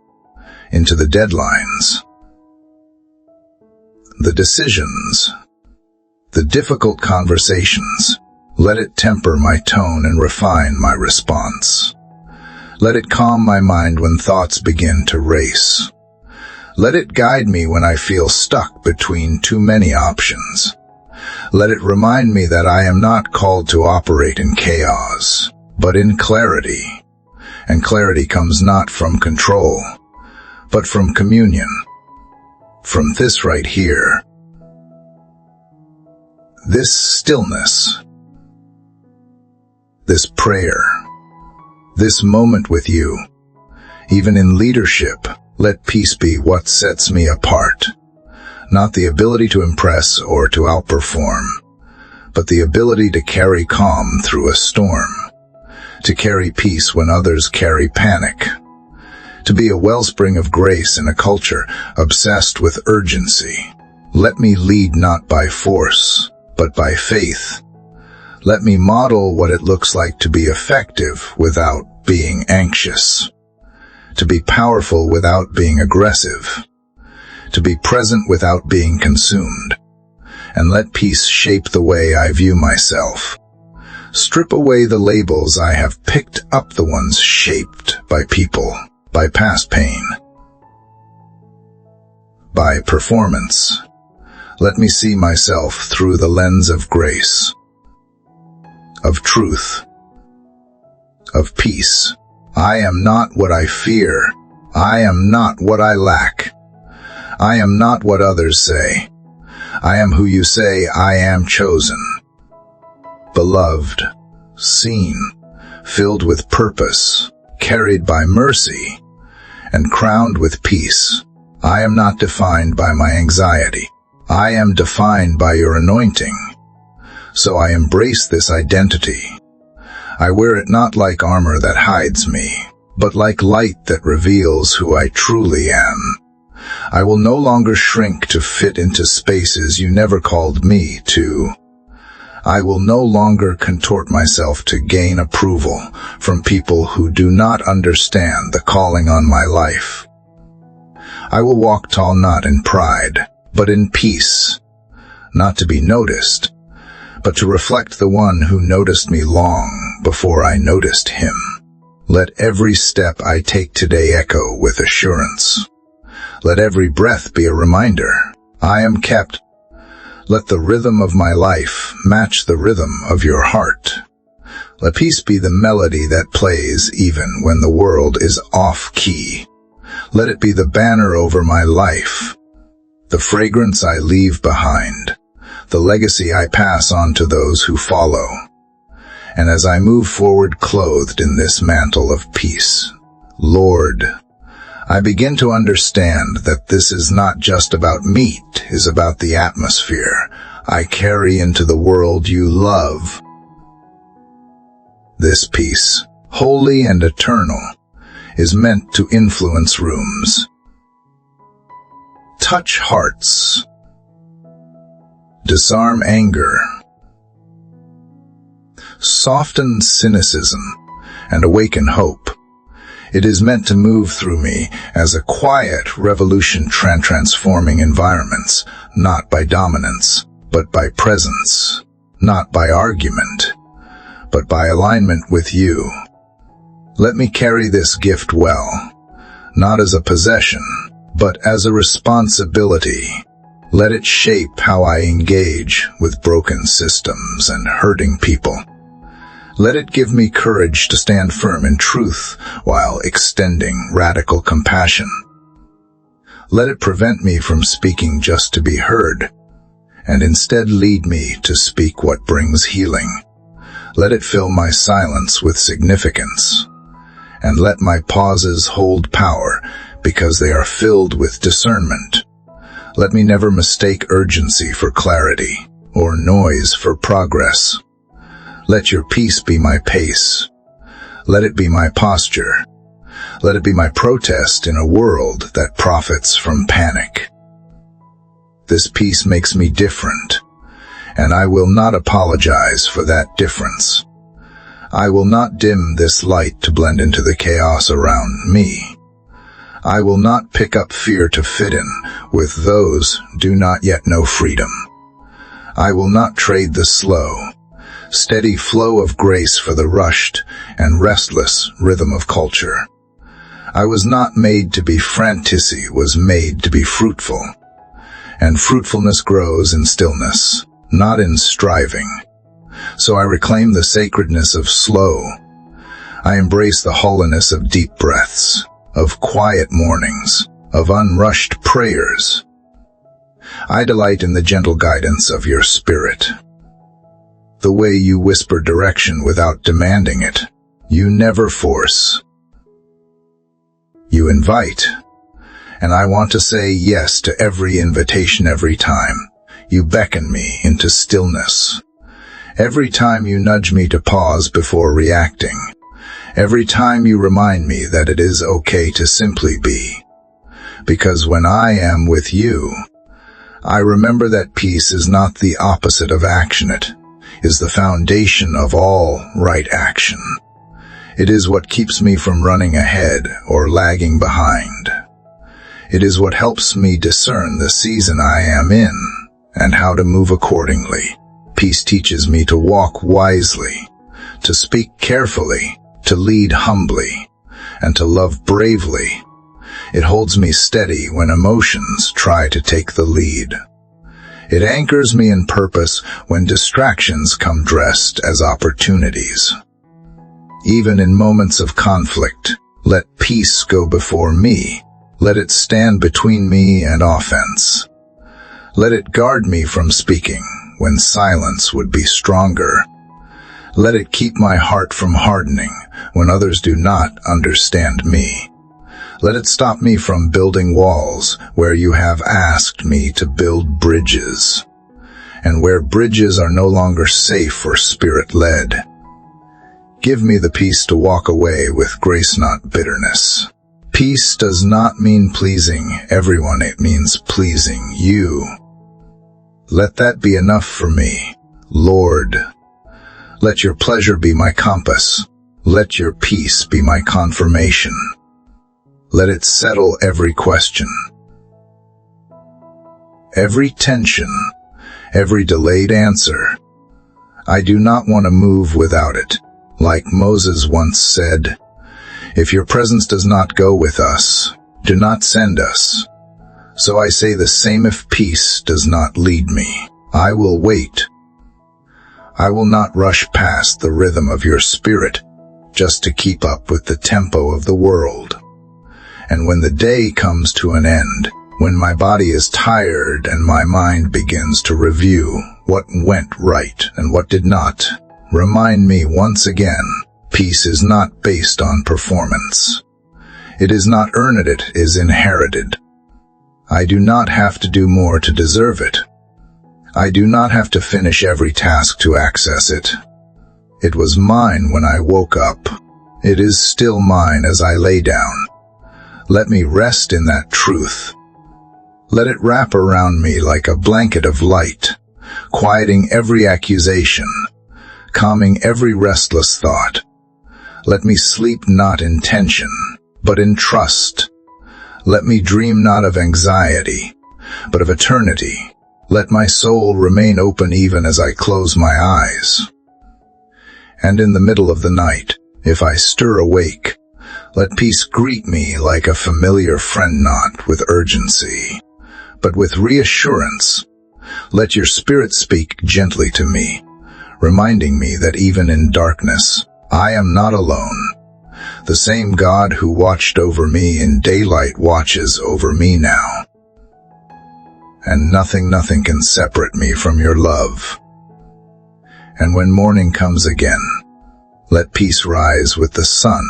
A: into the deadlines, the decisions, the difficult conversations. Let it temper my tone and refine my response. Let it calm my mind when thoughts begin to race. Let it guide me when I feel stuck between too many options. Let it remind me that I am not called to operate in chaos, but in clarity. And clarity comes not from control, but from communion. From this right here. This stillness. This prayer. This moment with you. Even in leadership, let peace be what sets me apart. Not the ability to impress or to outperform, but the ability to carry calm through a storm. To carry peace when others carry panic. To be a wellspring of grace in a culture obsessed with urgency. Let me lead not by force, but by faith. Let me model what it looks like to be effective without being anxious. To be powerful without being aggressive. To be present without being consumed. And let peace shape the way I view myself. Strip away the labels I have picked up, the ones shaped by people, by past pain, by performance. Let me see myself through the lens of grace, of truth, of peace. I am not what I fear. I am not what I lack. I am not what others say. I am who you say I am, chosen, beloved, seen, filled with purpose, carried by mercy, and crowned with peace. I am not defined by my anxiety. I am defined by your anointing. So I embrace this identity. I wear it not like armor that hides me, but like light that reveals who I truly am. I will no longer shrink to fit into spaces you never called me to. I will no longer contort myself to gain approval from people who do not understand the calling on my life. I will walk tall not in pride, but in peace, not to be noticed, but to reflect the one who noticed me long before I noticed him. Let every step I take today echo with assurance. Let every breath be a reminder. I am kept. Let the rhythm of my life match the rhythm of your heart. Let peace be the melody that plays even when the world is off-key. Let it be the banner over my life, the fragrance I leave behind, the legacy I pass on to those who follow. And as I move forward clothed in this mantle of peace, Lord, I begin to understand that this is not just about meat, it is about the atmosphere I carry into the world you love. This peace, holy and eternal, is meant to influence rooms, touch hearts, disarm anger, soften cynicism, and awaken hope. It is meant to move through me as a quiet revolution, transforming environments, not by dominance, but by presence, not by argument, but by alignment with you. Let me carry this gift well, not as a possession, but as a responsibility. Let it shape how I engage with broken systems and hurting people. Let it give me courage to stand firm in truth while extending radical compassion. Let it prevent me from speaking just to be heard, and instead lead me to speak what brings healing. Let it fill my silence with significance, and let my pauses hold power because they are filled with discernment. Let me never mistake urgency for clarity or noise for progress. Let your peace be my pace. Let it be my posture. Let it be my protest in a world that profits from panic. This peace makes me different, and I will not apologize for that difference. I will not dim this light to blend into the chaos around me. I will not pick up fear to fit in with those who do not yet know freedom. I will not trade the slow, steady flow of grace for the rushed and restless rhythm of culture. I was not made to be frantic, was made to be fruitful. And fruitfulness grows in stillness, not in striving. So I reclaim the sacredness of slow. I embrace the holiness of deep breaths, of quiet mornings, of unrushed prayers. I delight in the gentle guidance of your spirit. The way you whisper direction without demanding it. You never force. You invite. And I want to say yes to every invitation every time. You beckon me into stillness. Every time you nudge me to pause before reacting. Every time you remind me that it is okay to simply be. Because when I am with you, I remember that peace is not the opposite of action. It is the foundation of all right action. It is what keeps me from running ahead or lagging behind. It is what helps me discern the season I am in and how to move accordingly. Peace teaches me to walk wisely, to speak carefully, to lead humbly, and to love bravely. It holds me steady when emotions try to take the lead. It anchors me in purpose when distractions come dressed as opportunities. Even in moments of conflict, let peace go before me. Let it stand between me and offense. Let it guard me from speaking when silence would be stronger. Let it keep my heart from hardening when others do not understand me. Let it stop me from building walls where you have asked me to build bridges, and where bridges are no longer safe or spirit-led. Give me the peace to walk away with grace, not bitterness. Peace does not mean pleasing everyone, it means pleasing you. Let that be enough for me, Lord. Let your pleasure be my compass. Let your peace be my confirmation. Let it settle every question, every tension, every delayed answer. I do not want to move without it. Like Moses once said, if your presence does not go with us, do not send us. So I say the same if peace does not lead me. I will wait. I will not rush past the rhythm of your spirit just to keep up with the tempo of the world. And when the day comes to an end, when my body is tired and my mind begins to review what went right and what did not, remind me once again, peace is not based on performance. It is not earned, it is inherited. I do not have to do more to deserve it. I do not have to finish every task to access it. It was mine when I woke up. It is still mine as I lay down. Let me rest in that truth. Let it wrap around me like a blanket of light, quieting every accusation, calming every restless thought. Let me sleep not in tension, but in trust. Let me dream not of anxiety, but of eternity. Let my soul remain open even as I close my eyes. And in the middle of the night, if I stir awake, let peace greet me like a familiar friend, not with urgency, but with reassurance. Let your spirit speak gently to me, reminding me that even in darkness, I am not alone. The same God who watched over me in daylight watches over me now. and nothing can separate me from your love. And when morning comes again, let peace rise with the sun.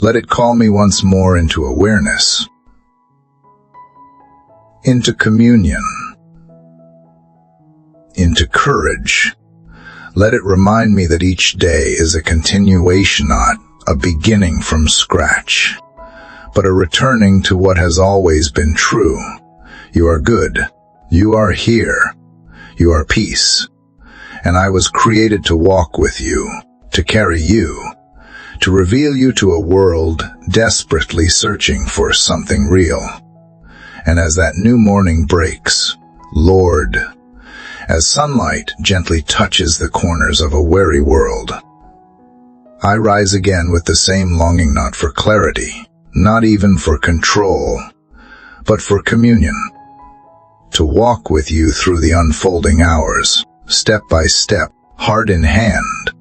A: Let it call me once more into awareness, into communion, into courage. Let it remind me that each day is a continuation, not a beginning from scratch, but a returning to what has always been true. You are good. You are here. You are peace. And I was created to walk with you, to carry you, to reveal you to a world desperately searching for something real. And as that new morning breaks, Lord, as sunlight gently touches the corners of a weary world, I rise again with the same longing, not for clarity, not even for control, but for communion. To walk with you through the unfolding hours, step by step, heart in hand,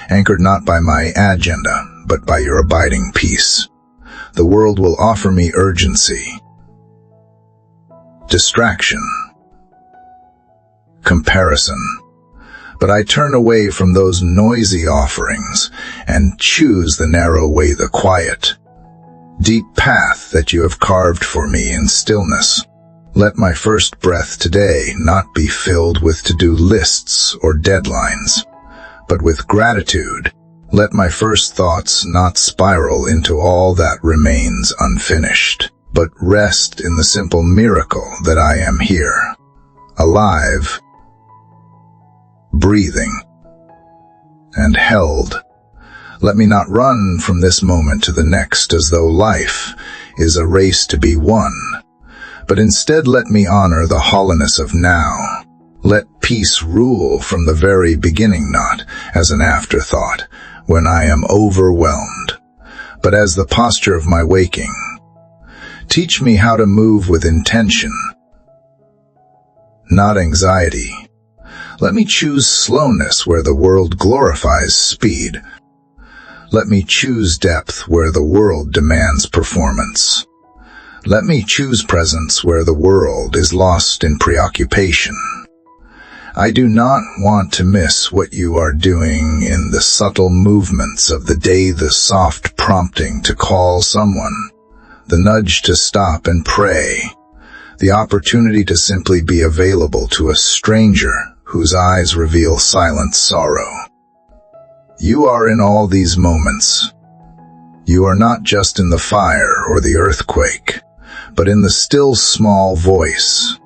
A: anchored not by my agenda, but by your abiding peace. The world will offer me urgency, distraction, comparison, but I turn away from those noisy offerings and choose the narrow way, the quiet, deep path that you have carved for me in stillness. Let my first breath today not be filled with to-do lists or deadlines, but with gratitude. Let my first thoughts not spiral into all that remains unfinished, but rest in the simple miracle that I am here, alive, breathing, and held. Let me not run from this moment to the next as though life is a race to be won, but instead let me honor the hollowness of now. Let peace rule from the very beginning, not as an afterthought when I am overwhelmed, but as the posture of my waking. Teach me how to move with intention, not anxiety. Let me choose slowness where the world glorifies speed. Let me choose depth where the world demands performance. Let me choose presence where the world is lost in preoccupation. I do not want to miss what you are doing in the subtle movements of the day, the soft prompting to call someone, the nudge to stop and pray, the opportunity to simply be available to a stranger whose eyes reveal silent sorrow. You are in all these moments. You are not just in the fire or the earthquake, but in the still small voice.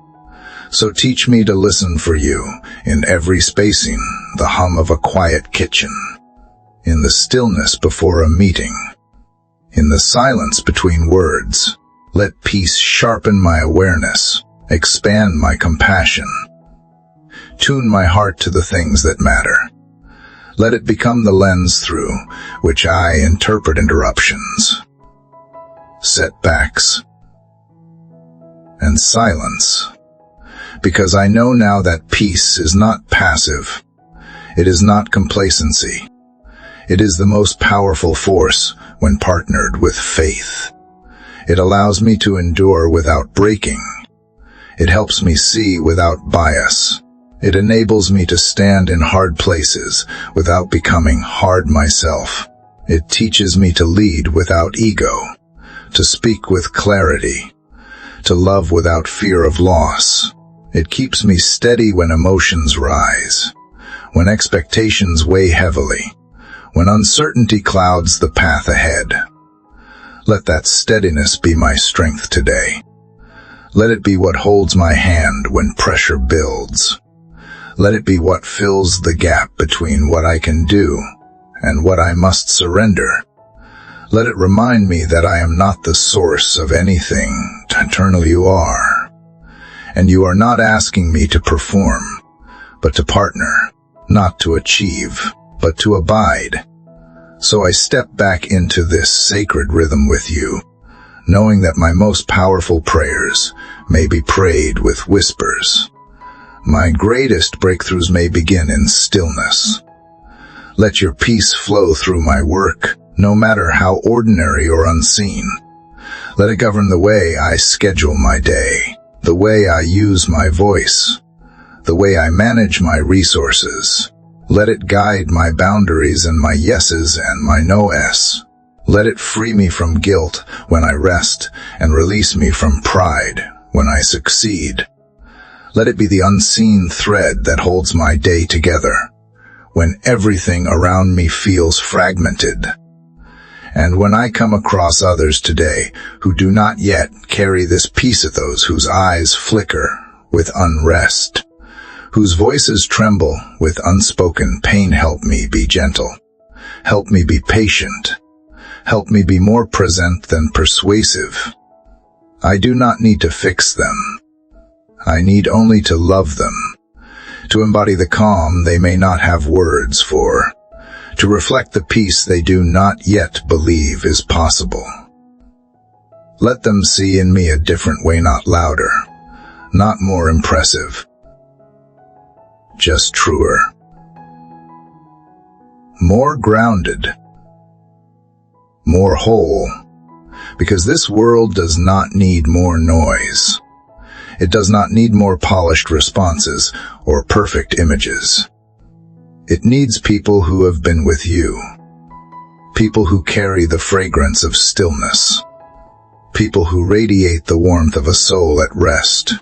A: So teach me to listen for you in every spacing, the hum of a quiet kitchen, in the stillness before a meeting, in the silence between words. Let peace sharpen my awareness, expand my compassion, tune my heart to the things that matter. Let it become the lens through which I interpret interruptions, setbacks, and silence. Because I know now that peace is not passive. It is not complacency. It is the most powerful force when partnered with faith. It allows me to endure without breaking. It helps me see without bias. It enables me to stand in hard places without becoming hard myself. It teaches me to lead without ego, to speak with clarity, to love without fear of loss. It keeps me steady when emotions rise, when expectations weigh heavily, when uncertainty clouds the path ahead. Let that steadiness be my strength today. Let it be what holds my hand when pressure builds. Let it be what fills the gap between what I can do and what I must surrender. Let it remind me that I am not the source of anything. Eternal you are. And you are not asking me to perform, but to partner, not to achieve, but to abide. So I step back into this sacred rhythm with you, knowing that my most powerful prayers may be prayed with whispers. My greatest breakthroughs may begin in stillness. Let your peace flow through my work, no matter how ordinary or unseen. Let it govern the way I schedule my day, the way I use my voice, the way I manage my resources. Let it guide my boundaries and my yeses and my no-s. Let it free me from guilt when I rest and release me from pride when I succeed. Let it be the unseen thread that holds my day together when everything around me feels fragmented. And when I come across others today who do not yet carry this peace of those whose eyes flicker with unrest, whose voices tremble with unspoken pain, help me be gentle. Help me be patient. Help me be more present than persuasive. I do not need to fix them. I need only to love them, to embody the calm they may not have words for, to reflect the peace they do not yet believe is possible. Let them see in me a different way, not louder, not more impressive, just truer, more grounded, more whole, because this world does not need more noise. It does not need more polished responses or perfect images. It needs people who have been with you, people who carry the fragrance of stillness, people who radiate the warmth of a soul at rest,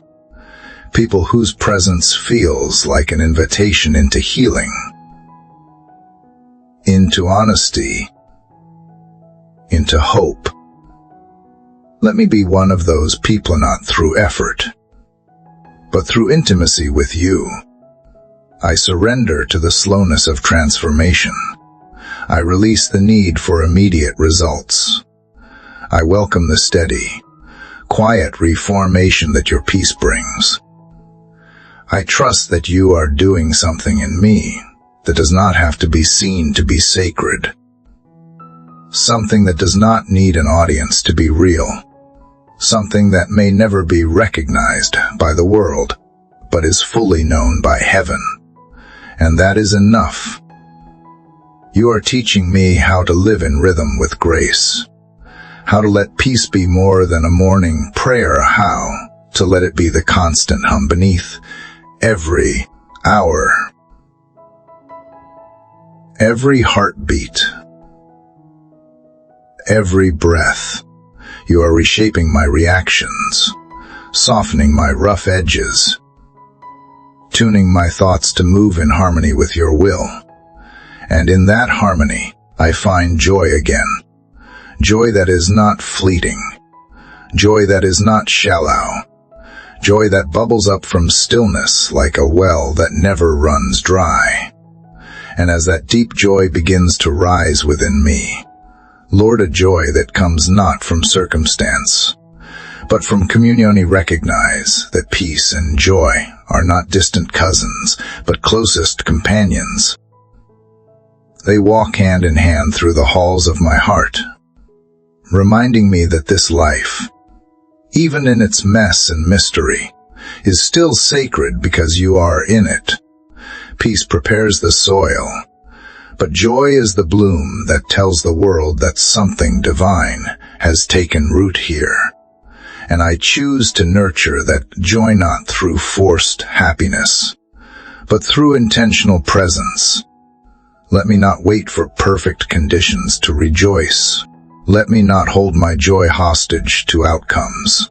A: people whose presence feels like an invitation into healing, into honesty, into hope. Let me be one of those people, not through effort, but through intimacy with you. I surrender to the slowness of transformation. I release the need for immediate results. I welcome the steady, quiet reformation that your peace brings. I trust that you are doing something in me that does not have to be seen to be sacred. Something that does not need an audience to be real. Something that may never be recognized by the world, but is fully known by heaven. And that is enough. You are teaching me how to live in rhythm with grace, how to let peace be more than a morning prayer, how to let it be the constant hum beneath every hour, every heartbeat, every breath. You are reshaping my reactions, softening my rough edges, tuning my thoughts to move in harmony with your will. And in that harmony, I find joy again. Joy that is not fleeting. Joy that is not shallow. Joy that bubbles up from stillness like a well that never runs dry. And as that deep joy begins to rise within me, Lord, a joy that comes not from circumstance, but from communion. Recognize that peace and joy are not distant cousins, but closest companions. They walk hand in hand through the halls of my heart, reminding me that this life, even in its mess and mystery, is still sacred because you are in it. Peace prepares the soil, but joy is the bloom that tells the world that something divine has taken root here. And I choose to nurture that joy not through forced happiness, but through intentional presence. Let me not wait for perfect conditions to rejoice. Let me not hold my joy hostage to outcomes.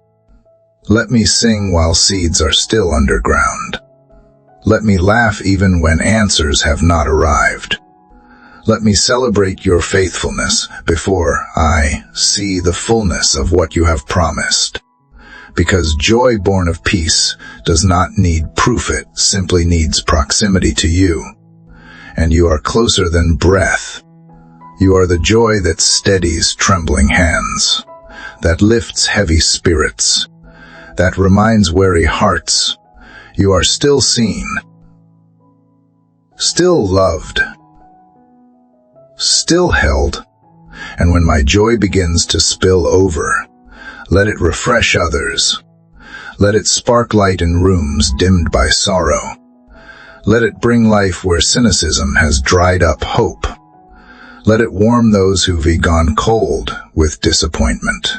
A: Let me sing while seeds are still underground. Let me laugh even when answers have not arrived. Let me celebrate your faithfulness before I see the fullness of what you have promised. Because joy born of peace does not need proof, it simply needs proximity to you. And you are closer than breath. You are the joy that steadies trembling hands, that lifts heavy spirits, that reminds weary hearts you are still seen, still loved, still held. And when my joy begins to spill over, let it refresh others. Let it spark light in rooms dimmed by sorrow. Let it bring life where cynicism has dried up hope. Let it warm those who've gone cold with disappointment,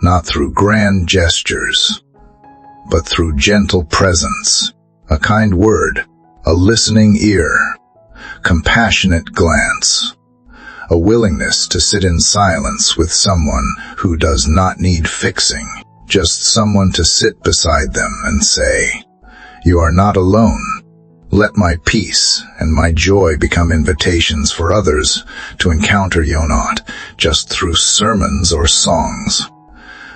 A: not through grand gestures, but through gentle presence, a kind word, a listening ear, compassionate glance, a willingness to sit in silence with someone who does not need fixing, just someone to sit beside them and say, "You are not alone." Let my peace and my joy become invitations for others to encounter you not just through sermons or songs,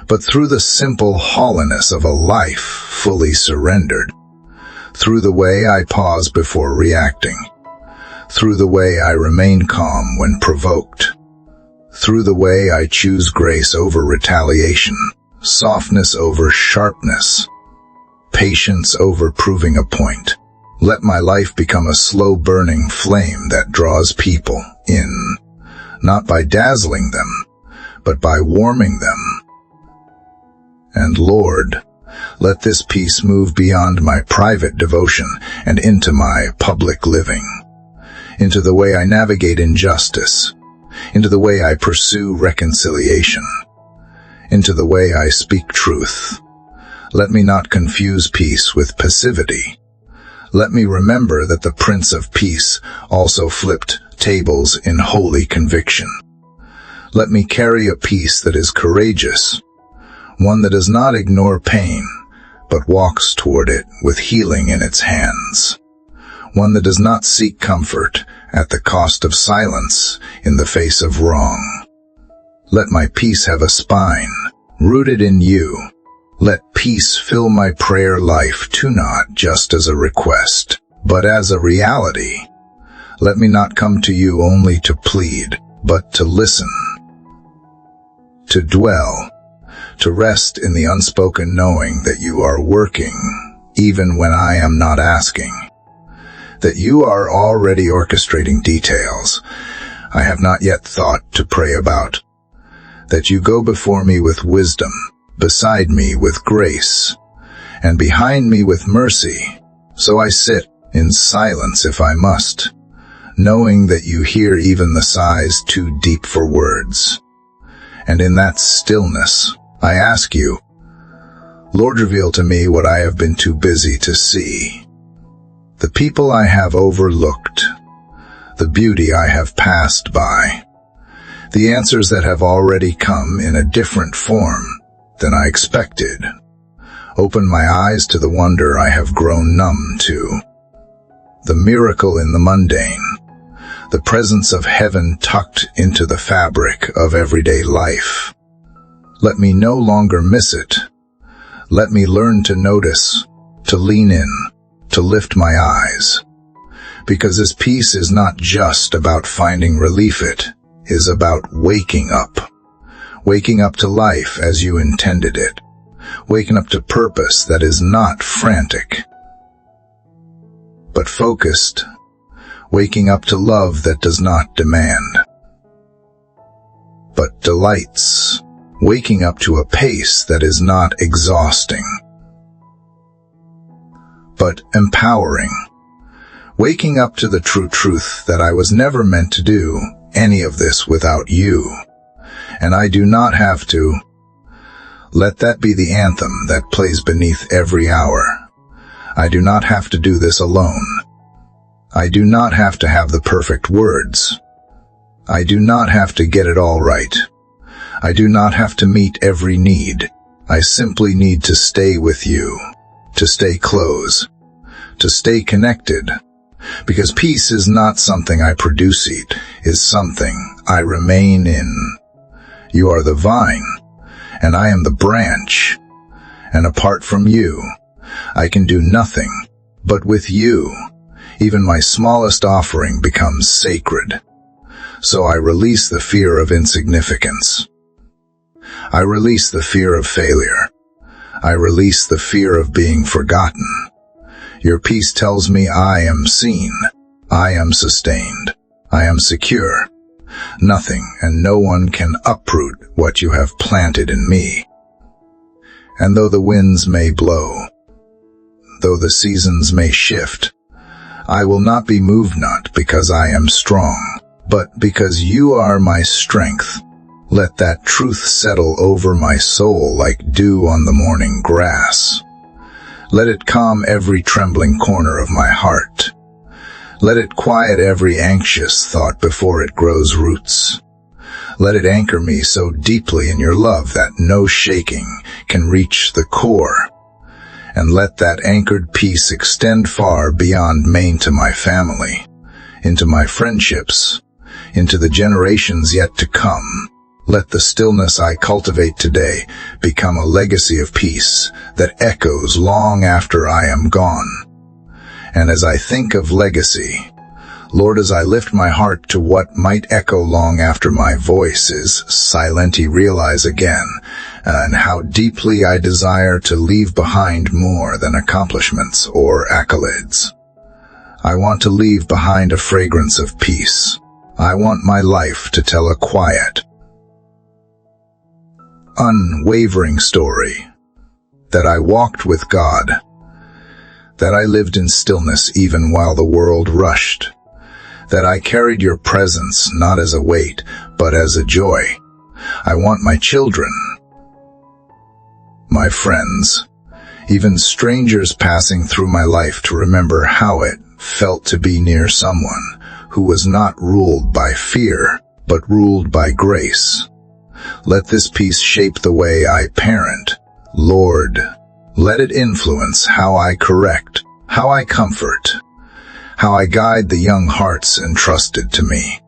A: but through the simple hollowness of a life fully surrendered, through the way I pause before reacting, through the way I remain calm when provoked, through the way I choose grace over retaliation, softness over sharpness, patience over proving a point. Let my life become a slow-burning flame that draws people in, not by dazzling them, but by warming them. And Lord, let this peace move beyond my private devotion and into my public living, into the way I navigate injustice, into the way I pursue reconciliation, into the way I speak truth. Let me not confuse peace with passivity. Let me remember that the Prince of Peace also flipped tables in holy conviction. Let me carry a peace that is courageous, one that does not ignore pain, but walks toward it with healing in its hands, one that does not seek comfort at the cost of silence in the face of wrong. Let my peace have a spine, rooted in you. Let peace fill my prayer life too, not just as a request, but as a reality. Let me not come to you only to plead, but to listen, to dwell, to rest in the unspoken knowing that you are working, even when I am not asking, that you are already orchestrating details I have not yet thought to pray about, that you go before me with wisdom, beside me with grace, and behind me with mercy. So I sit in silence if I must, knowing that you hear even the sighs too deep for words. And in that stillness, I ask you, Lord, reveal to me what I have been too busy to see, the people I have overlooked, the beauty I have passed by, the answers that have already come in a different form than I expected. Open my eyes to the wonder I have grown numb to, the miracle in the mundane, the presence of heaven tucked into the fabric of everyday life. Let me no longer miss it. Let me learn to notice, to lean in, to lift my eyes. Because this peace is not just about finding relief, it is about waking up to life as you intended it, waking up to purpose that is not frantic, but focused, waking up to love that does not demand, but delights, waking up to a pace that is not exhausting, but empowering, waking up to the true truth that I was never meant to do any of this without you. And I do not have to. Let that be the anthem that plays beneath every hour. I do not have to do this alone. I do not have to have the perfect words. I do not have to get it all right. I do not have to meet every need. I simply need to stay with you, to stay close, to stay connected. Because peace is not something I produce, it is something I remain in. You are the vine, and I am the branch, and apart from you, I can do nothing, but with you, even my smallest offering becomes sacred. So I release the fear of insignificance. I release the fear of failure. I release the fear of being forgotten. Your peace tells me I am seen, I am sustained, I am secure. Nothing and no one can uproot what you have planted in me. And though the winds may blow, though the seasons may shift, I will not be moved, not because I am strong, but because you are my strength. Let that truth settle over my soul like dew on the morning grass. Let it calm every trembling corner of my heart. Let it quiet every anxious thought before it grows roots. Let it anchor me so deeply in your love that no shaking can reach the core. And let that anchored peace extend far beyond Maine to my family, into my friendships, into the generations yet to come. Let the stillness I cultivate today become a legacy of peace that echoes long after I am gone. And as I think of legacy, Lord, as I lift my heart to what might echo long after my voice is silent, realize again, and how deeply I desire to leave behind more than accomplishments or accolades. I want to leave behind a fragrance of peace. I want my life to tell a quiet, unwavering story, that I walked with God, that I lived in stillness even while the world rushed, that I carried your presence not as a weight, but as a joy. I want my children, my friends, even strangers passing through my life to remember how it felt to be near someone who was not ruled by fear, but ruled by grace. Let this peace shape the way I parent. Lord, let it influence how I correct, how I comfort, how I guide the young hearts entrusted to me.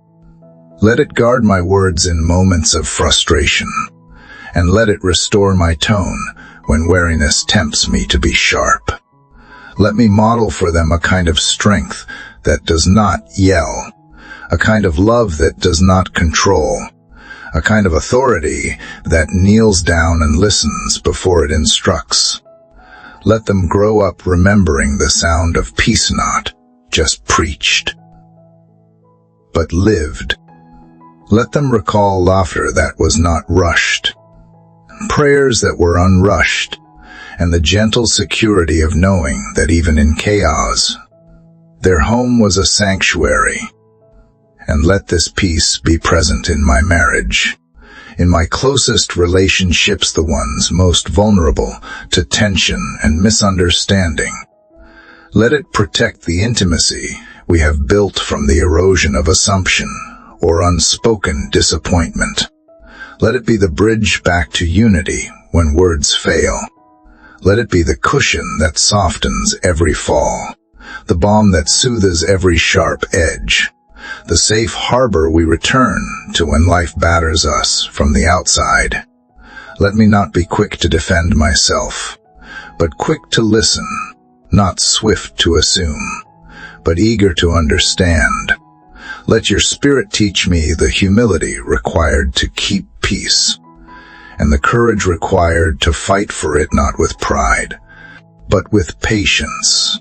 A: Let it guard my words in moments of frustration, and let it restore my tone when weariness tempts me to be sharp. Let me model for them a kind of strength that does not yell, a kind of love that does not control, a kind of authority that kneels down and listens before it instructs. Let them grow up remembering the sound of peace not just preached, but lived. Let them recall laughter that was not rushed, prayers that were unrushed, and the gentle security of knowing that even in chaos, their home was a sanctuary. And let this peace be present in my marriage, in my closest relationships, the ones most vulnerable to tension and misunderstanding. Let it protect the intimacy we have built from the erosion of assumption or unspoken disappointment. Let it be the bridge back to unity when words fail. Let it be the cushion that softens every fall, the balm that soothes every sharp edge, the safe harbor we return to when life batters us from the outside. Let me not be quick to defend myself, but quick to listen, not swift to assume, but eager to understand. Let your Spirit teach me the humility required to keep peace, and the courage required to fight for it not with pride, but with patience.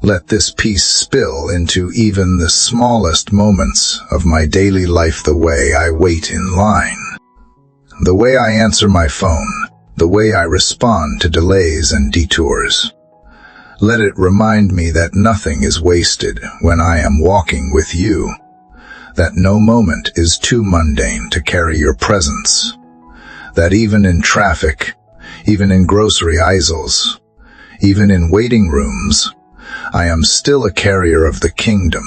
A: Let this peace spill into even the smallest moments of my daily life, the way I wait in line, the way I answer my phone, the way I respond to delays and detours. Let it remind me that nothing is wasted when I am walking with you, that no moment is too mundane to carry your presence, that even in traffic, even in grocery aisles, even in waiting rooms, I am still a carrier of the kingdom.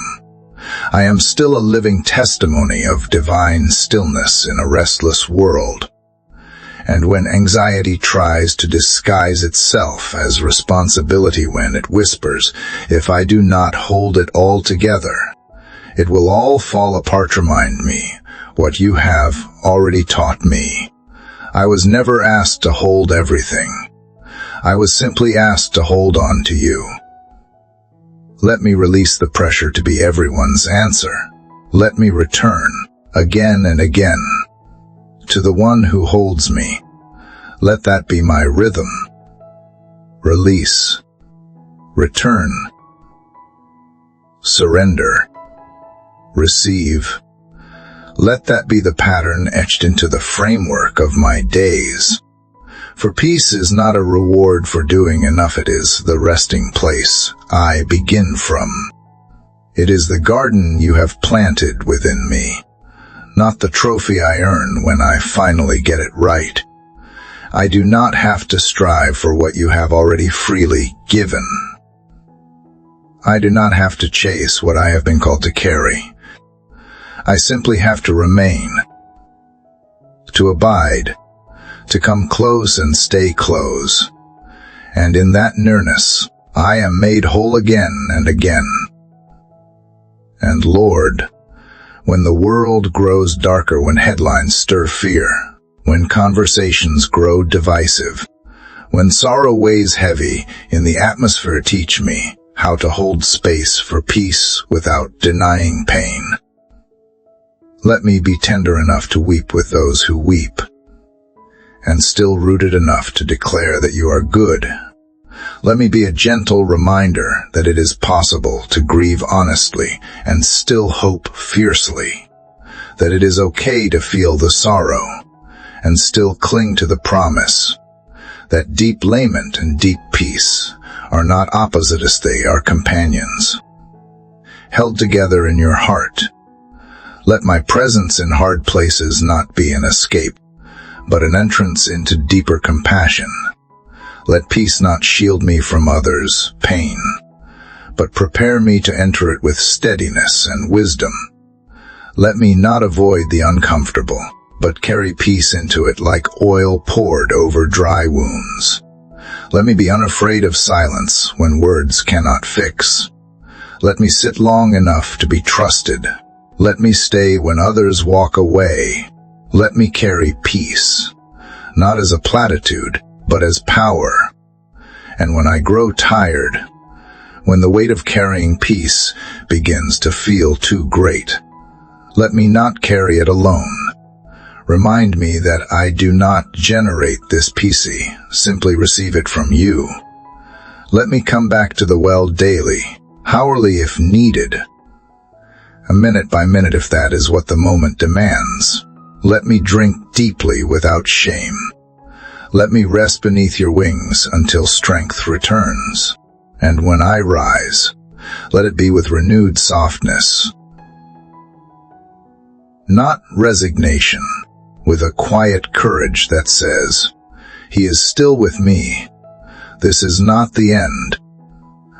A: I am still a living testimony of divine stillness in a restless world. And when anxiety tries to disguise itself as responsibility, when it whispers, if I do not hold it all together, it will all fall apart, remind me what you have already taught me. I was never asked to hold everything. I was simply asked to hold on to you. Let me release the pressure to be everyone's answer. Let me return, again and again, to the one who holds me. Let that be my rhythm. Release, return, surrender, receive. Let that be the pattern etched into the framework of my days. For peace is not a reward for doing enough, it is the resting place I begin from. It is the garden you have planted within me, not the trophy I earn when I finally get it right. I do not have to strive for what you have already freely given. I do not have to chase what I have been called to carry. I simply have to remain, to abide, to come close and stay close. And in that nearness, I am made whole again and again. And Lord, when the world grows darker, when headlines stir fear, when conversations grow divisive, when sorrow weighs heavy in the atmosphere, teach me how to hold space for peace without denying pain. Let me be tender enough to weep with those who weep, and still rooted enough to declare that you are good. Let me be a gentle reminder that it is possible to grieve honestly and still hope fiercely, that it is okay to feel the sorrow and still cling to the promise, that deep lament and deep peace are not opposites, they are companions, held together in your heart. Let my presence in hard places not be an escape, but an entrance into deeper compassion. Let peace not shield me from others' pain, but prepare me to enter it with steadiness and wisdom. Let me not avoid the uncomfortable, but carry peace into it like oil poured over dry wounds. Let me be unafraid of silence when words cannot fix. Let me sit long enough to be trusted. Let me stay when others walk away. Let me carry peace, not as a platitude, but as power. And when I grow tired, when the weight of carrying peace begins to feel too great, let me not carry it alone. Remind me that I do not generate this peace, simply receive it from you. Let me come back to the well daily, hourly if needed, a minute by minute if that is what the moment demands. Let me drink deeply without shame. Let me rest beneath your wings until strength returns. And when I rise, let it be with renewed softness, not resignation, with a quiet courage that says, He is still with me. This is not the end.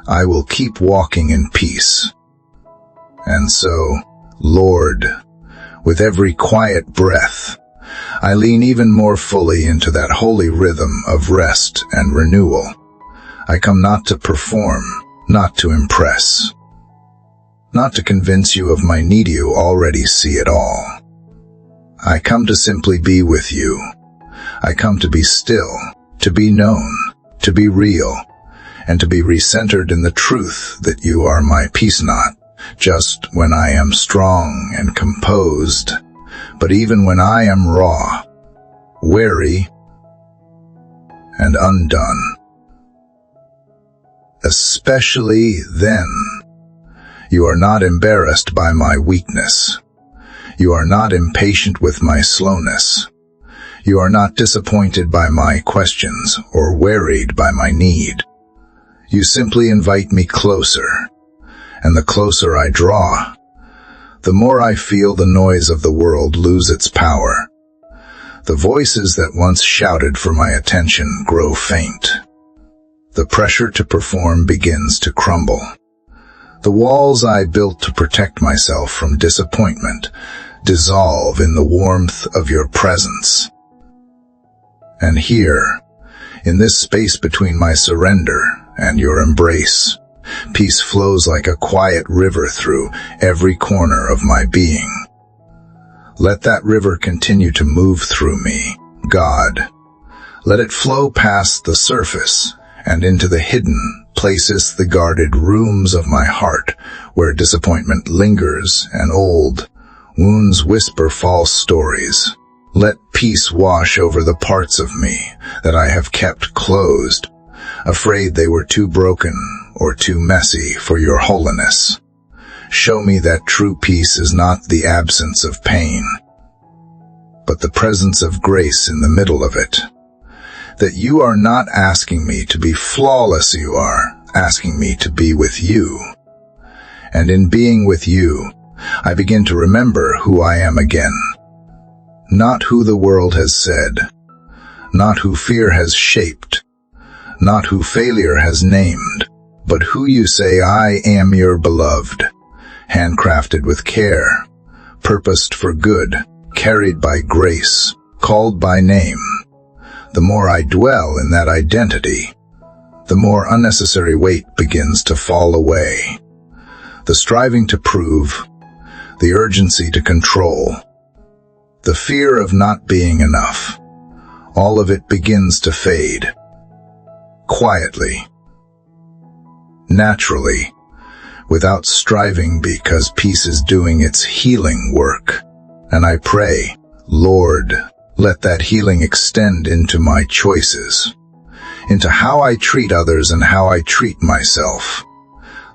A: I will keep walking in peace. And so, Lord, with every quiet breath, I lean even more fully into that holy rhythm of rest and renewal. I come not to perform, not to impress, not to convince you of my need. You already see it all. I come to simply be with you. I come to be still, to be known, to be real, and to be recentered in the truth that you are my peace, not just when I am strong and composed, but even when I am raw, weary, and undone. Especially then, you are not embarrassed by my weakness. You are not impatient with my slowness. You are not disappointed by my questions or worried by my need. You simply invite me closer, and the closer I draw, the more I feel the noise of the world lose its power. The voices that once shouted for my attention grow faint. The pressure to perform begins to crumble. The walls I built to protect myself from disappointment dissolve in the warmth of your presence. And here, in this space between my surrender and your embrace, peace flows like a quiet river through every corner of my being. Let that river continue to move through me, God. Let it flow past the surface and into the hidden places, the guarded rooms of my heart, where disappointment lingers and old wounds whisper false stories. Let peace wash over the parts of me that I have kept closed, afraid they were too broken or too messy for your holiness. Show me that true peace is not the absence of pain, but the presence of grace in the middle of it. That you are not asking me to be flawless, you are asking me to be with you. And in being with you, I begin to remember who I am again. Not who the world has said, not who fear has shaped, not who failure has named, but who you say, I am your beloved, handcrafted with care, purposed for good, carried by grace, called by name. The more I dwell in that identity, the more unnecessary weight begins to fall away. The striving to prove, the urgency to control, the fear of not being enough, all of it begins to fade. Quietly, naturally, without striving, because peace is doing its healing work. And I pray, Lord, let that healing extend into my choices, into how I treat others and how I treat myself.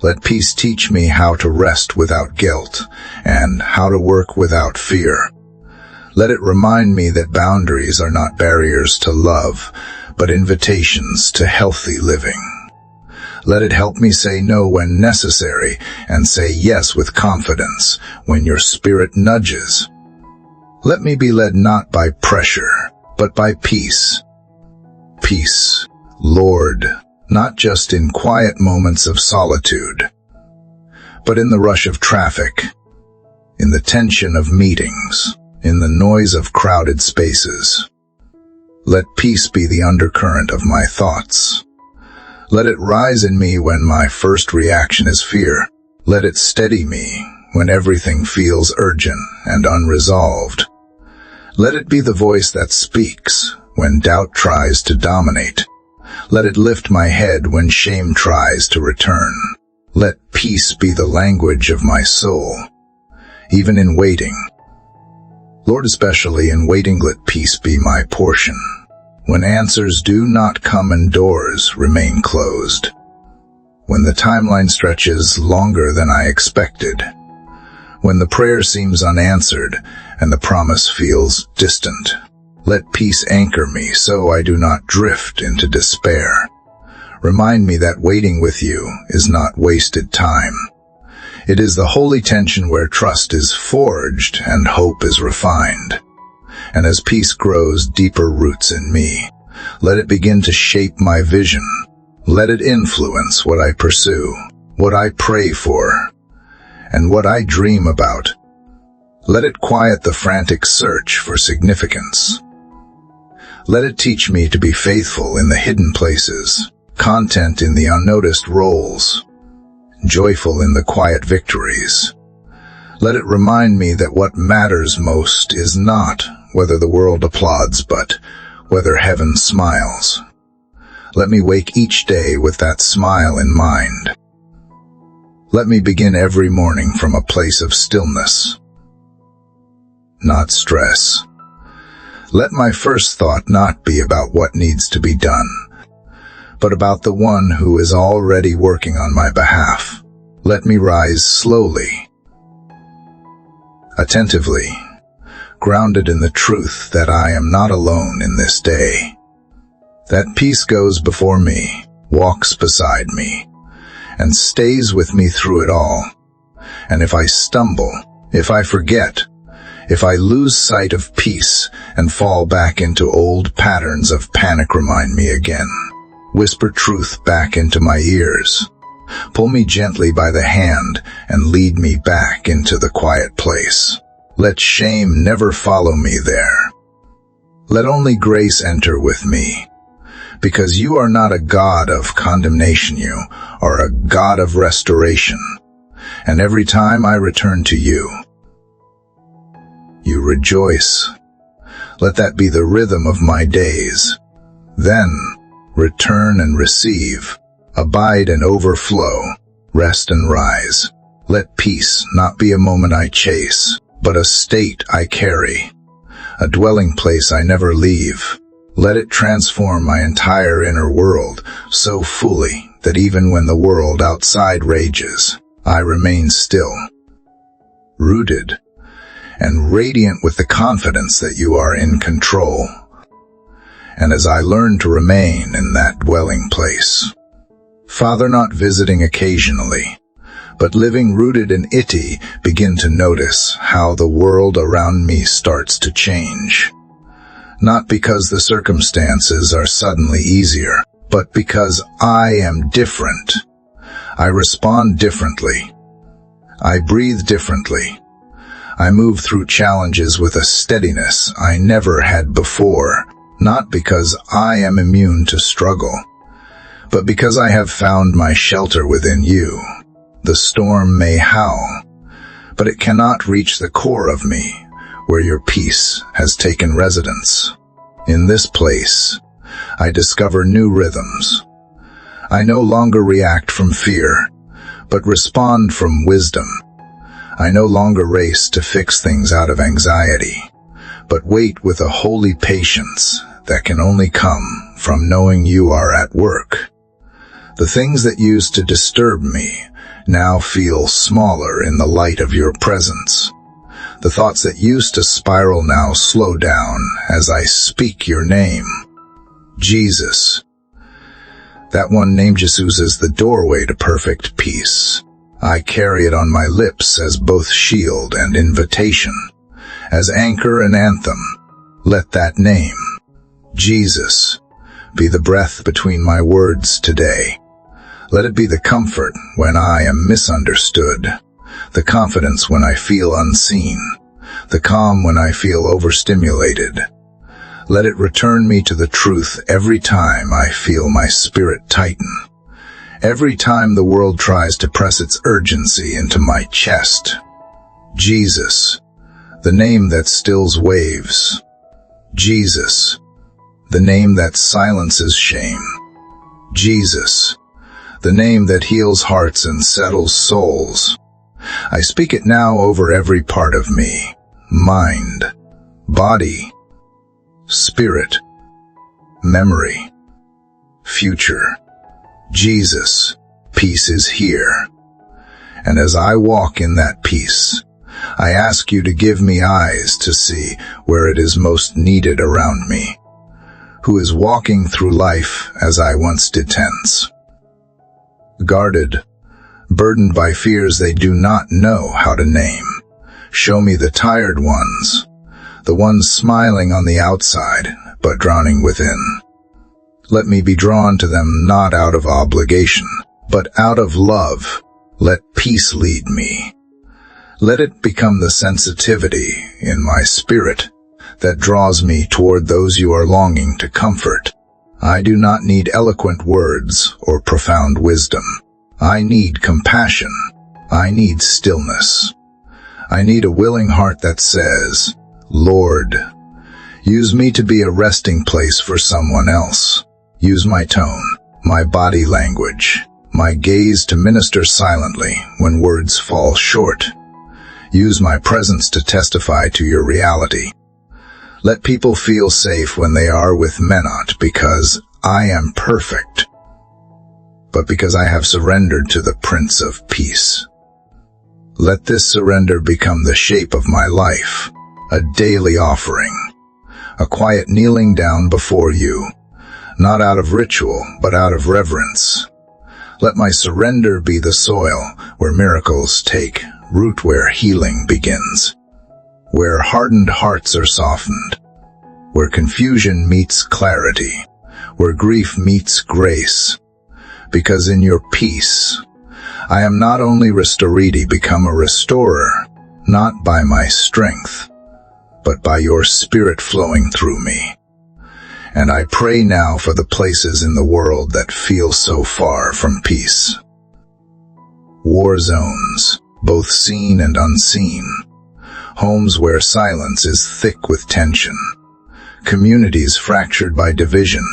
A: Let peace teach me how to rest without guilt and how to work without fear. Let it remind me that boundaries are not barriers to love, but invitations to healthy living. Let it help me say no when necessary and say yes with confidence when your spirit nudges. Let me be led not by pressure, but by peace. Peace, Lord, not just in quiet moments of solitude, but in the rush of traffic, in the tension of meetings, in the noise of crowded spaces. Let peace be the undercurrent of my thoughts. Let it rise in me when my first reaction is fear. Let it steady me when everything feels urgent and unresolved. Let it be the voice that speaks when doubt tries to dominate. Let it lift my head when shame tries to return. Let peace be the language of my soul, even in waiting. Lord, especially in waiting, let peace be my portion. When answers do not come and doors remain closed. When the timeline stretches longer than I expected. When the prayer seems unanswered and the promise feels distant. Let peace anchor me so I do not drift into despair. Remind me that waiting with you is not wasted time. It is the holy tension where trust is forged and hope is refined. And as peace grows deeper roots in me, let it begin to shape my vision. Let it influence what I pursue, what I pray for, and what I dream about. Let it quiet the frantic search for significance. Let it teach me to be faithful in the hidden places, content in the unnoticed roles, joyful in the quiet victories. Let it remind me that what matters most is not whether the world applauds, but whether heaven smiles. Let me wake each day with that smile in mind. Let me begin every morning from a place of stillness, not stress. Let my first thought not be about what needs to be done, but about the one who is already working on my behalf. Let me rise slowly, attentively, grounded in the truth that I am not alone in this day. That peace goes before me, walks beside me, and stays with me through it all. And if I stumble, if I forget, if I lose sight of peace and fall back into old patterns of panic, remind me again. Whisper truth back into my ears. Pull me gently by the hand and lead me back into the quiet place. Let shame never follow me there. Let only grace enter with me. Because you are not a God of condemnation, you are a God of restoration. And every time I return to you, you rejoice. Let that be the rhythm of my days. Then, return and receive, abide and overflow, rest and rise. Let peace not be a moment I chase, but a state I carry, a dwelling place I never leave. Let it transform my entire inner world so fully that even when the world outside rages, I remain still, rooted, and radiant with the confidence that you are in control. And as I learn to remain in that dwelling place, Father, not visiting occasionally, but living rooted in it, begin to notice how the world around me starts to change. not because the circumstances are suddenly easier, but because I am different. I respond differently. I breathe differently. I move through challenges with a steadiness I never had before, not because I am immune to struggle, but because I have found my shelter within you. The storm may howl, but it cannot reach the core of me, where your peace has taken residence. In this place, I discover new rhythms. I no longer react from fear, but respond from wisdom. I no longer race to fix things out of anxiety, but wait with a holy patience that can only come from knowing you are at work. The things that used to disturb me now feel smaller in the light of your presence. The thoughts that used to spiral now slow down as I speak your name. Jesus. That one name, Jesus, is the doorway to perfect peace. I carry it on my lips as both shield and invitation, as anchor and anthem. Let that name, Jesus, be the breath between my words today. Let it be the comfort when I am misunderstood, the confidence when I feel unseen, the calm when I feel overstimulated. Let it return me to the truth every time I feel my spirit tighten. Every time the world tries to press its urgency into my chest. Jesus, the name that stills waves. Jesus, the name that silences shame. Jesus, the name that heals hearts and settles souls. I speak it now over every part of me, mind, body, spirit, memory, future. Jesus, peace is here. And as I walk in that peace, I ask you to give me eyes to see where it is most needed around me, who is walking through life as I once did tense. Guarded, burdened by fears they do not know how to name. Show me the tired ones, the ones smiling on the outside, but drowning within. Let me be drawn to them not out of obligation, but out of love. Let peace lead me. Let it become the sensitivity in my spirit that draws me toward those you are longing to comfort. I do not need eloquent words or profound wisdom. I need compassion. I need stillness. I need a willing heart that says, Lord, use me to be a resting place for someone else. Use my tone, my body language, my gaze to minister silently when words fall short. Use my presence to testify to your reality. Let people feel safe when they are with me, not because I am perfect, but because I have surrendered to the Prince of Peace. Let this surrender become the shape of my life, a daily offering, a quiet kneeling down before you, not out of ritual, but out of reverence. Let my surrender be the soil where miracles take root, where healing begins, where hardened hearts are softened, where confusion meets clarity, where grief meets grace. Because in your peace, I am not only restoree, become a restorer, not by my strength, but by your spirit flowing through me. And I pray now for the places in the world that feel so far from peace. War zones, both seen and unseen. Homes where silence is thick with tension. Communities fractured by division.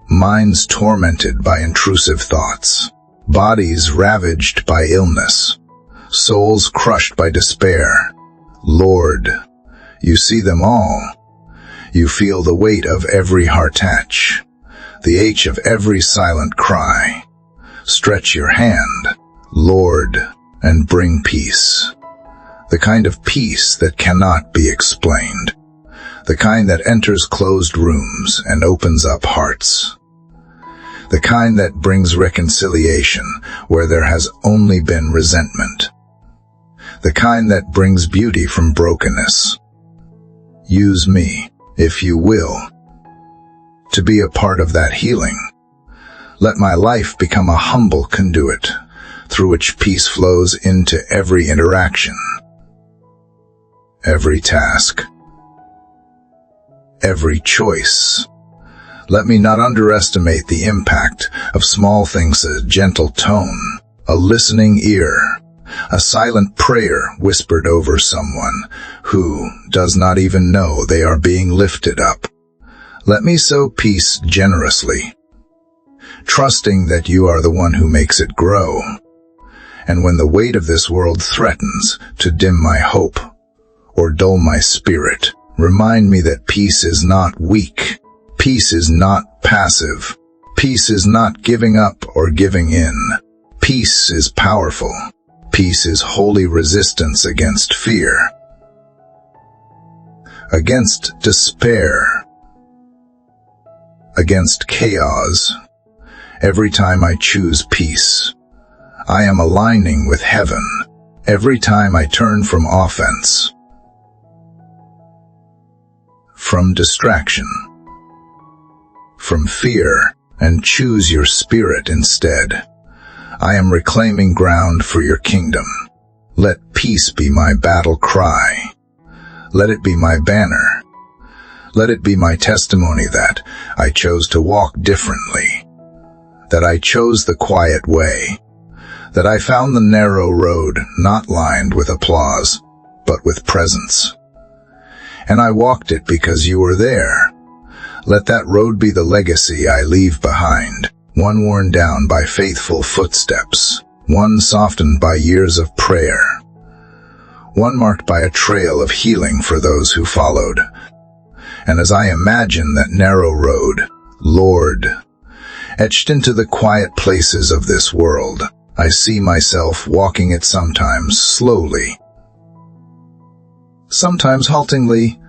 A: Minds tormented by intrusive thoughts. Bodies ravaged by illness. Souls crushed by despair. Lord, you see them all. You feel the weight of every heart-touch, the ache of every silent cry. Stretch your hand, Lord, and bring peace. The kind of peace that cannot be explained. The kind that enters closed rooms and opens up hearts. The kind that brings reconciliation where there has only been resentment. The kind that brings beauty from brokenness. Use me, if you will, to be a part of that healing. Let my life become a humble conduit through which peace flows into every interaction, every task, every choice. Let me not underestimate the impact of small things: a gentle tone, a listening ear, a silent prayer whispered over someone who does not even know they are being lifted up. Let me sow peace generously, trusting that you are the one who makes it grow. And when the weight of this world threatens to dim my hope or dull my spirit, remind me that peace is not weak. Peace is not passive. Peace is not giving up or giving in. Peace is powerful. Peace is holy resistance against fear, against despair, against chaos. Every time I choose peace, I am aligning with heaven. Every time I turn from offense, from distraction, from fear, and choose your spirit instead, I am reclaiming ground for your kingdom. Let peace be my battle cry. Let it be my banner. Let it be my testimony that I chose to walk differently, that I chose the quiet way, that I found the narrow road not lined with applause, but with presence. And I walked it because you were there. Let that road be the legacy I leave behind, one worn down by faithful footsteps, one softened by years of prayer, one marked by a trail of healing for those who followed. And as I imagine that narrow road, Lord, etched into the quiet places of this world, I see myself walking it, sometimes slowly, sometimes haltingly,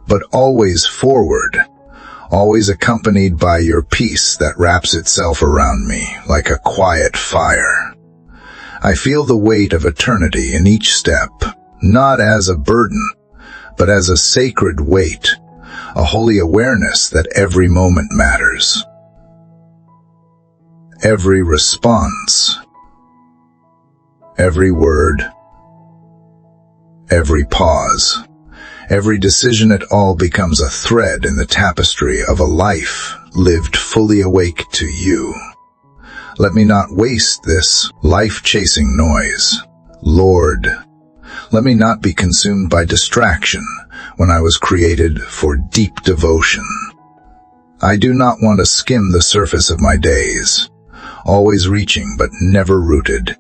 A: but always forward, always accompanied by your peace that wraps itself around me like a quiet fire. I feel the weight of eternity in each step, not as a burden, but as a sacred weight, a holy awareness that every moment matters. Every response, every word, every pause, every decision, it all becomes a thread in the tapestry of a life lived fully awake to you. Let me not waste this life-chasing noise. Lord, let me not be consumed by distraction when I was created for deep devotion. I do not want to skim the surface of my days, always reaching but never rooted.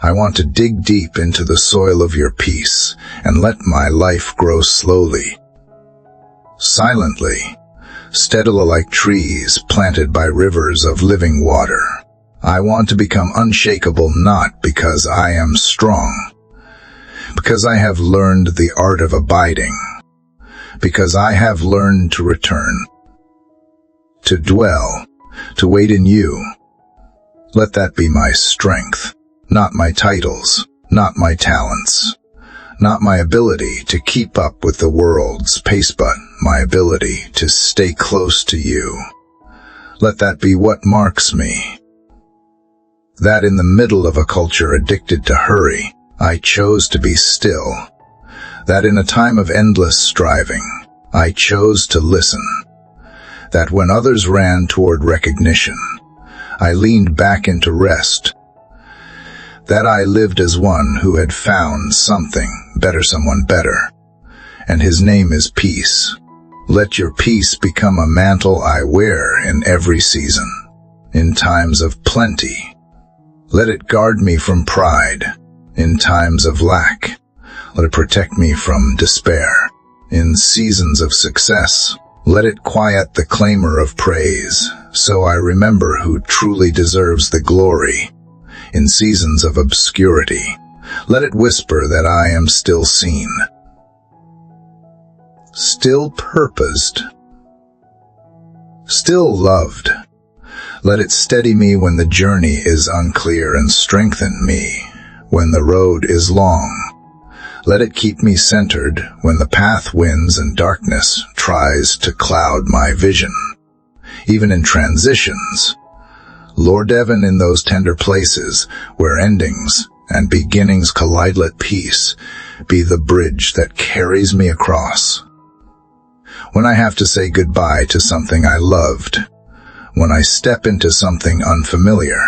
A: I want to dig deep into the soil of your peace and let my life grow slowly, silently, steadily, like trees planted by rivers of living water. I want to become unshakable, not because I am strong, because I have learned the art of abiding, because I have learned to return, to dwell, to wait in you. Let that be my strength, not my titles, not my talents, not my ability to keep up with the world's pace, but my ability to stay close to you. Let that be what marks me. That in the middle of a culture addicted to hurry, I chose to be still. That in a time of endless striving, I chose to listen. That when others ran toward recognition, I leaned back into rest. That I lived as one who had found something better, someone better, and his name is peace. Let your peace become a mantle I wear in every season, in times of plenty. Let it guard me from pride in times of lack. Let it protect me from despair in seasons of success. Let it quiet the claimer of praise, so I remember who truly deserves the glory. In seasons of obscurity, let it whisper that I am still seen, still purposed, still loved. Let it steady me when the journey is unclear and strengthen me when the road is long. Let it keep me centered when the path winds and darkness tries to cloud my vision. Even in transitions, Lord, even in those tender places where endings and beginnings collide, let peace be the bridge that carries me across. When I have to say goodbye to something I loved, when I step into something unfamiliar,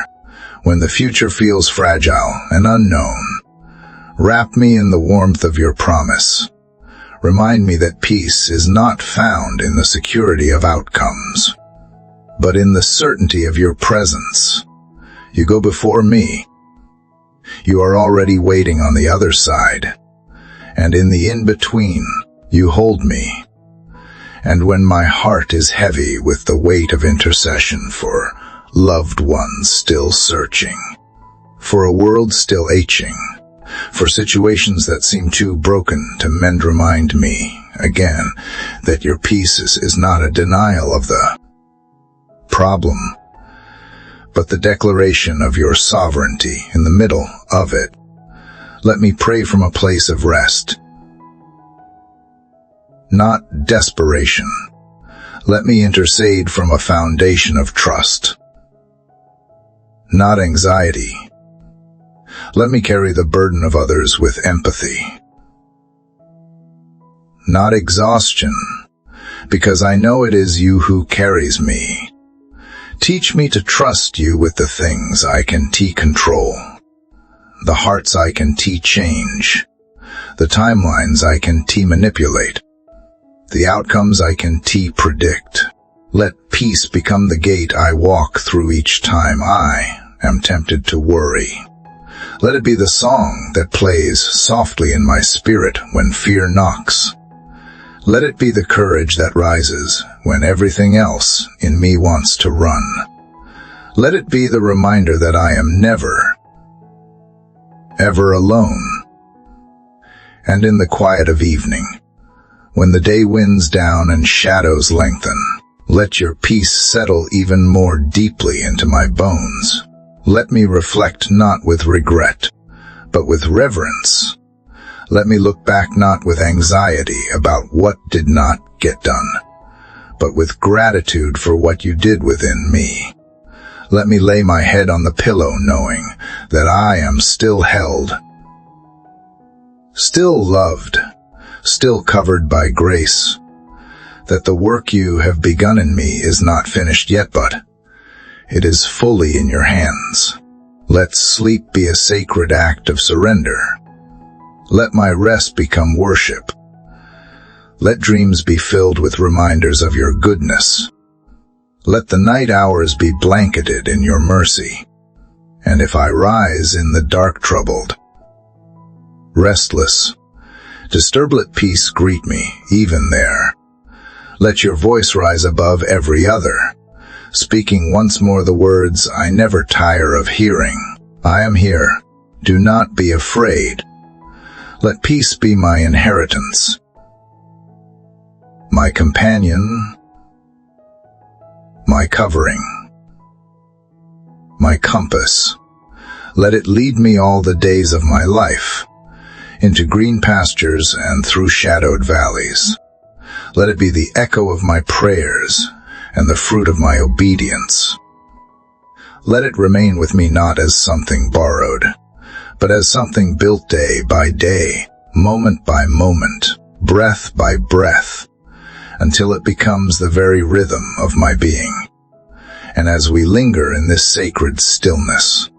A: when the future feels fragile and unknown, wrap me in the warmth of your promise. Remind me that peace is not found in the security of outcomes, but in the certainty of your presence. You go before me. You are already waiting on the other side, and in the in-between, you hold me. And when my heart is heavy with the weight of intercession for loved ones still searching, for a world still aching, for situations that seem too broken to mend, remind me again that your peace is not a denial of the problem, but the declaration of your sovereignty in the middle of it. Let me pray from a place of rest, not desperation. Let me intercede from a foundation of trust, not anxiety. Let me carry the burden of others with empathy, not exhaustion, because I know it is you who carries me. Teach me to trust you with the things I can control, the hearts I can change, the timelines I can manipulate, the outcomes I can predict. Let peace become the gate I walk through each time I am tempted to worry. Let it be the song that plays softly in my spirit when fear knocks. Let it be the courage that rises when everything else in me wants to run. Let it be the reminder that I am never, ever alone. And in the quiet of evening, when the day winds down and shadows lengthen, let your peace settle even more deeply into my bones. Let me reflect not with regret, but with reverence. Let me look back not with anxiety about what did not get done, but with gratitude for what you did within me. Let me lay my head on the pillow knowing that I am still held, still loved, still covered by grace, that the work you have begun in me is not finished yet, but it is fully in your hands. Let sleep be a sacred act of surrender. Let my rest become worship. Let dreams be filled with reminders of your goodness. Let the night hours be blanketed in your mercy. And if I rise in the dark troubled, restless, disturbed, let peace greet me even there. Let your voice rise above every other, speaking once more the words I never tire of hearing. I am here. Do not be afraid. Let peace be my inheritance, my companion, my covering, my compass. Let it lead me all the days of my life, into green pastures and through shadowed valleys. Let it be the echo of my prayers and the fruit of my obedience. Let it remain with me not as something borrowed, but as something built day by day, moment by moment, breath by breath, until it becomes the very rhythm of my being. And as we linger in this sacred stillness,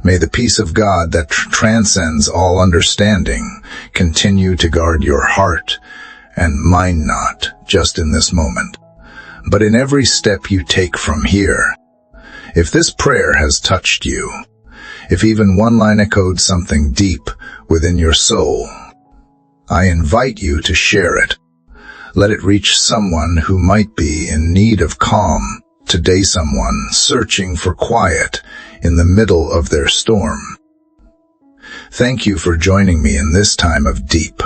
A: may the peace of God that transcends all understanding continue to guard your heart and mind, not just in this moment, but in every step you take from here. If this prayer has touched you, if even one line echoed something deep within your soul, I invite you to share it. Let it reach someone who might be in need of calm today, someone searching for quiet in the middle of their storm. Thank you for joining me in this time of deep,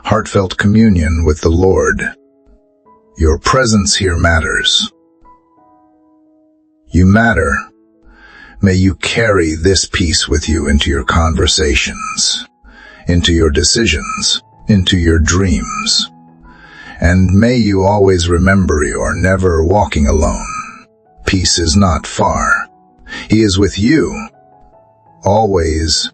A: heartfelt communion with the Lord. Your presence here matters. You matter. May you carry this peace with you into your conversations, into your decisions, into your dreams. And may you always remember you are never walking alone. Peace is not far. He is with you, always,